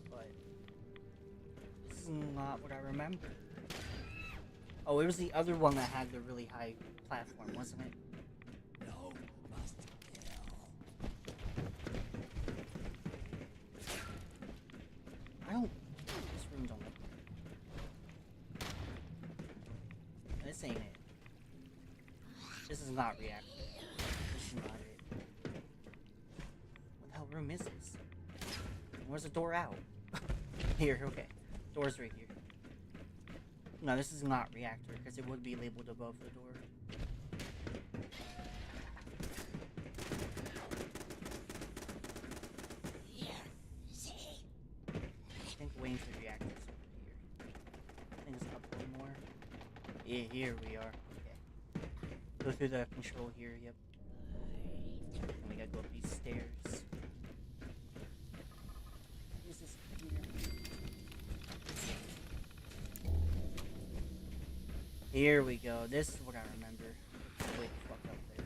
But this is not what I remember. Oh, it was the other one that had the really high platform, wasn't it? No, must kill. I don't. This room don't look. This ain't it. This is not reactive. This is not it. What the hell room is this? Where's the door out? Here, okay. Door's right here. No, this is not reactor, because it would be labeled above the door. Here, see? I think waiting for the reactors over here. I think it's up one more. Yeah, here we are. Okay. Go through the control here, yep. And we gotta go up these stairs. Is this here? Here we go. This is what I remember. Wait, fuck up there.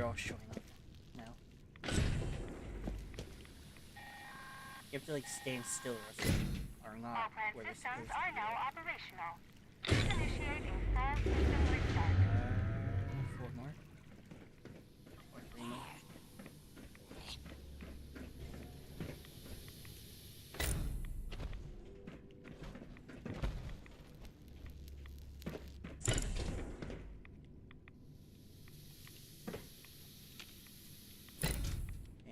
they're all showing up now. You have to like stand still or not. All plant Where they're systems supposed to are be, now right? operational. Please initiate a full system restart. 4 more. Or 3 more.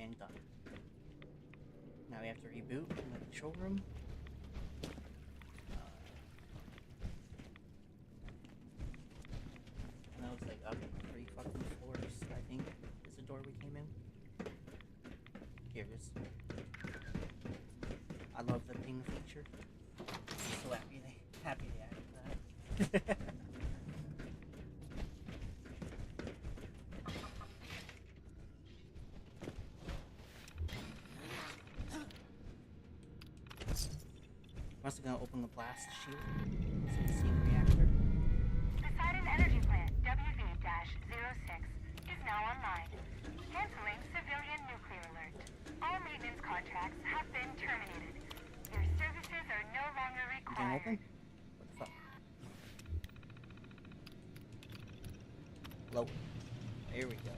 And done. Now we have to reboot in the control room. And that looks like up 3 fucking floors, I think, is the door we came in. Here it is. I love the ping feature. I'm so happy they added that. I'm also gonna open the blast shield so we see the reactor. Poseidon Energy Plant WV-06 is now online. Canceling civilian nuclear alert. All maintenance contracts have been terminated. Your services are no longer Can required. open? What the fuck? Lower. There we go.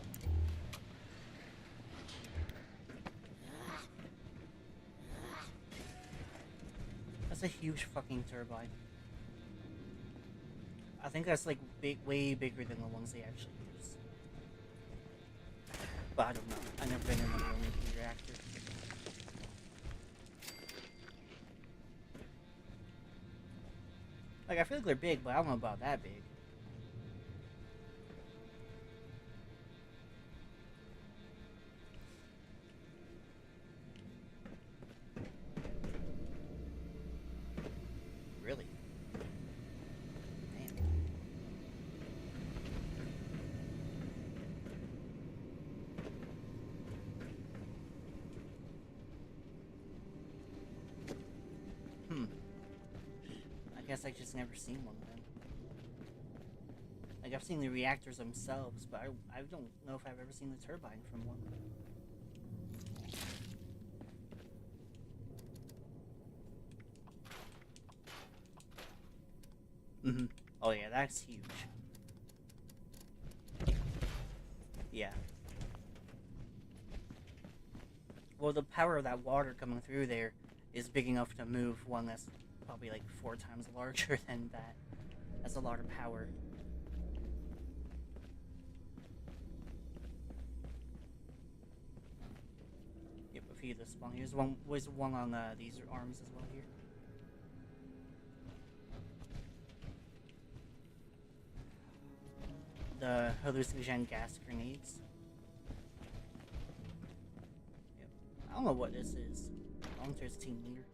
That's a huge fucking turbine. I think that's like way bigger than the ones they actually use. But I don't know. I've never been in a real nuclear reactor. Like, I feel like they're big, but I don't know about that big. Really? Damn. I guess I just never seen one of them. Like, I've seen the reactors themselves, but I don't know if I've ever seen the turbine from one. Oh yeah, that's huge. Yeah. Well, the power of that water coming through there is big enough to move one that's probably like 4 times larger than that. That's a lot of power. Yep, a few of this spawn. Here's one on these arms as well here. The hallucinogen gas grenades. Yep. I don't know what this is. Volunteers team leader.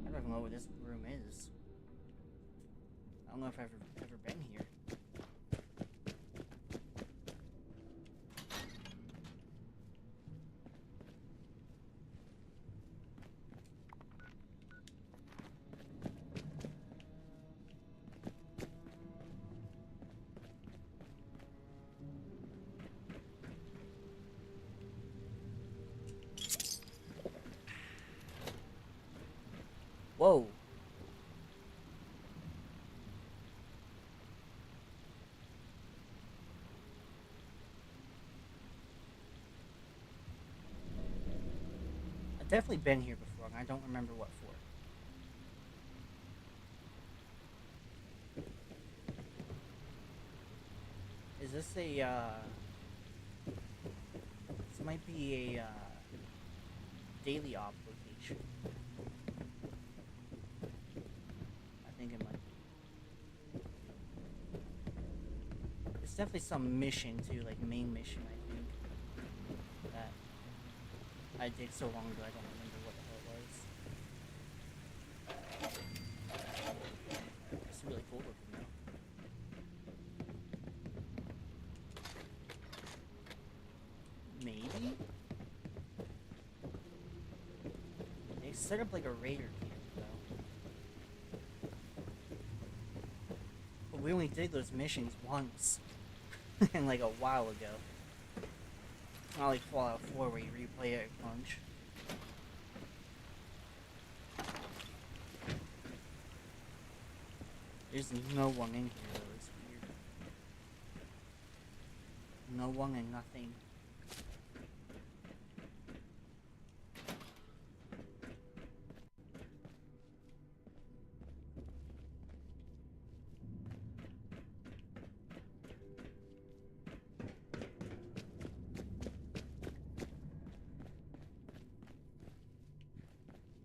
I don't even know what this room is. I don't know if I've ever been here. Whoa. I've definitely been here before, and I don't remember what for. Is this a, this might be a, daily op location. I think it might be. It's definitely some mission too, like main mission, I think. That I did so long ago, I don't remember what the hell it was. It's really cool looking though. Maybe? They set up like a raider camp though. we only did those missions once, and like a while ago. Not like Fallout 4 where you replay it a bunch. There's no one in here though, it's weird. No one and nothing.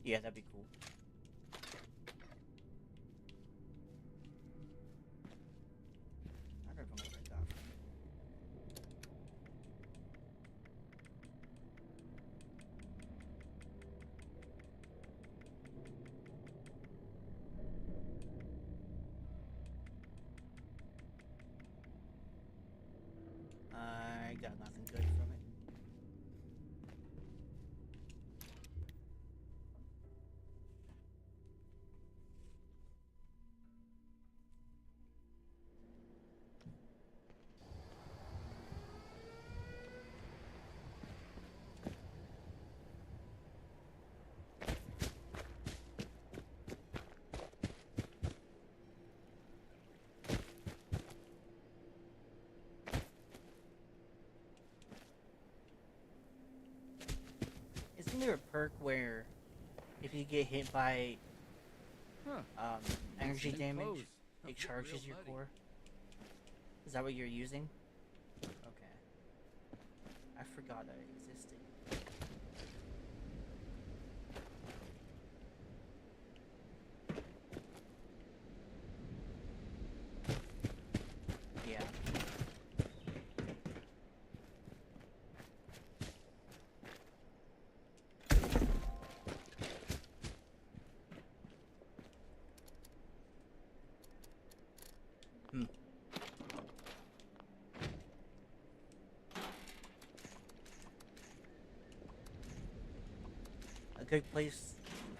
Yeah, that'd be cool. I don't know what I got. I got nothing good from it. Isn't there a perk where if you get hit by energy damage, it charges your core? Is that what you're using? Okay. I forgot that it existed. Yeah. A good place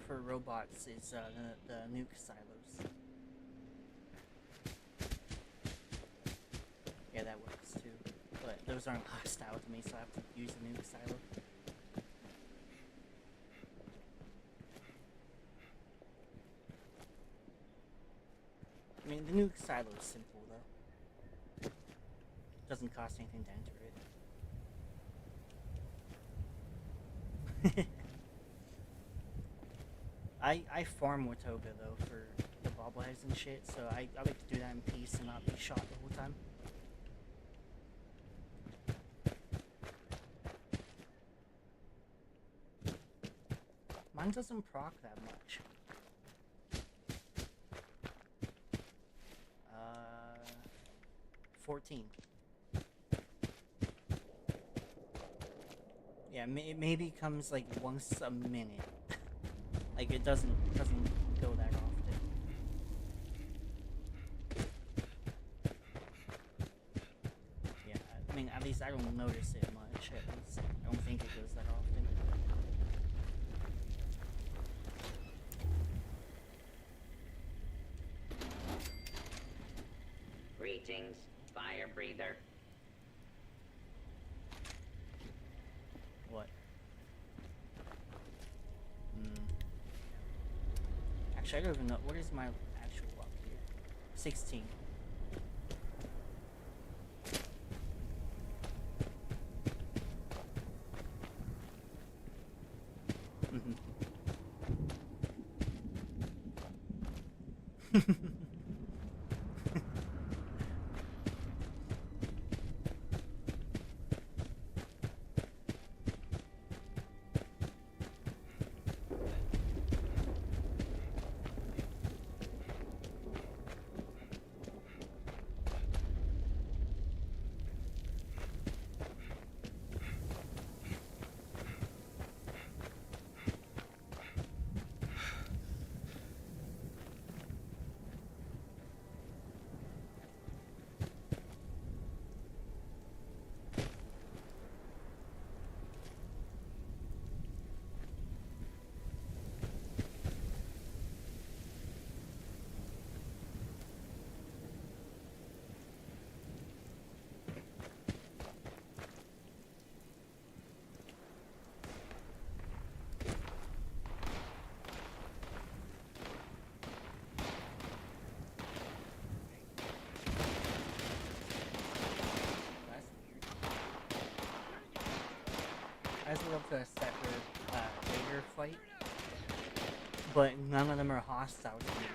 for robots is the nuke silos. Yeah, that works too. But those aren't hostile to me, so I have to use a nuke silo. I mean, the nuke silo is simple though. Doesn't cost anything to enter it. I farm Watoga though for the bobbleheads and shit, so I like to do that in peace and not be shot the whole time. Mine doesn't proc that much. 14. Yeah, it maybe comes like once a minute. Like it doesn't go that often. Yeah, I mean at least I don't notice it much. At least I don't think it goes that often. Greetings, fire breather. What? Actually, I don't even know. What is my actual luck here? 16. up to a separate raider fight, but none of them are hostile to me.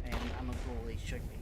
And I'm a ghoul, they should be.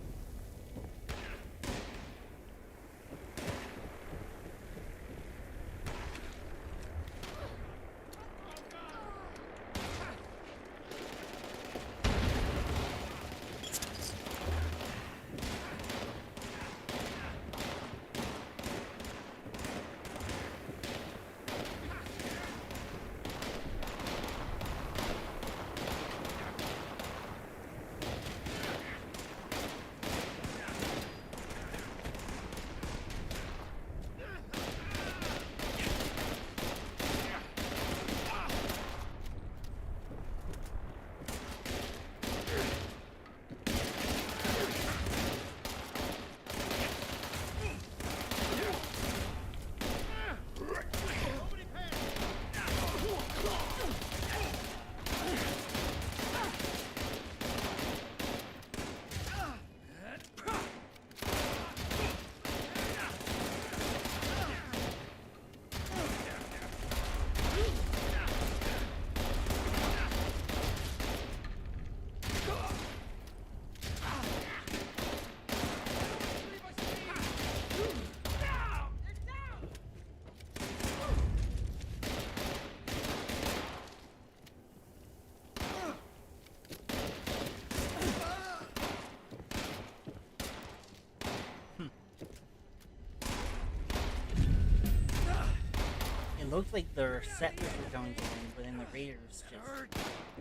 It looked like the settlers were going to win, but then the raiders just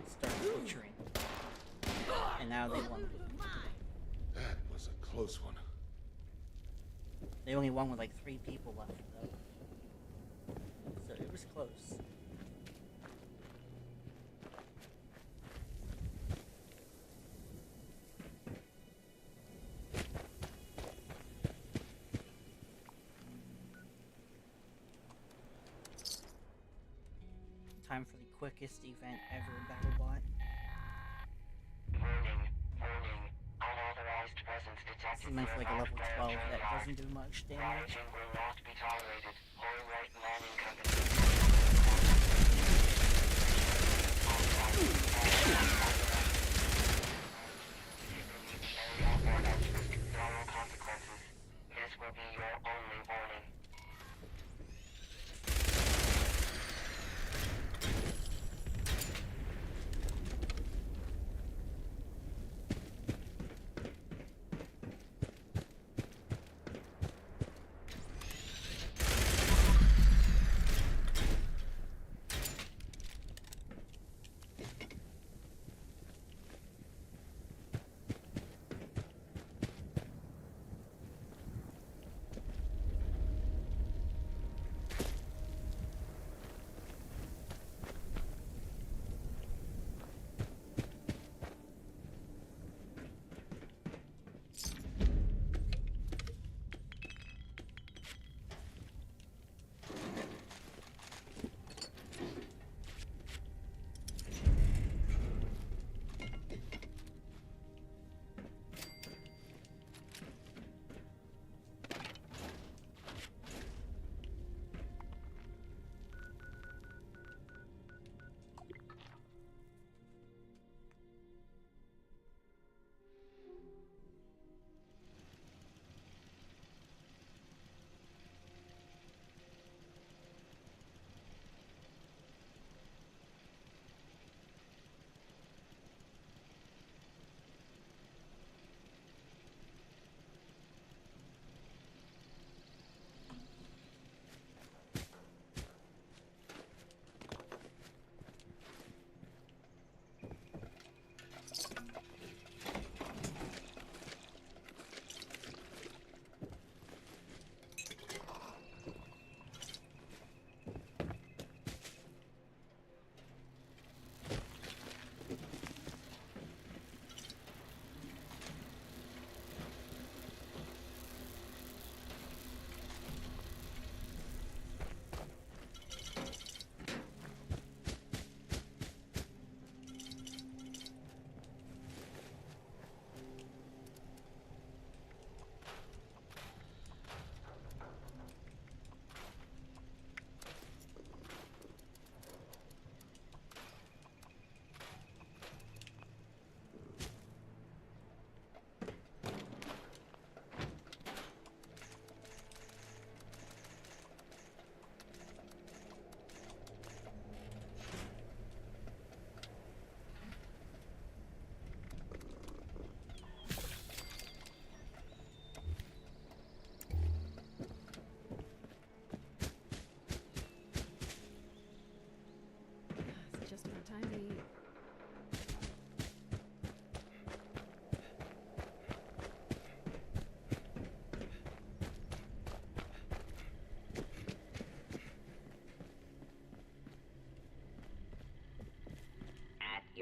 started butchering. And now they won. That was a close one. They only won with like 3 people left, though. So it was close. Time for the quickest event ever in BattleBot. Seems like for like a level 12 that doesn't do much damage.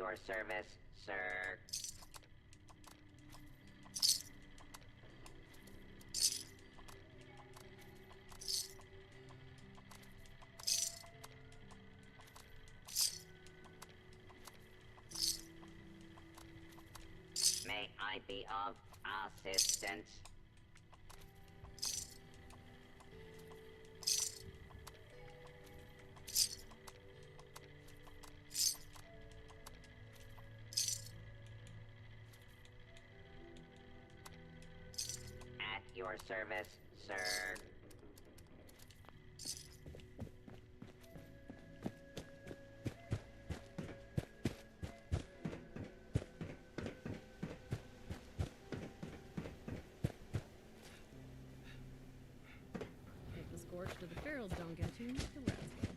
your service, sir. May I be of assistance? At your service, sir. If the scorched or the ferals don't get you, the rats will.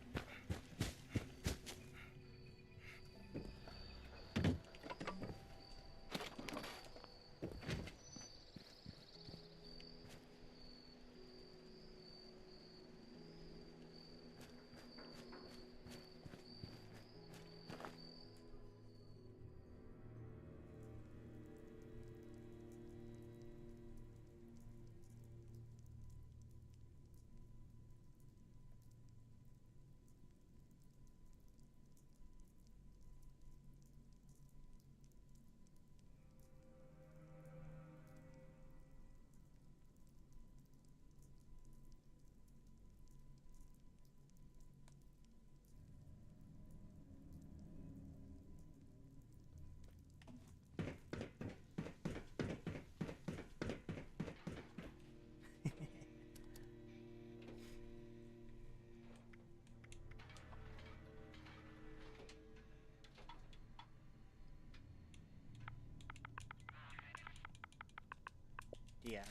Yeah.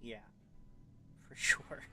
Yeah, for sure.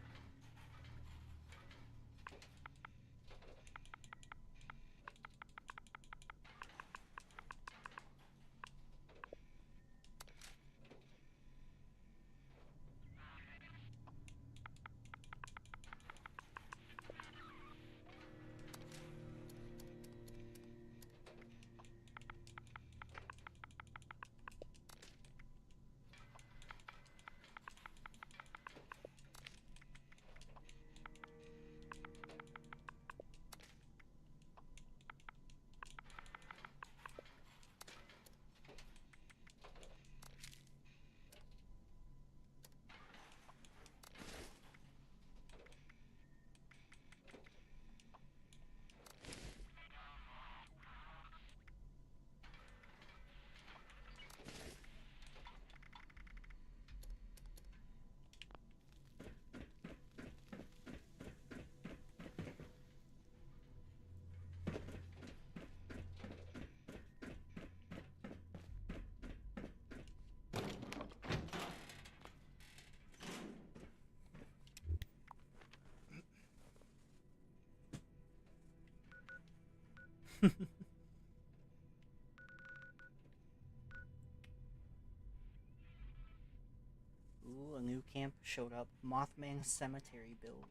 Ooh, a new camp showed up. Mothman Cemetery build.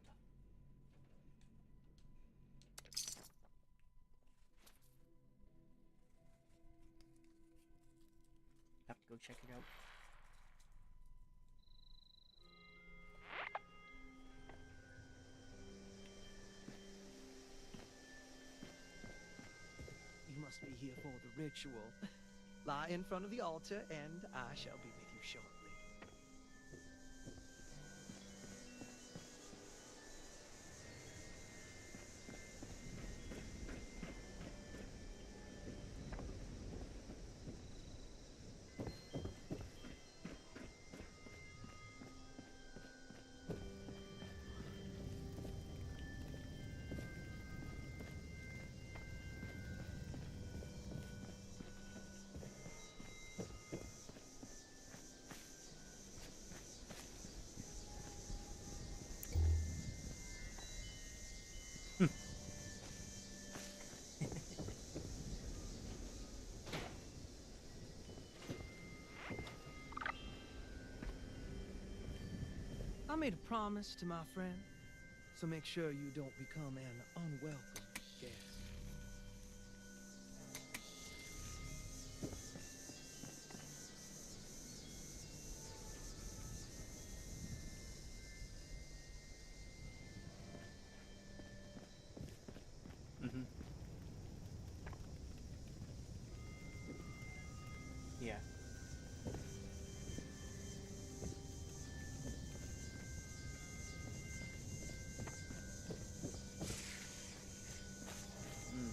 Have to go check it out. You must be here for the ritual. Lie in front of the altar, and I shall be with you shortly. made a promise to my friend, so make sure you don't become an unwelcome guest. Mm-hmm. Yeah. Mm.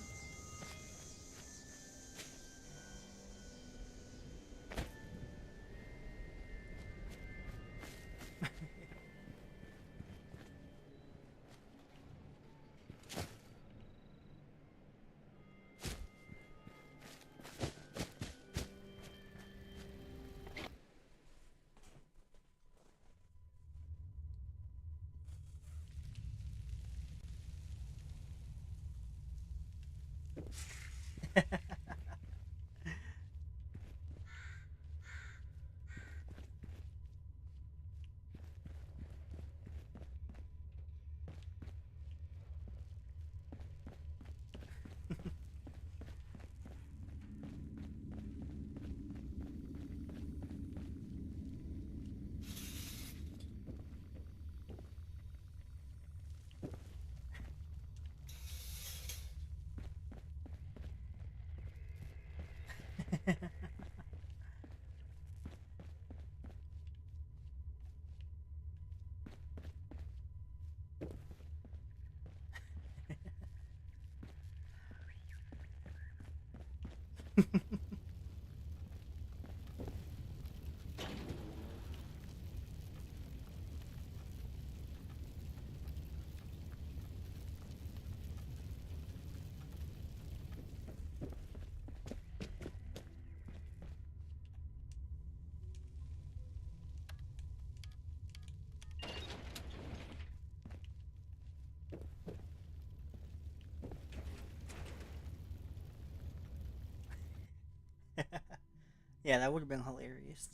Yeah, that would have been hilarious.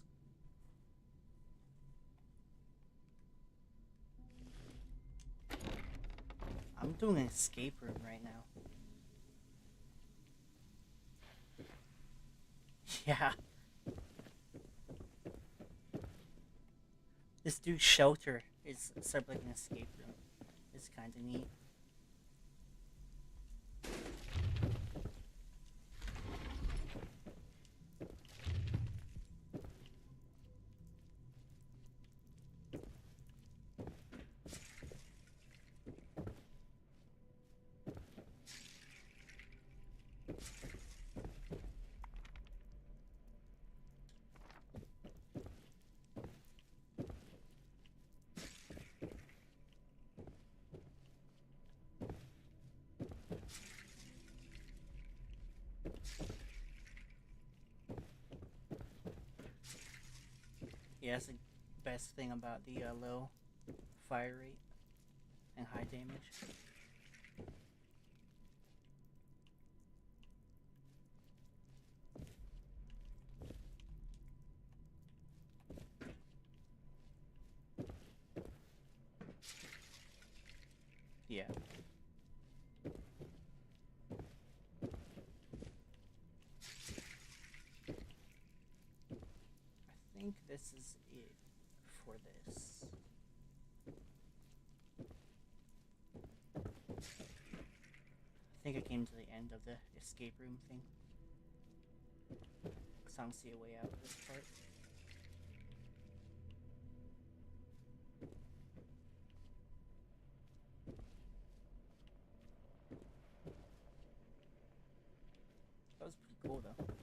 I'm doing an escape room right now. Yeah. This dude's shelter is sort of like an escape room. It's kind of neat. Yeah, that's the best thing about the low fire rate and high damage. Yeah. I think this is it for this. I think I came to the end of the escape room thing. So I don't see a way out of this part. That was pretty cool though.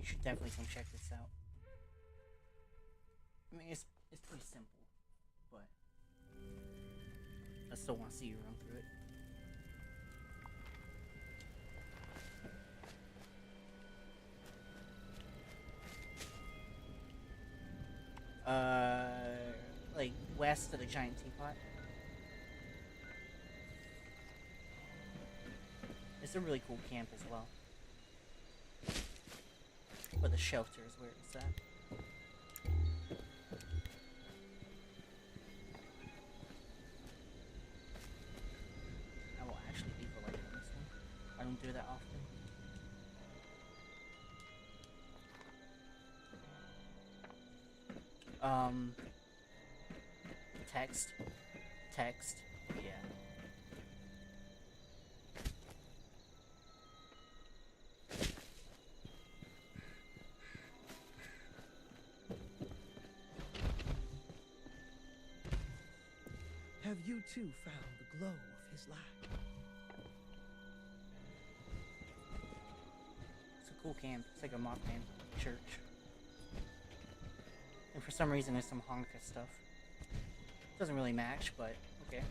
should definitely come check this out. I mean, it's pretty simple, but I still want to see you run through it. Like west of the giant teapot. It's a really cool camp as well. But the shelter is where it's at. I will actually leave a light on this one. I don't do that often. Text. Yeah. Have you too found the glow of his light? It's a cool camp. It's like a Mothman church. And for some reason there's some Honka stuff. Doesn't really match, but okay.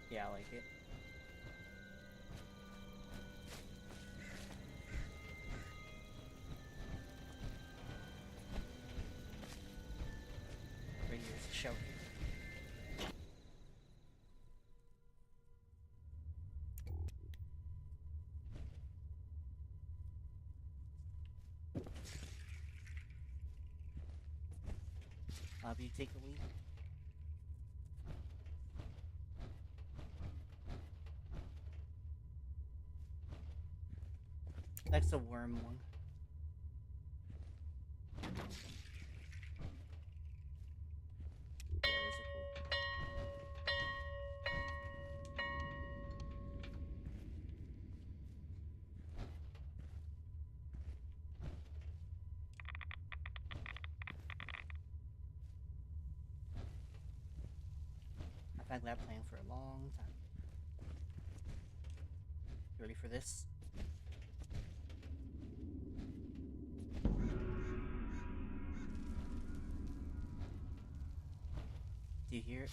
Yeah, I like it. Right here is a shelter. You take a lead. That's a worm one. Yeah, those are cool. I've had that plan for a long time. You ready for this? Do you hear it?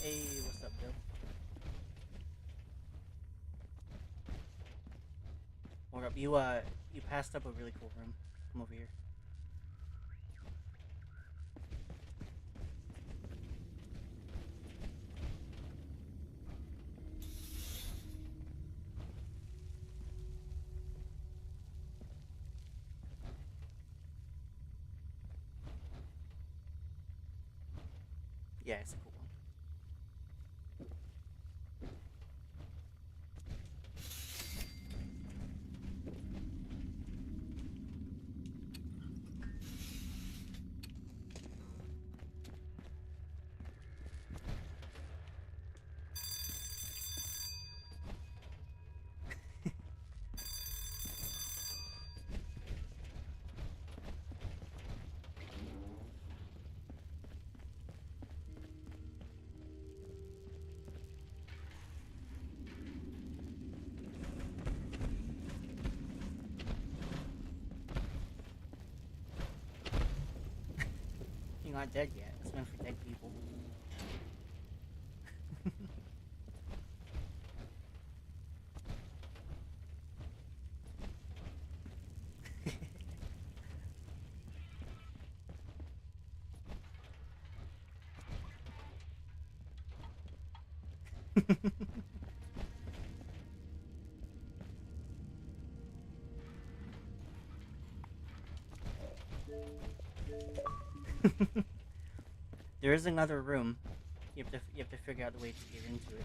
Hey, what's up, Bill? What up? You passed up a really cool room. Come over here. Yeah, it's a cool one. not dead yet. It's meant for dead people. There is another room. You have to figure out the way to get into it.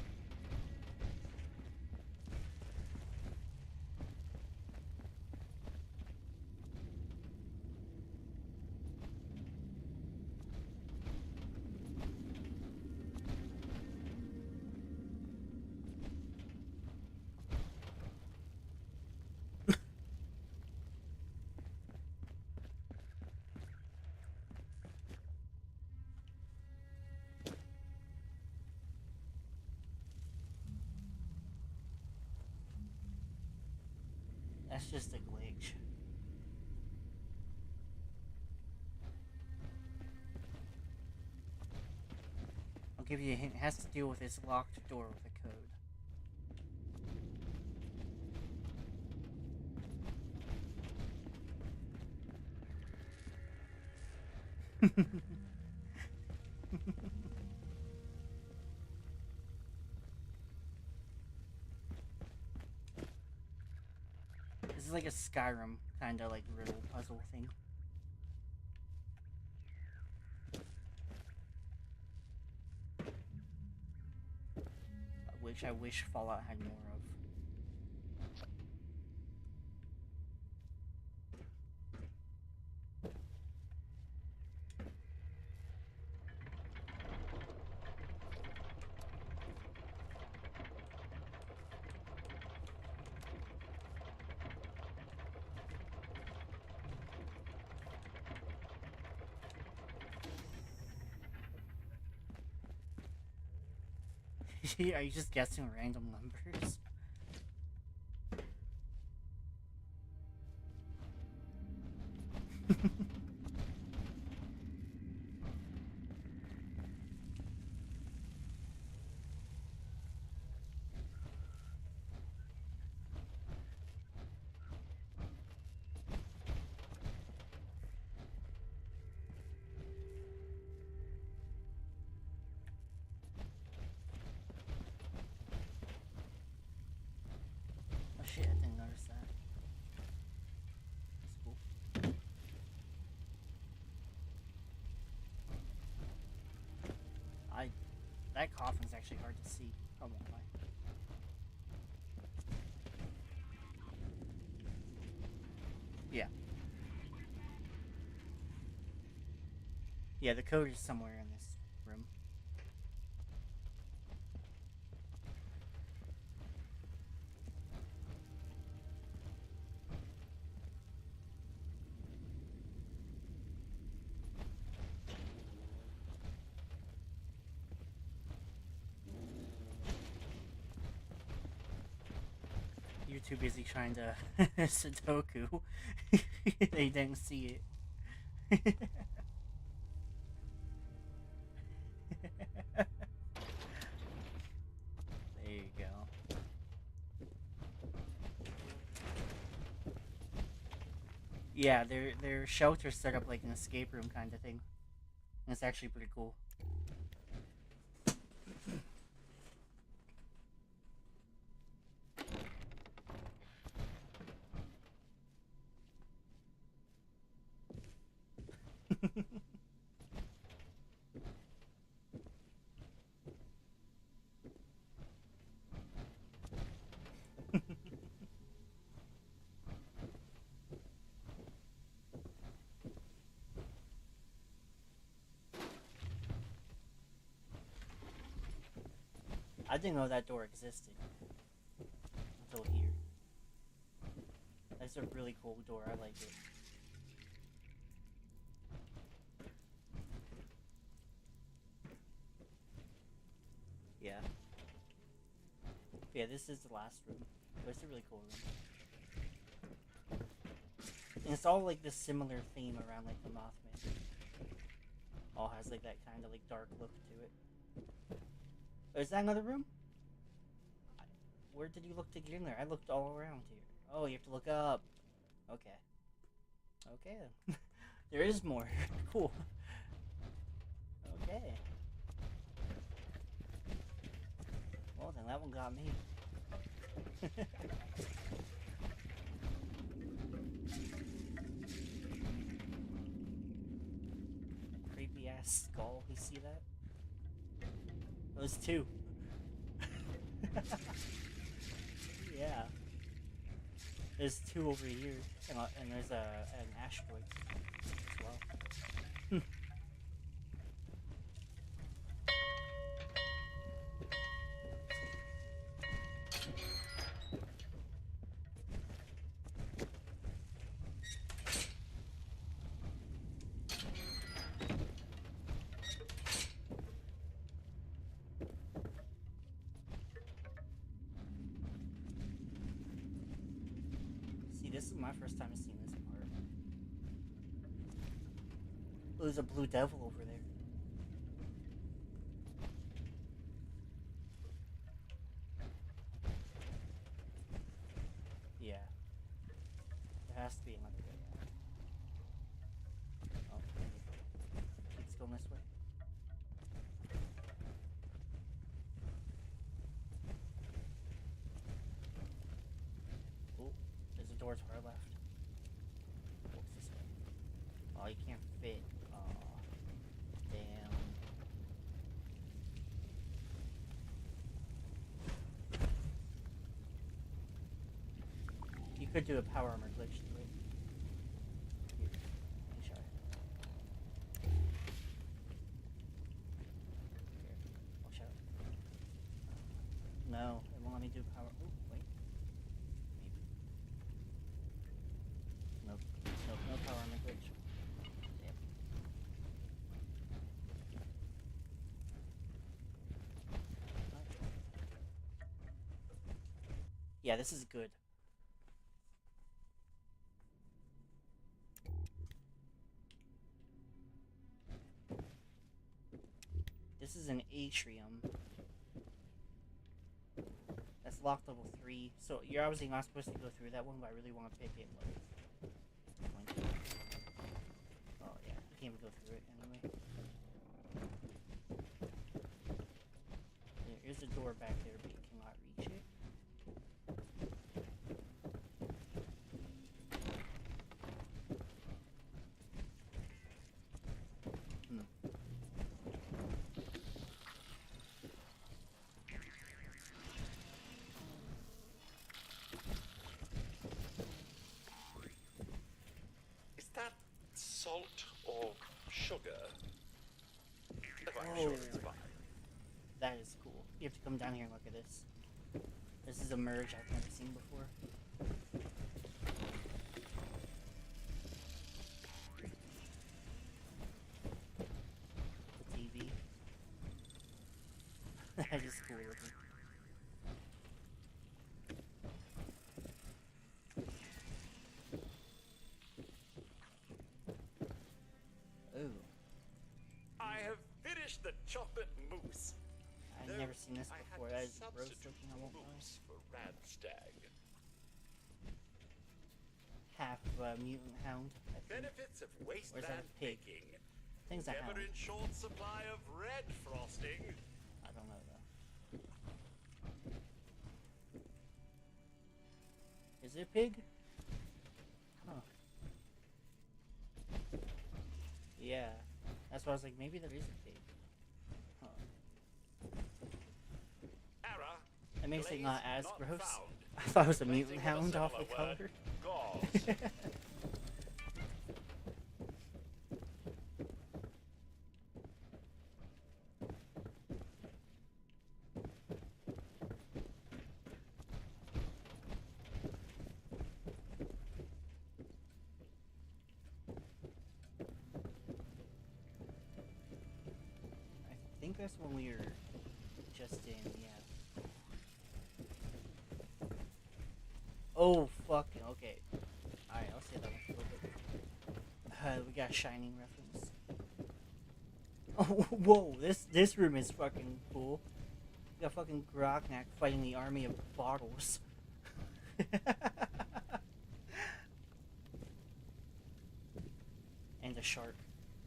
That's just a glitch. I'll give you a hint. It has to deal with this locked door with a code. This is like a Skyrim kind of like riddle puzzle thing. Which I wish Fallout had more of. Are you just guessing random numbers? Oh shit, I didn't notice that. That's cool. That coffin's actually hard to see. I won't lie. Yeah. Yeah, the code is somewhere in this room. You're too busy trying to Sudoku. They didn't see it. There you go. Yeah, their shelter's set up like an escape room kind of thing. And it's actually pretty cool. I didn't know that door existed until here. That's a really cool door. I like it. Yeah. Yeah, this is the last room. But it's a really cool room. And it's all like this similar theme around like the Mothman. All has like that kind of like dark look to it. Oh, is that another room? Where did you look to get in there? I looked all around here. Oh, you have to look up. Okay. Okay then. There is more. Cool. Okay. Well then, that one got me. Creepy ass skull. You see that? Those two. Yeah. There's two over here, and there's an asteroid as well. See, this is my first time seeing this part. Oh, there's a blue devil over there. Yeah. There has to be another way out. Oh, keeps going this way. Oh, there's a door to our left. What's this way? Oh, you can't fit. Oh, damn. You could do a power armor glitch to it. Here, let me show you. Here, I'll show it. No, it won't let me do power. Oh, wait. Maybe. Nope. Nope, no power armor glitch. Damn. Yeah, this is good. This is an atrium. That's locked level 3. So you're obviously not supposed to go through that one, but I really want to pick it. Oh yeah, you can't even go through it anyway. There's a door back there, but you cannot reach it. Is that salt or sugar? I'm Oh, sure it's fine. that is cool. You have to come down here and look at this. This is a merge I've never seen before. The TV. That is cool looking. Ooh. I have finished the chocolate mousse. I've never seen this before. That is gross looking, I won't lie. Mousse for Radstag. Half mutant hound, I think. Benefits of Or is that wasteland a pig? baking. I think it's a Never hound. in short supply of red frosting. I don't know though. Is it a pig? Huh. Yeah. That's why I was like, maybe there is a pig. Huh. Error. That makes it Glaze not as not gross. found. I thought it was a Replacing mutant with a hound off the similar word, color. gauze. I think that's when we were just in, yeah. Oh, fucking, okay. Alright, I'll say that one a little bit. We got a Shining reference. Oh, whoa, this room is fucking cool. You got fucking Grognak fighting the army of bottles. And a shark.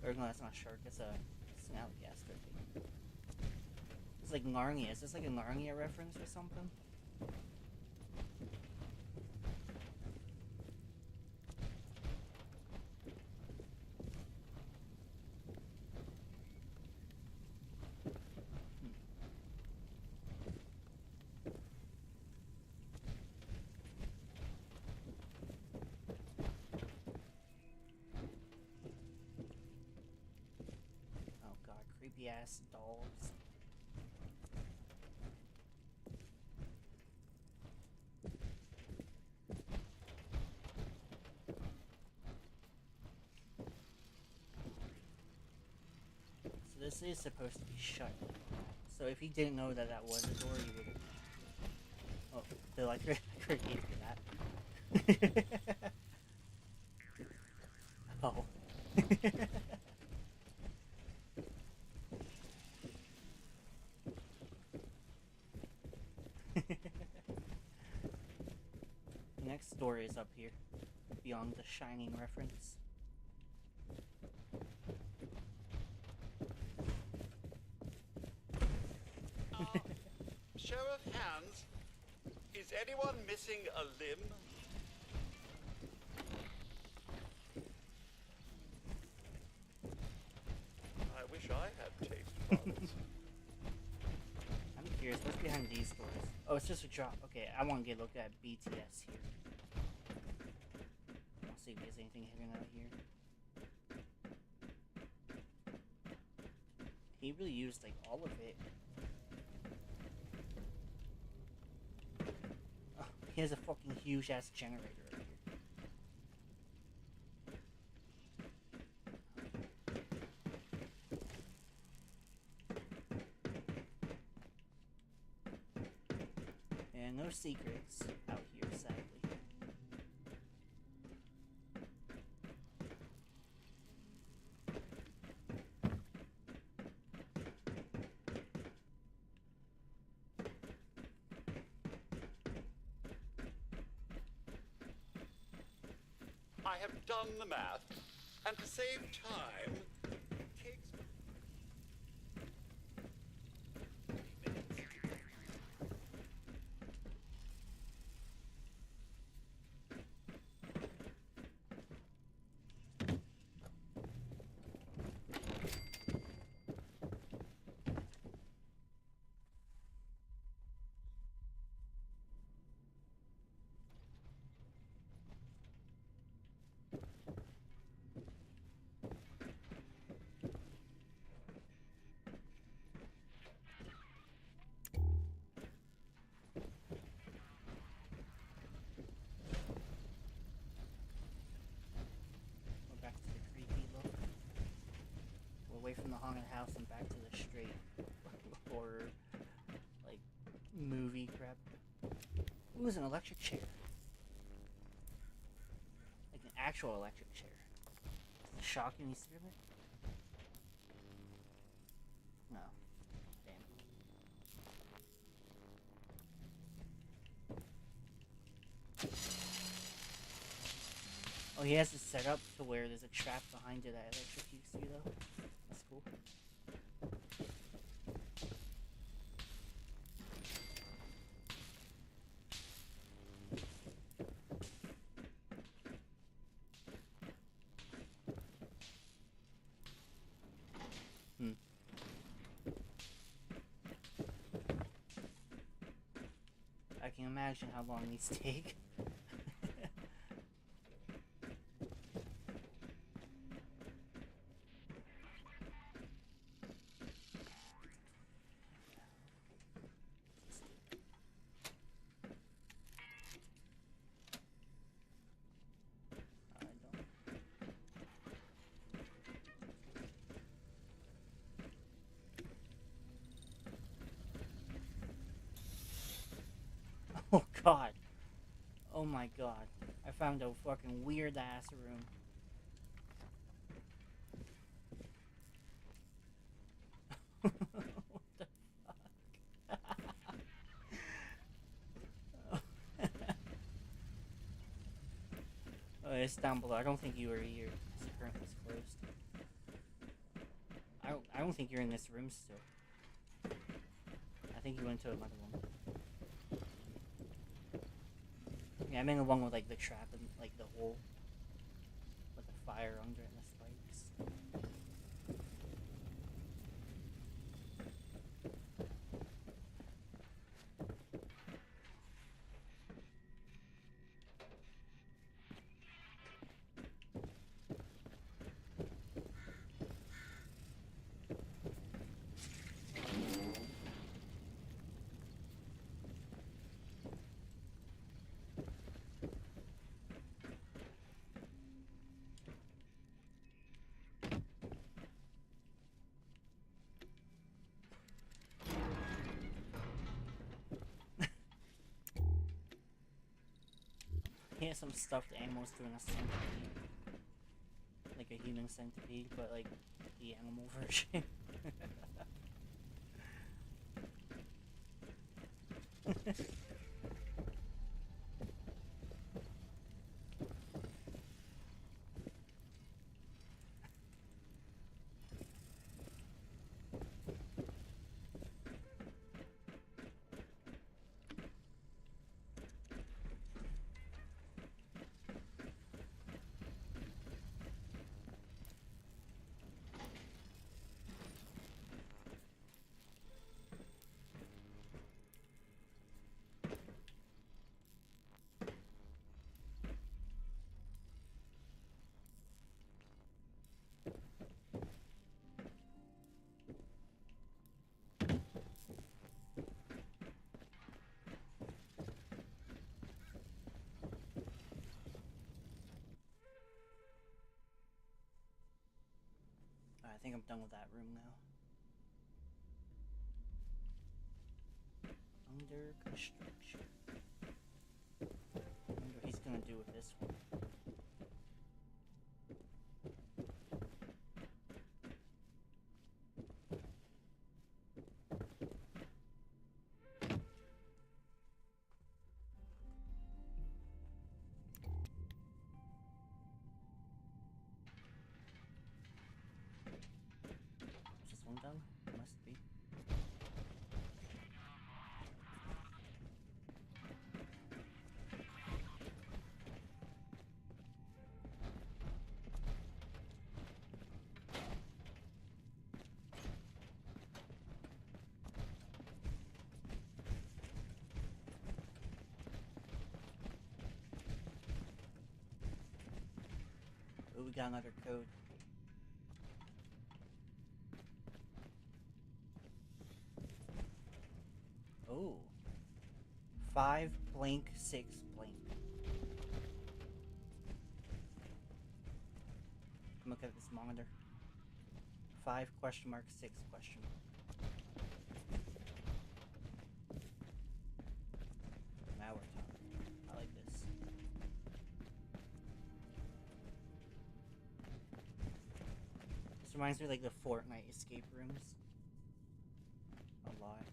Or no, that's not a shark, it's an alligator. It's like Narnia. Is this like a Narnia reference or something? Oh god, creepy ass dolls. So this is supposed to be shut. So if you didn't know that that was a door, you would have. Oh, Bill, I created that. Oh. The next story is up here, beyond the Shining reference. Show of hands. Is anyone missing a limb? I wish I had taste buds. I'm curious, what's behind these doors? Oh, it's just a drop. Okay, I want to get a look at BTS here. I'll see if there's anything hidden out here. He really used like all of it. Oh, he has a fucking huge ass generator right here. And no secrets out here, sadly. I have done the math, and to save time, takes We're back to the creepy look. We're away from the haunted house and back to the straight horror, like, movie crap. Ooh, it's an electric chair. Like an actual electric chair. Is it shocking you through it? No. Damn. Oh, he has it set up to where there's a trap behind it that electrocutes you, though. That's cool. I can imagine how long these take. Oh god. Oh my god. I found a fucking weird ass room. it's down below. I don't think you were here. It's currently closed. I don't think you're in this room still. I think you went to another one. Yeah, I'm in the one with like the trap and like the hole with the fire under it and the spikes. Here's some stuffed animals doing a centipede. Like a human centipede, but like the animal version. I think I'm done with that room now. Under construction. I wonder what he's gonna do with this one. Is this one done? Must be. Oh, we got another code. Oh. 5 blank 6 blank. Look at this monitor. 5 question mark 6 question mark. Now we're talking. I like this. This reminds me of like the Fortnite escape rooms. A lot.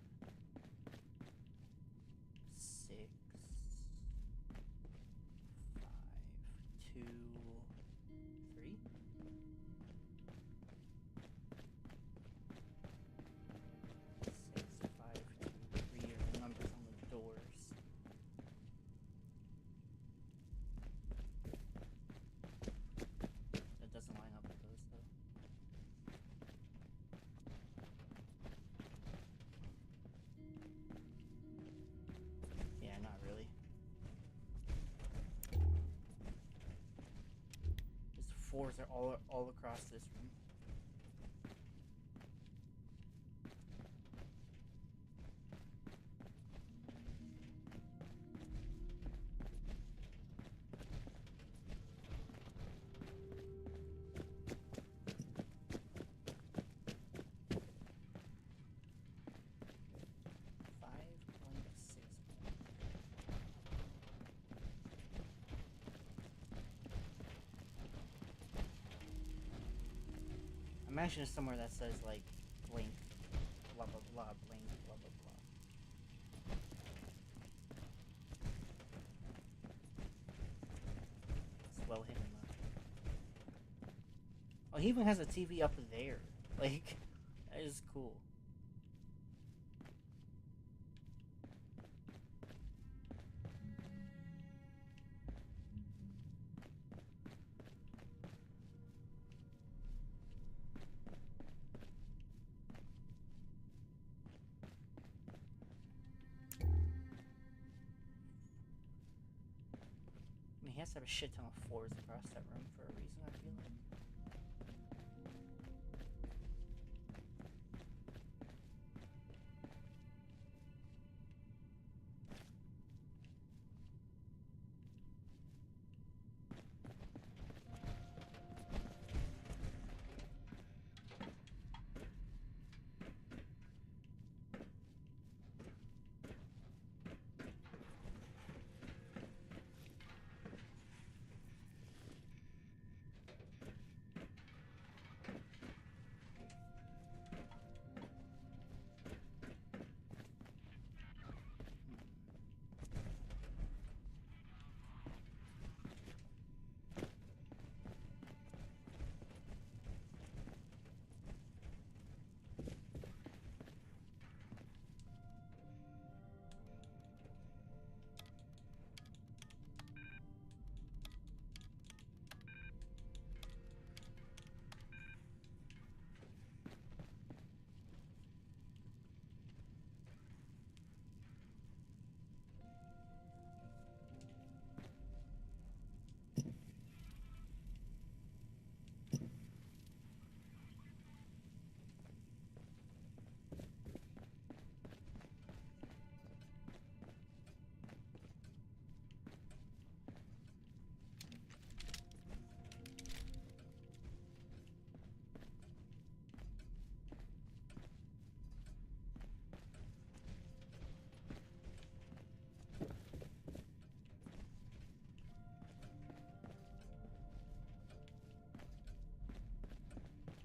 6, 5, 2, 3. 6, 5, 2, 3 are the numbers on the doors. That doesn't line up with those though. Yeah, not really. These 4s are all across this room. Imagine somewhere that says like blank, blah blah blah, blank, blah blah blah. It's well hidden. he even has a TV up there. Like, that is cool. I mean, he has to have a shit ton of floors across that room for a reason, I feel like.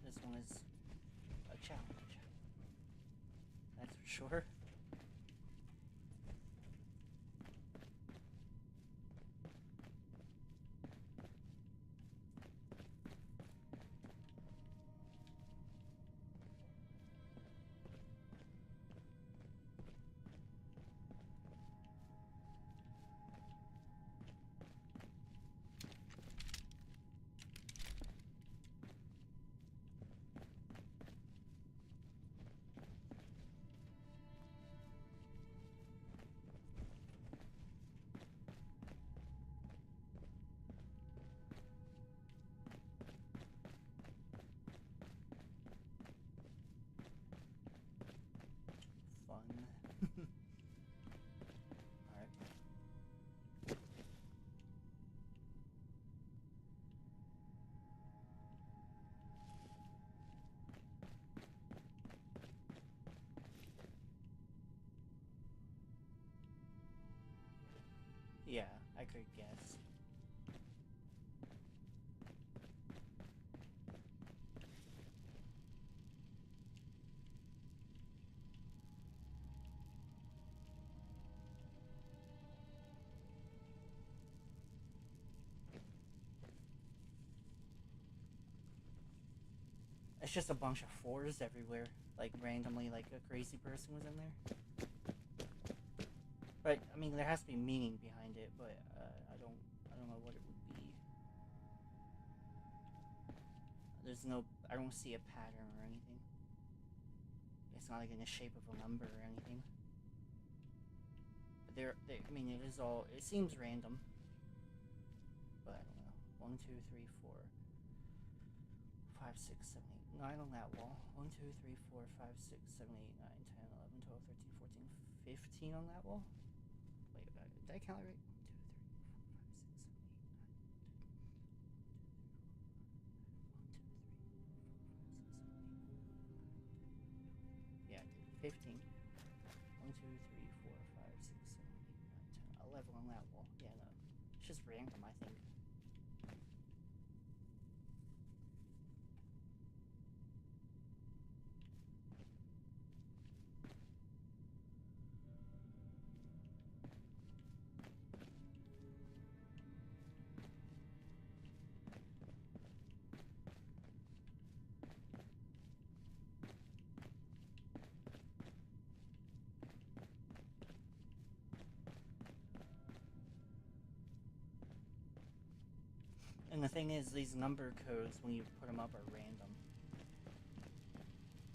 This one is a challenge. That's for sure. Fun. Alright. Yeah, I could guess. It's just a bunch of fours everywhere. Like, randomly, like a crazy person was in there. But, I mean, there has to be meaning behind it, but I don't know what it would be. I don't see a pattern or anything. It's not like in the shape of a number or anything. But I mean, it seems random. But I don't know. 1, 2, 3, 4, 5, 6, 7, 8, 9 on that wall. 1, 2, 3, 4, 5, 6, 7, 8, 9, 10, 11, 12, 13, 14, 15 on that wall? Wait, did I count it right? 1, 2, 3, 4, 5, 6, 7, 8, 9, 10, 11. Yeah, I did. 15. 1, 2, 3, 4, 5, 6, 7, 8, 9, 10, 11 on that wall. Yeah, no. It's just random, I think. the thing is, these number codes, when you put them up, are random.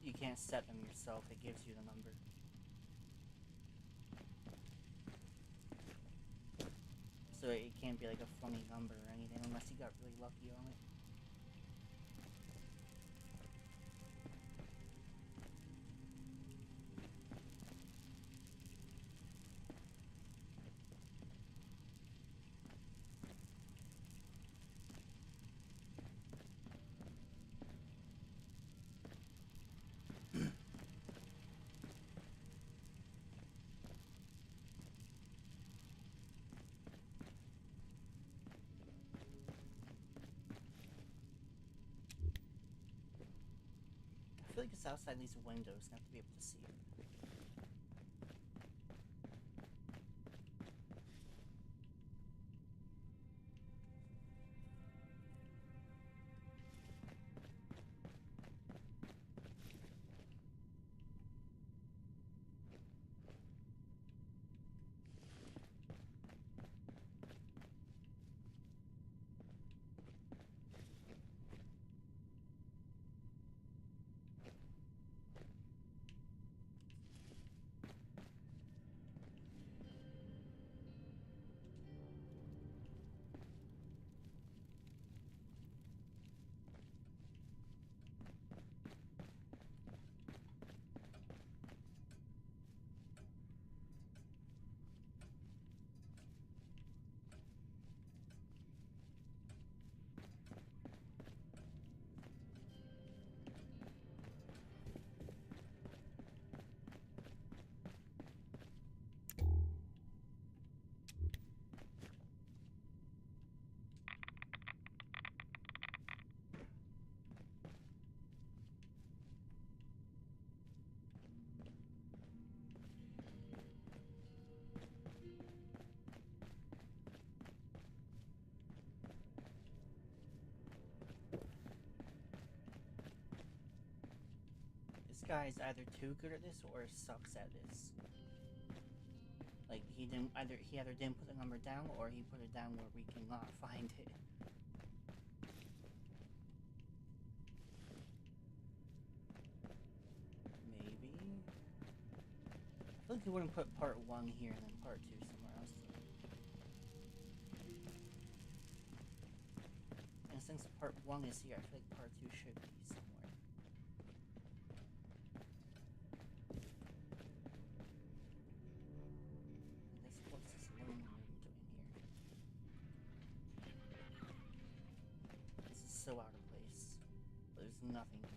You can't set them yourself, it gives you the number. So it can't be like a funny number or anything unless you got really lucky on it. I feel like it's outside these windows, I have to be able to see it. This guy is either too good at this or sucks at this. Like he either didn't put the number down or he put it down where we cannot find it. Maybe. I feel like he wouldn't put part 1 here and then part 2 somewhere else. And since part 1 is here, I feel like part 2 should be somewhere. What's this loom room doing here? This is so out of place. There's nothing here.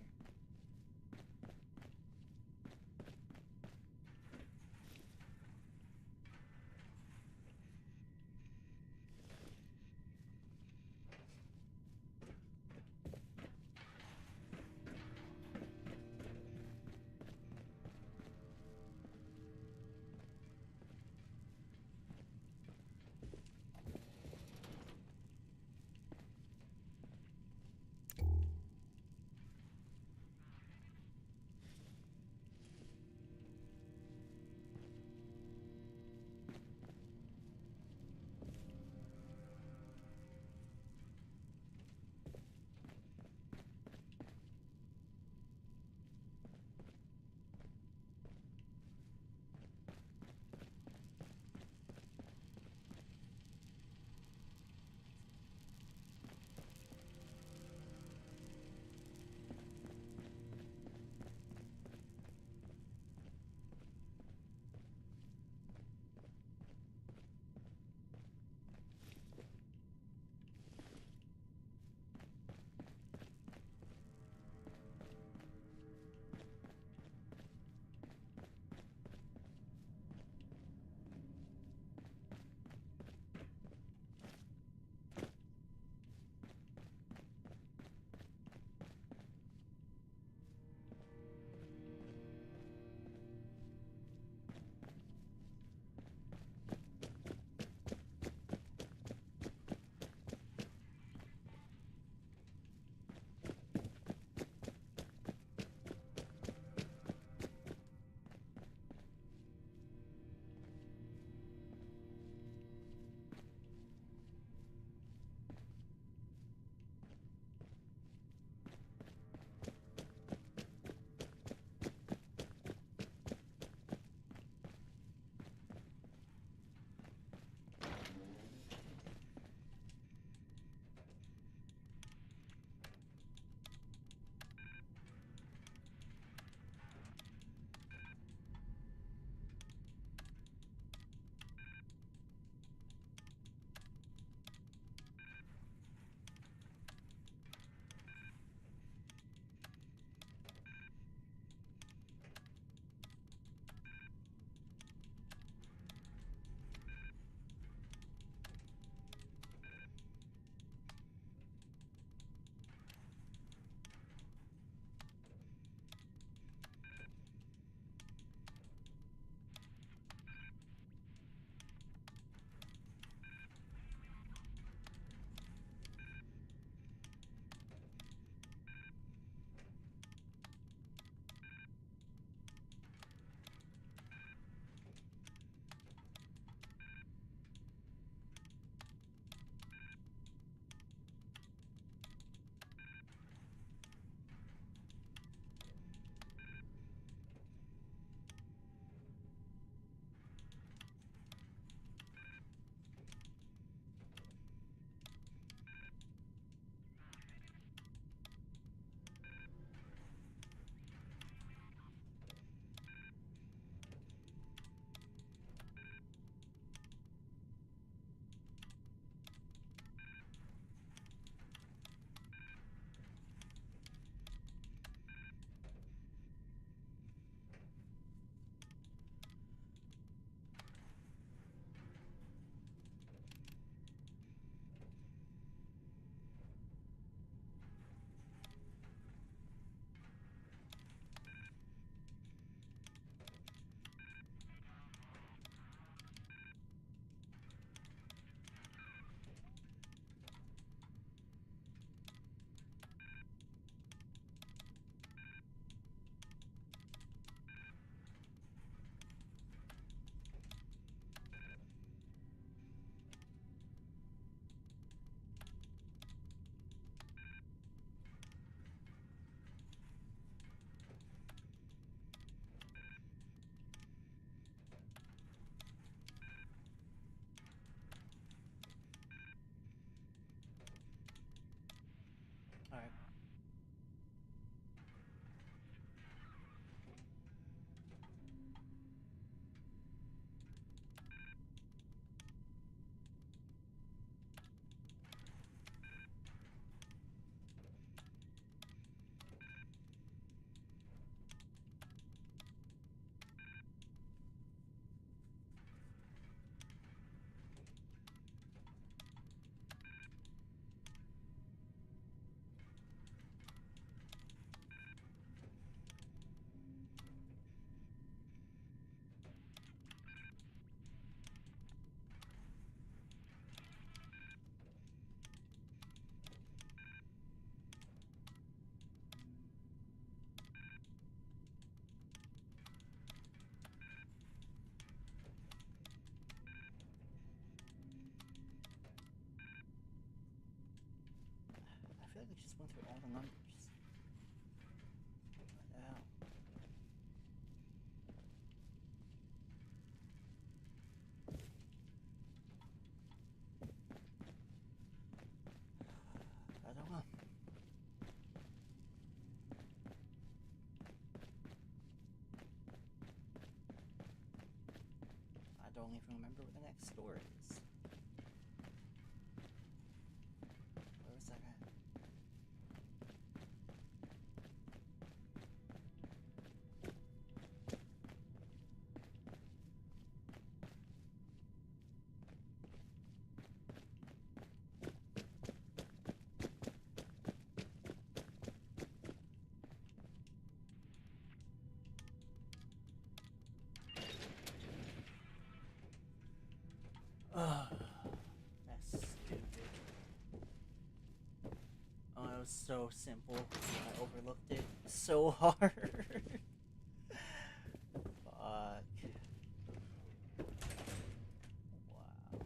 Alright. I feel like we just went through all the numbers. What the hell? I don't know. I don't even remember what the next door is. Where was that at? Ugh, that's stupid. Oh, it was so simple. I overlooked it so hard. Fuck. Wow.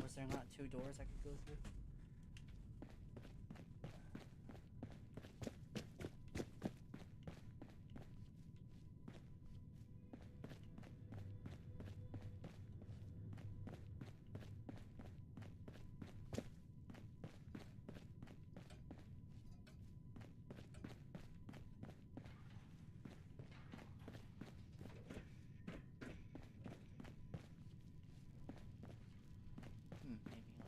Was there not two doors I could go through? Maybe not.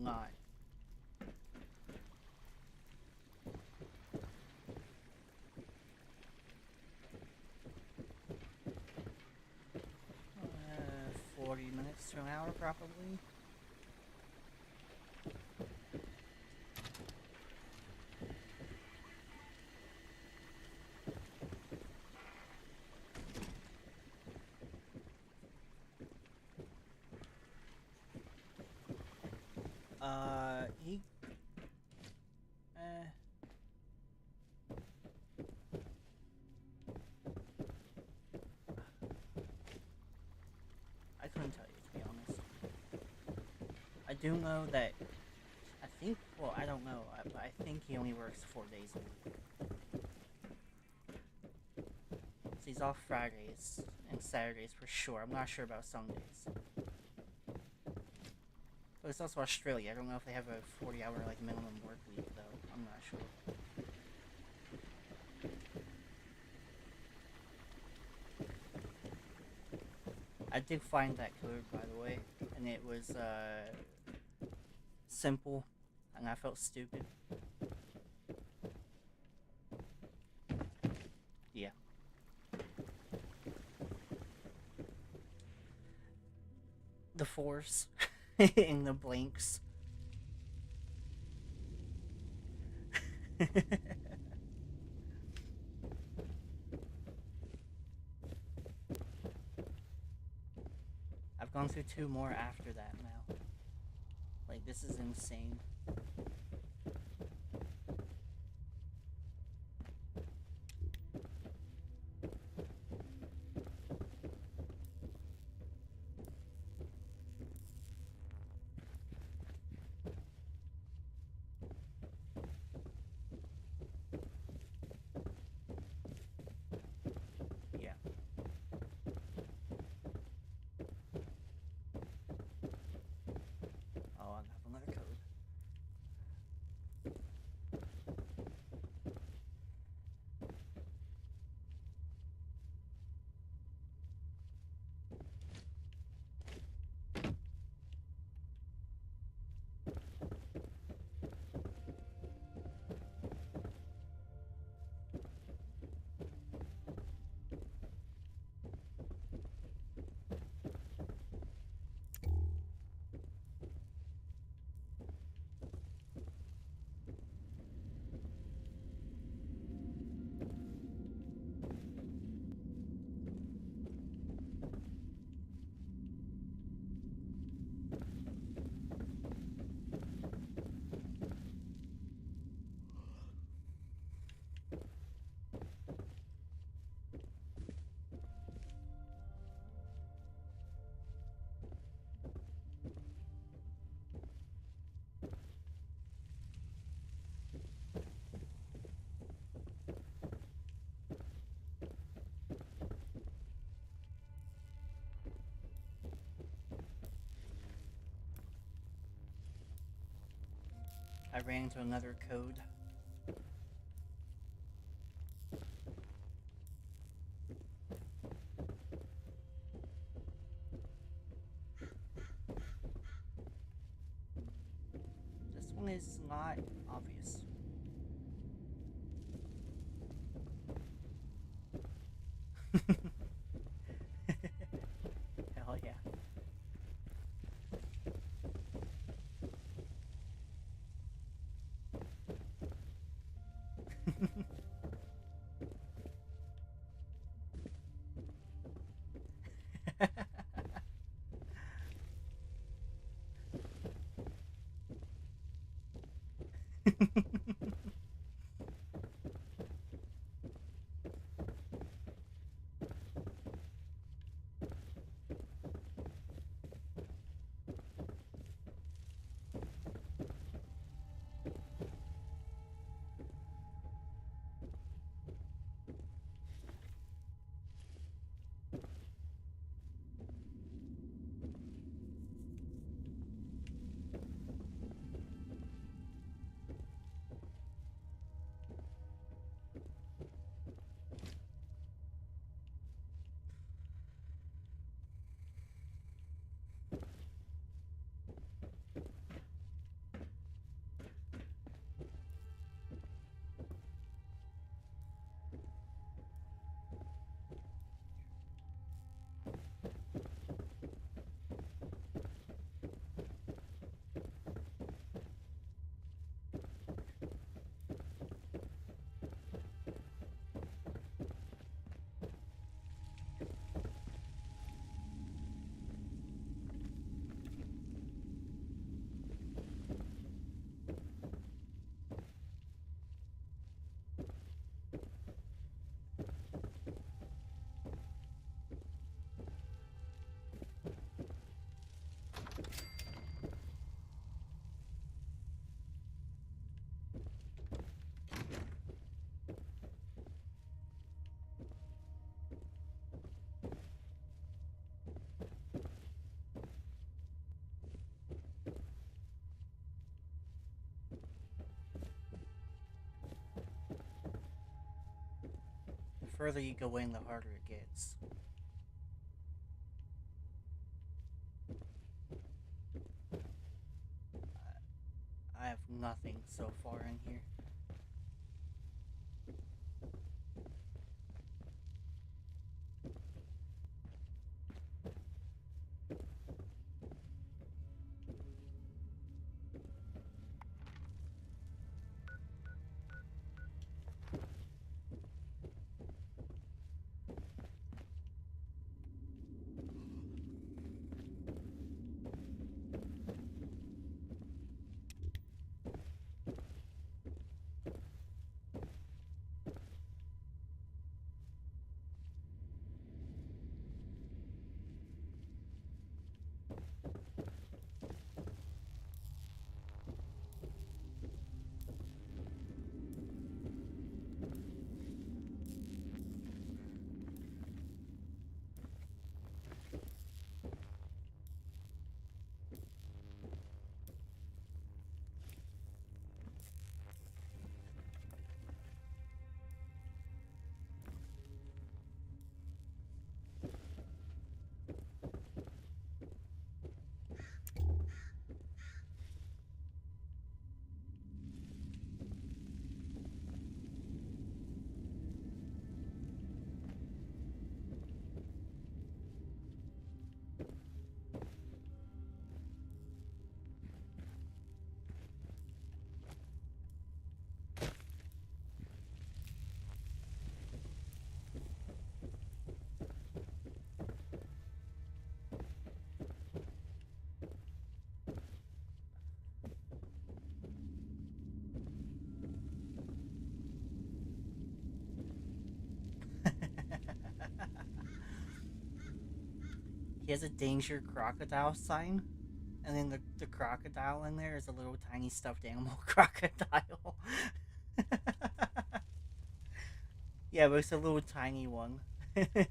not. 40 minutes to an hour, probably. He... I couldn't tell you, to be honest. I do know that... I think... Well, I don't know, but I think he only works 4 days a week. So he's off Fridays and Saturdays for sure. I'm not sure about Sundays. But it's also Australia. I don't know if they have a 40-hour like minimum work week though. I'm not sure. I did find that code, by the way, and it was simple, and I felt stupid. Yeah. The force in the blinks. I've gone through 2 more after that now. Like, this is insane. Yeah. Oh, I have another code. I ran into another code. This one is not obvious. Hell yeah. further you go in, the harder it gets. I have nothing so far in here. He has a danger crocodile sign, and then the crocodile in there is a little tiny stuffed animal crocodile. Yeah, but it's a little tiny one. Okay.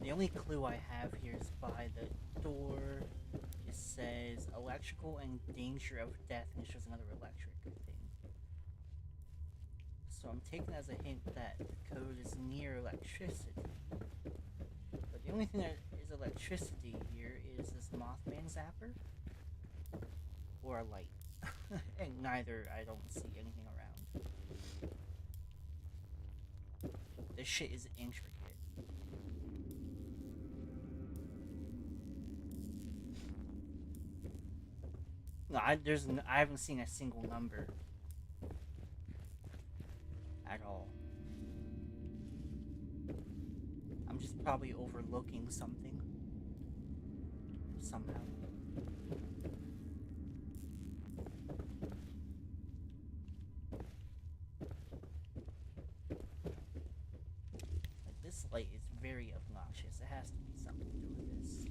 The only clue I have here is by the door. It says electrical and danger of death, and it shows another electric thing. So I'm taking it as a hint that the code is near electricity. But the only thing that is electricity here is this Mothman zapper. Or a light. And neither, I don't see anything around. This shit is intricate. No, I haven't seen a single number at all. I'm just probably overlooking something somehow. Like, this light is very obnoxious. It has to be something to do with this.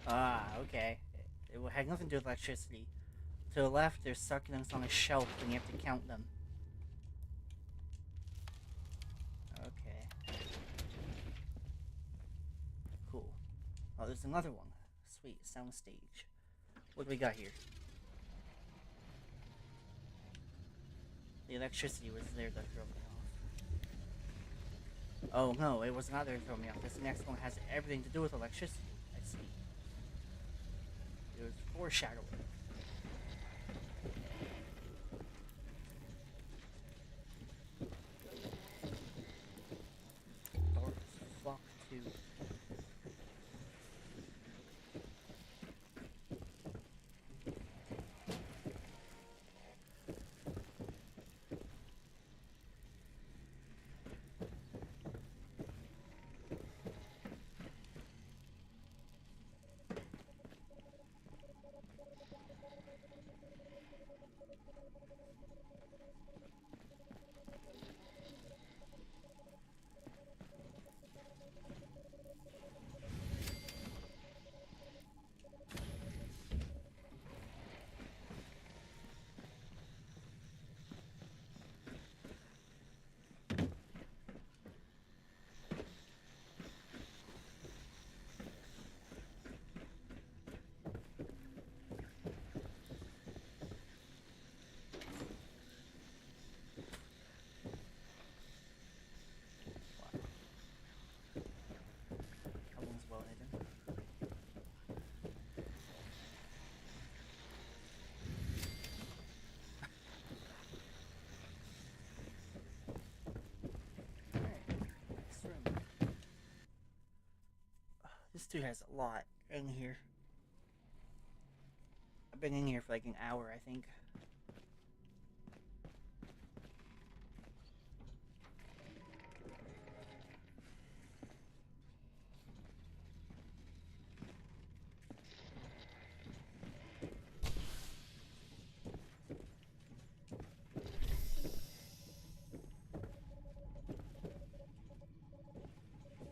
Ah, okay. It had nothing to do with electricity. To the left, there's succulents on a shelf, and you have to count them. Okay. Cool. Oh, there's another one. Sweet, soundstage. What do we got here? The electricity was there to throw me off. Oh no, it was not there to throw me off. This next one has everything to do with electricity. I see. It was foreshadowing. Dark as fuck too. That one's well hidden. Next room. This dude has a lot in here. I've been in here for like an hour, I think.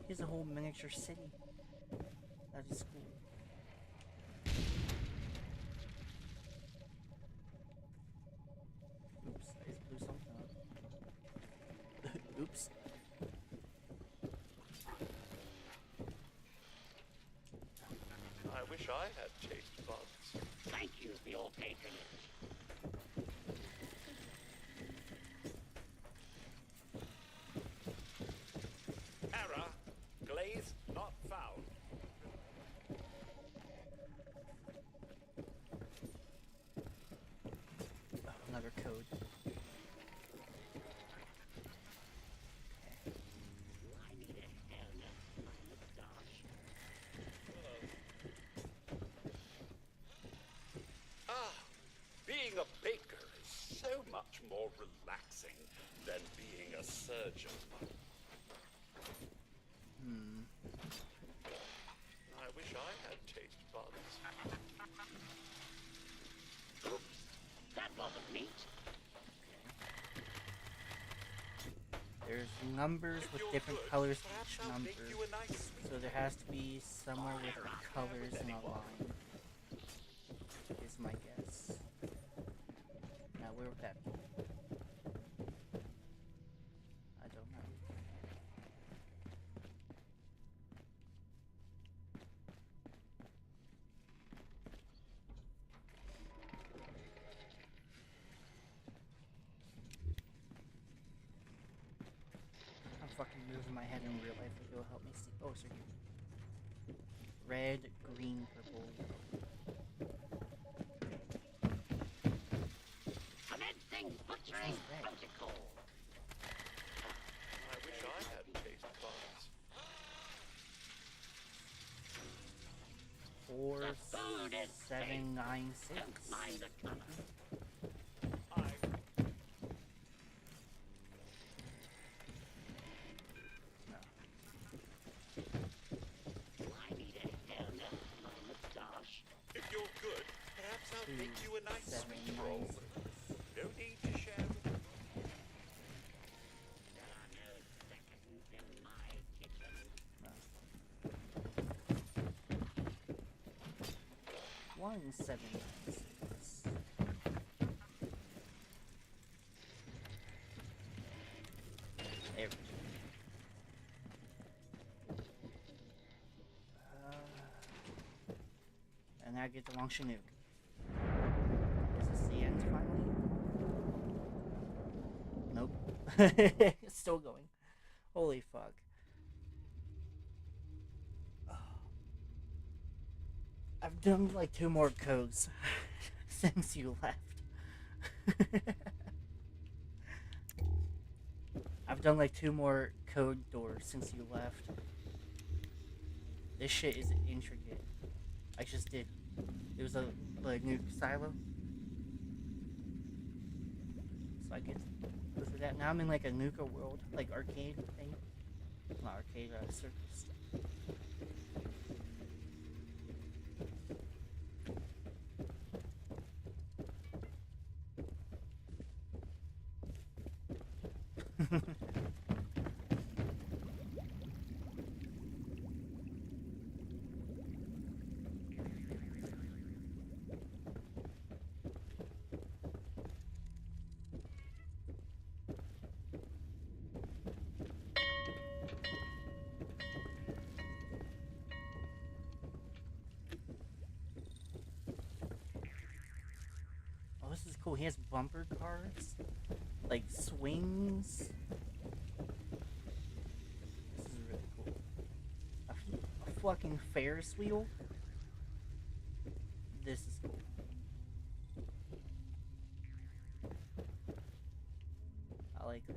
Here's a whole miniature city. That is cool. Oops, I just blew something up. Oops. I wish I had taste buds. Thank you for your patronage. Error. Glaze not found. Oh, another code. I need a hairnet on my mustache. Being a baker is so much more relaxing than being a surgeon. I wish I had taste buds. Oops, that wasn't neat. There's numbers with different colors to each number. So there has to be somewhere with colors in a line. Is my guess. Now where would that be? I don't know. I'm fucking moving my head in real life. It will help me see. Oh, so here. Red, green, purple, yellow. Commencing butchering protocol. I wish I had taste buds. 4, 7, 9, 6. Don't mind the color. I need a hairnet on my mustache. If you're good, perhaps I'll make you a nice 7, sweet 9, roll. 6. No need to share. There are no seconds in my kitchen. No. 176. There we go. And now I get to launch a nuke. Is this the end finally? Nope. It's still going. Holy fuck. I've done like 2 more codes since you left. I've done like 2 more code doors since you left. This shit is intricate. I just did. It was a like nuke silo. So I get to go through that. Now I'm in like a nuka world, like arcade thing. Not arcade, circus. Oh, this is cool. He has bumper cars, like swings. This is really cool. A fucking Ferris wheel. This is cool. I like this.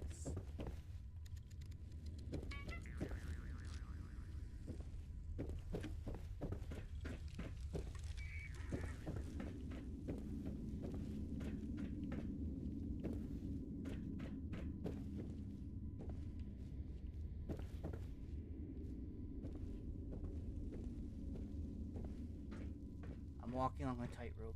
I'm walking on a tightrope.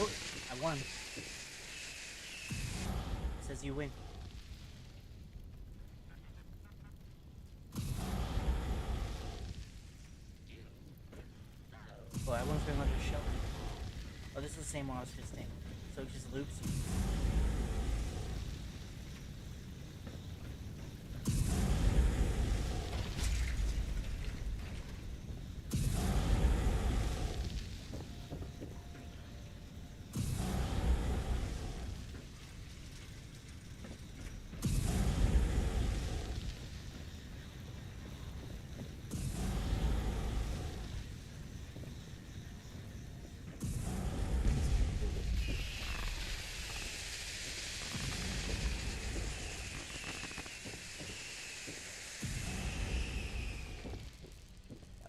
Oh, I won. It says you win. Oh, I went for another shelter. Oh, this is the same one I was just in. So it just loops you.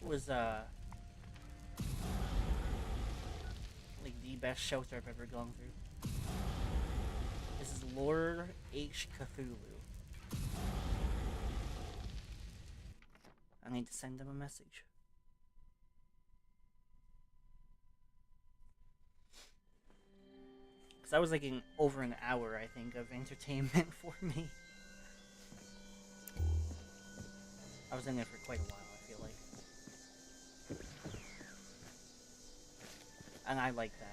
Was like the best shelter I've ever gone through. Lord H. Cthulhu. I need to send him a message. Because that was like over an hour, I think, of entertainment for me. I was in there for quite a while, I feel like. And I like that.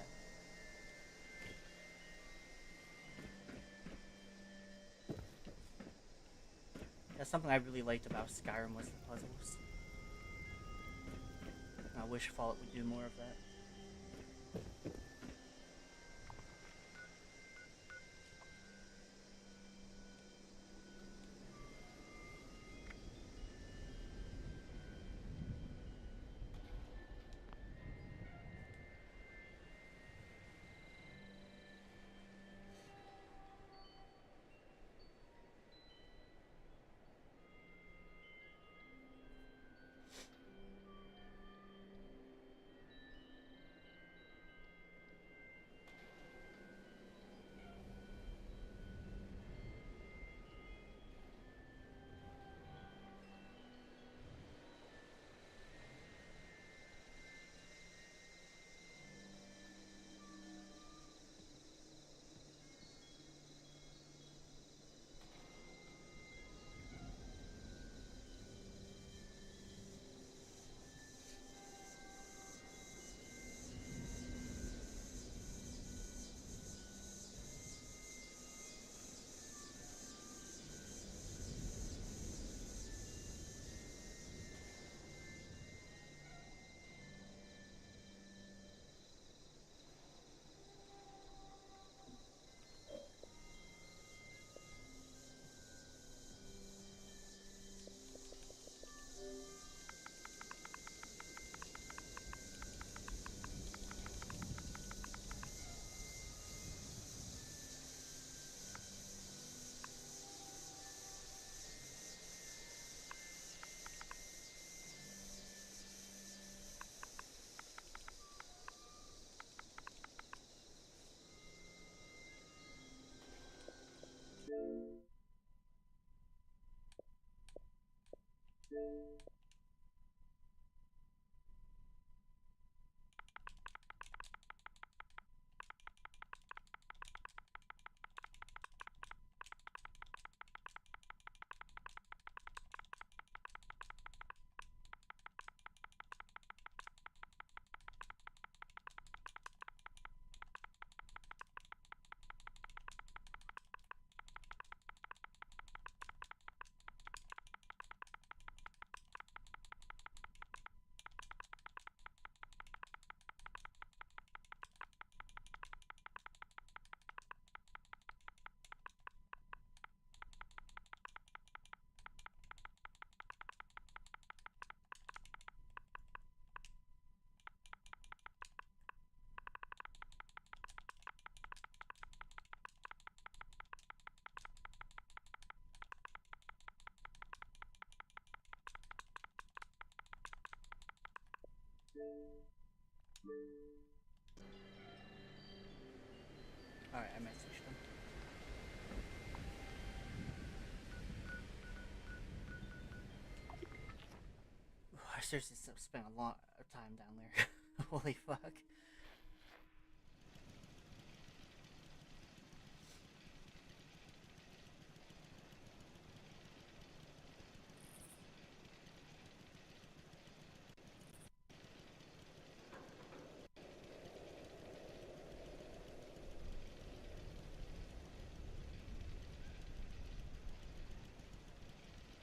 That's something I really liked about Skyrim was the puzzles. I wish Fallout would do more of that. Alright, I messaged him. I seriously spent a lot of time down there. Holy fuck.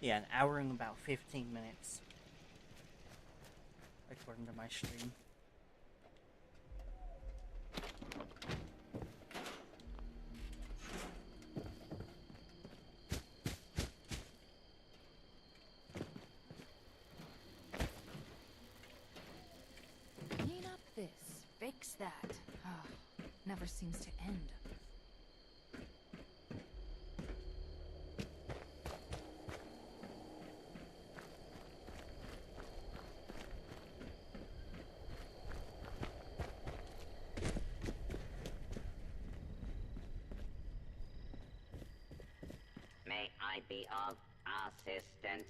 Yeah, an hour and about 15 minutes. According to my stream. Clean up this, fix that. Never seems to end. May I be of assistance?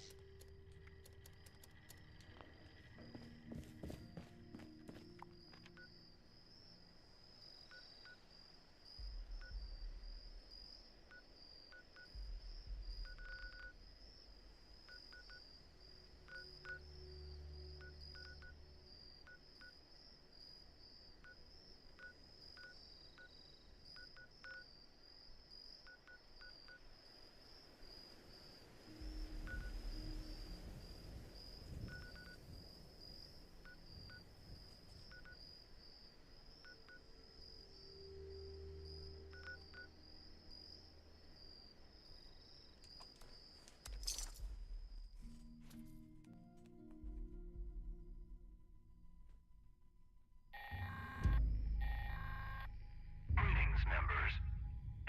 Greetings, members.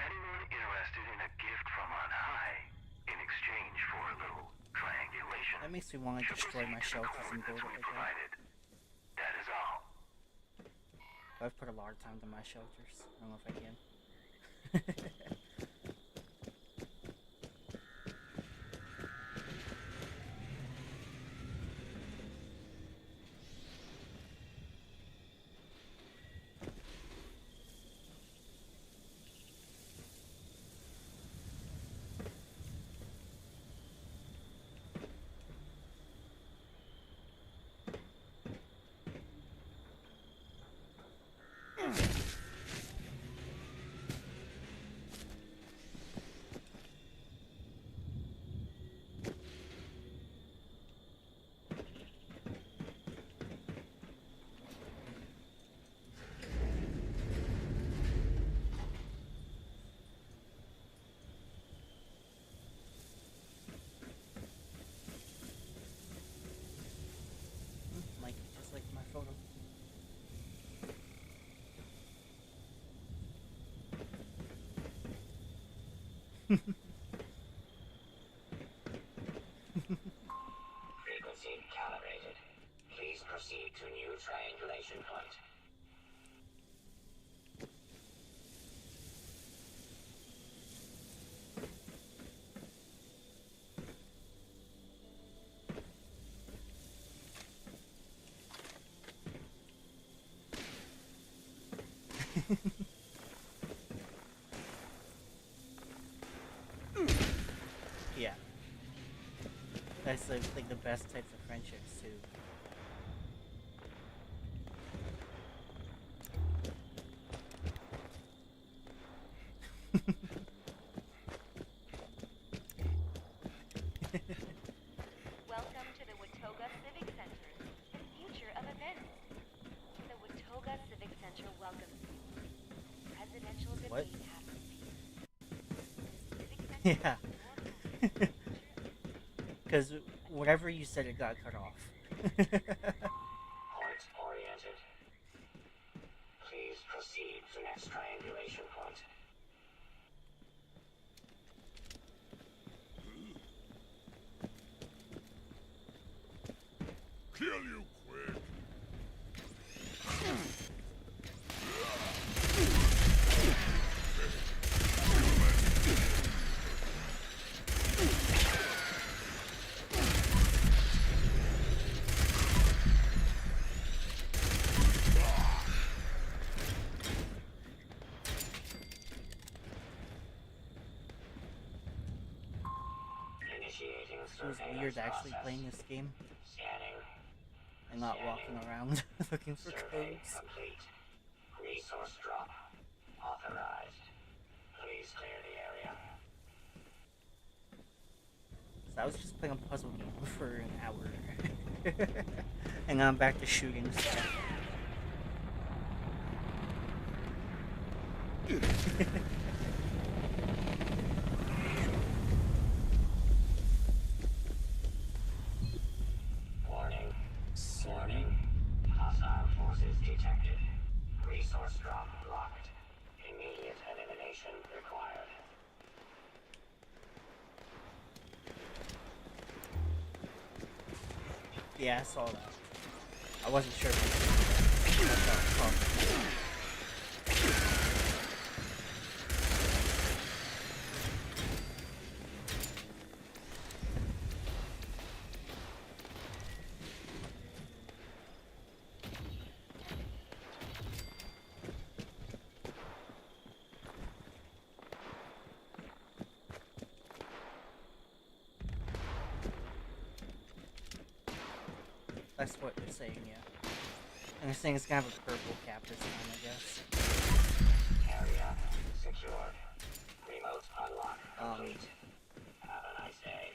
Anyone interested in a gift from on high in exchange for a little triangulation? That makes me want to destroy my shelters and build it again. That is all. I've put a lot of time to my shelters. I don't know if I can. Like, just like my photo. Frequency calibrated. Please proceed to new triangulation point. Yeah. That's like the best types of friendships too. Welcome to the Watoga Civic Center, the future of events. The Watoga Civic Center welcomes you. Presidential What? debate happens. Yeah. Because whatever you said, it got cut off. Point oriented. Please proceed to next triangulation point. Kill you quick. Initiating It was surveillance weird actually process. playing this game Scanning. and not walking around looking for Survey codes. complete. Resource drop. Authorized. Please clear the area. So I was just playing a puzzle game for an hour. And now I'm back to shooting stuff. Warning. Warning. Hostile forces detected. Resource drop locked. Immediate elimination required. Yeah, I saw that. I wasn't sure if it was That's what they're saying, yeah. And they're saying it's gonna have a purple cap this time, I guess. Area secured. Remote unlock complete. Have a nice day.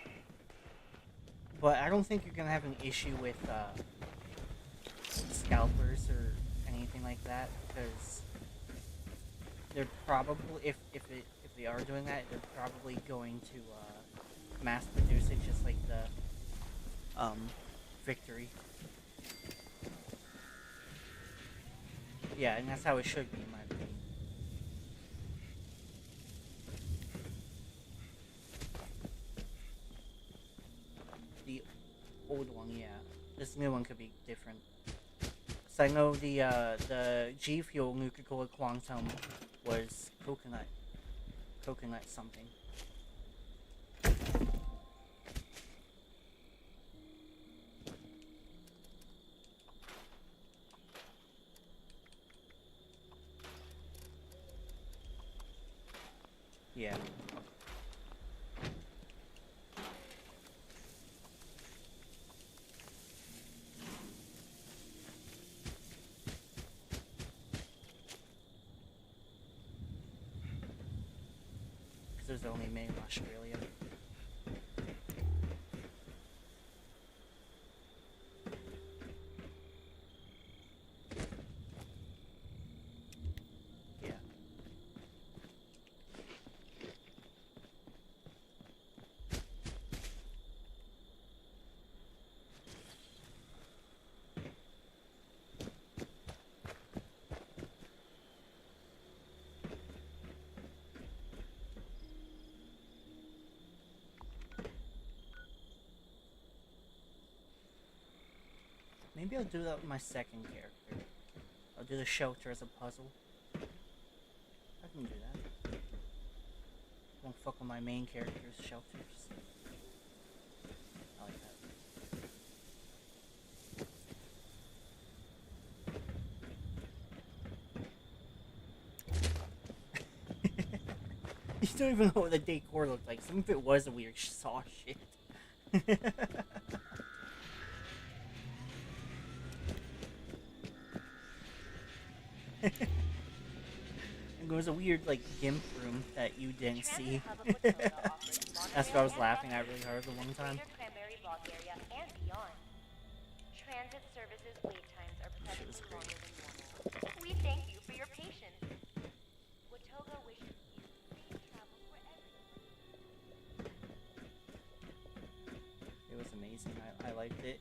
But I don't think you're gonna have an issue with scalpers or anything like that, because they're probably, if they are doing that, they're probably going to mass produce it just like the Victory. Yeah, and that's how it should be, in my opinion. The old one, yeah. This new one could be different. So I know the G Fuel Nuka-Cola Quantum was coconut something. Yeah. Because there's only made in Australia. Yeah. Maybe I'll do that with my second character. I'll do the shelter as a puzzle. I can do that. Won't fuck with my main character's shelters. I like that. You don't even know what the decor looked like. Some of it was a weird saw shit. And there was a weird, like, gimp room that you didn't see. That's what I was laughing at really hard the one time. Transit services wait times are potentially longer than normal. We thank you for your patience. Watoga wishes you safe travels wherever. It was amazing. I liked it.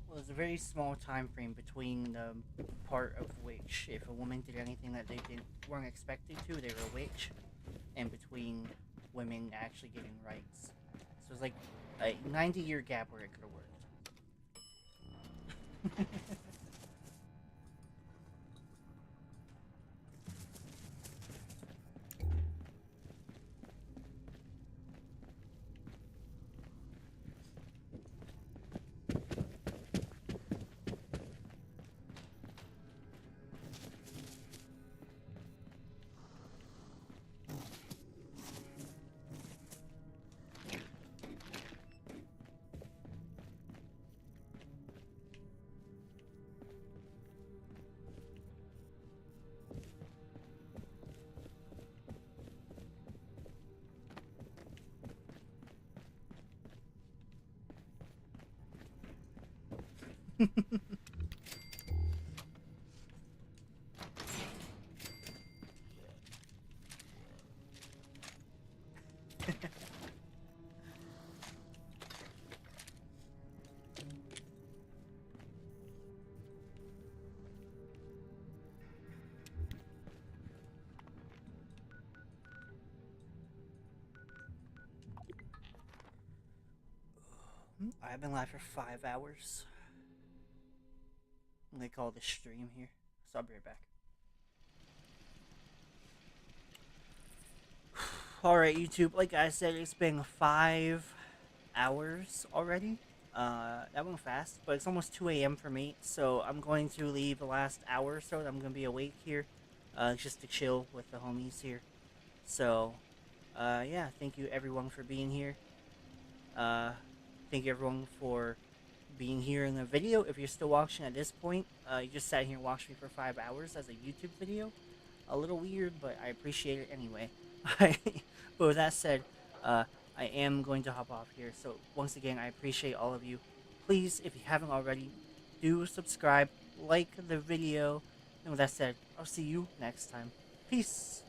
Well, there's a very small time frame between the part of which, if a woman did anything that they weren't expected to, they were a witch, and between women actually getting rights. So it's like a 90-year gap where it could have worked. I've been live for 5 hours. They call this stream here, so I'll be right back. Alright, YouTube, like I said, it's been 5 hours already. That went fast, but it's almost 2 a.m. for me, so I'm going to leave the last hour or so that I'm going to be awake here, just to chill with the homies here. So, yeah, thank you everyone for being here. Thank you everyone for being here in the video. If you're still watching at this point, you just sat here and watched me for 5 hours as a YouTube video. A little weird, but I appreciate it anyway. But with that said, I am going to hop off here. So once again, I appreciate all of you. Please, if you haven't already, do subscribe, like the video. And with that said, I'll see you next time. Peace.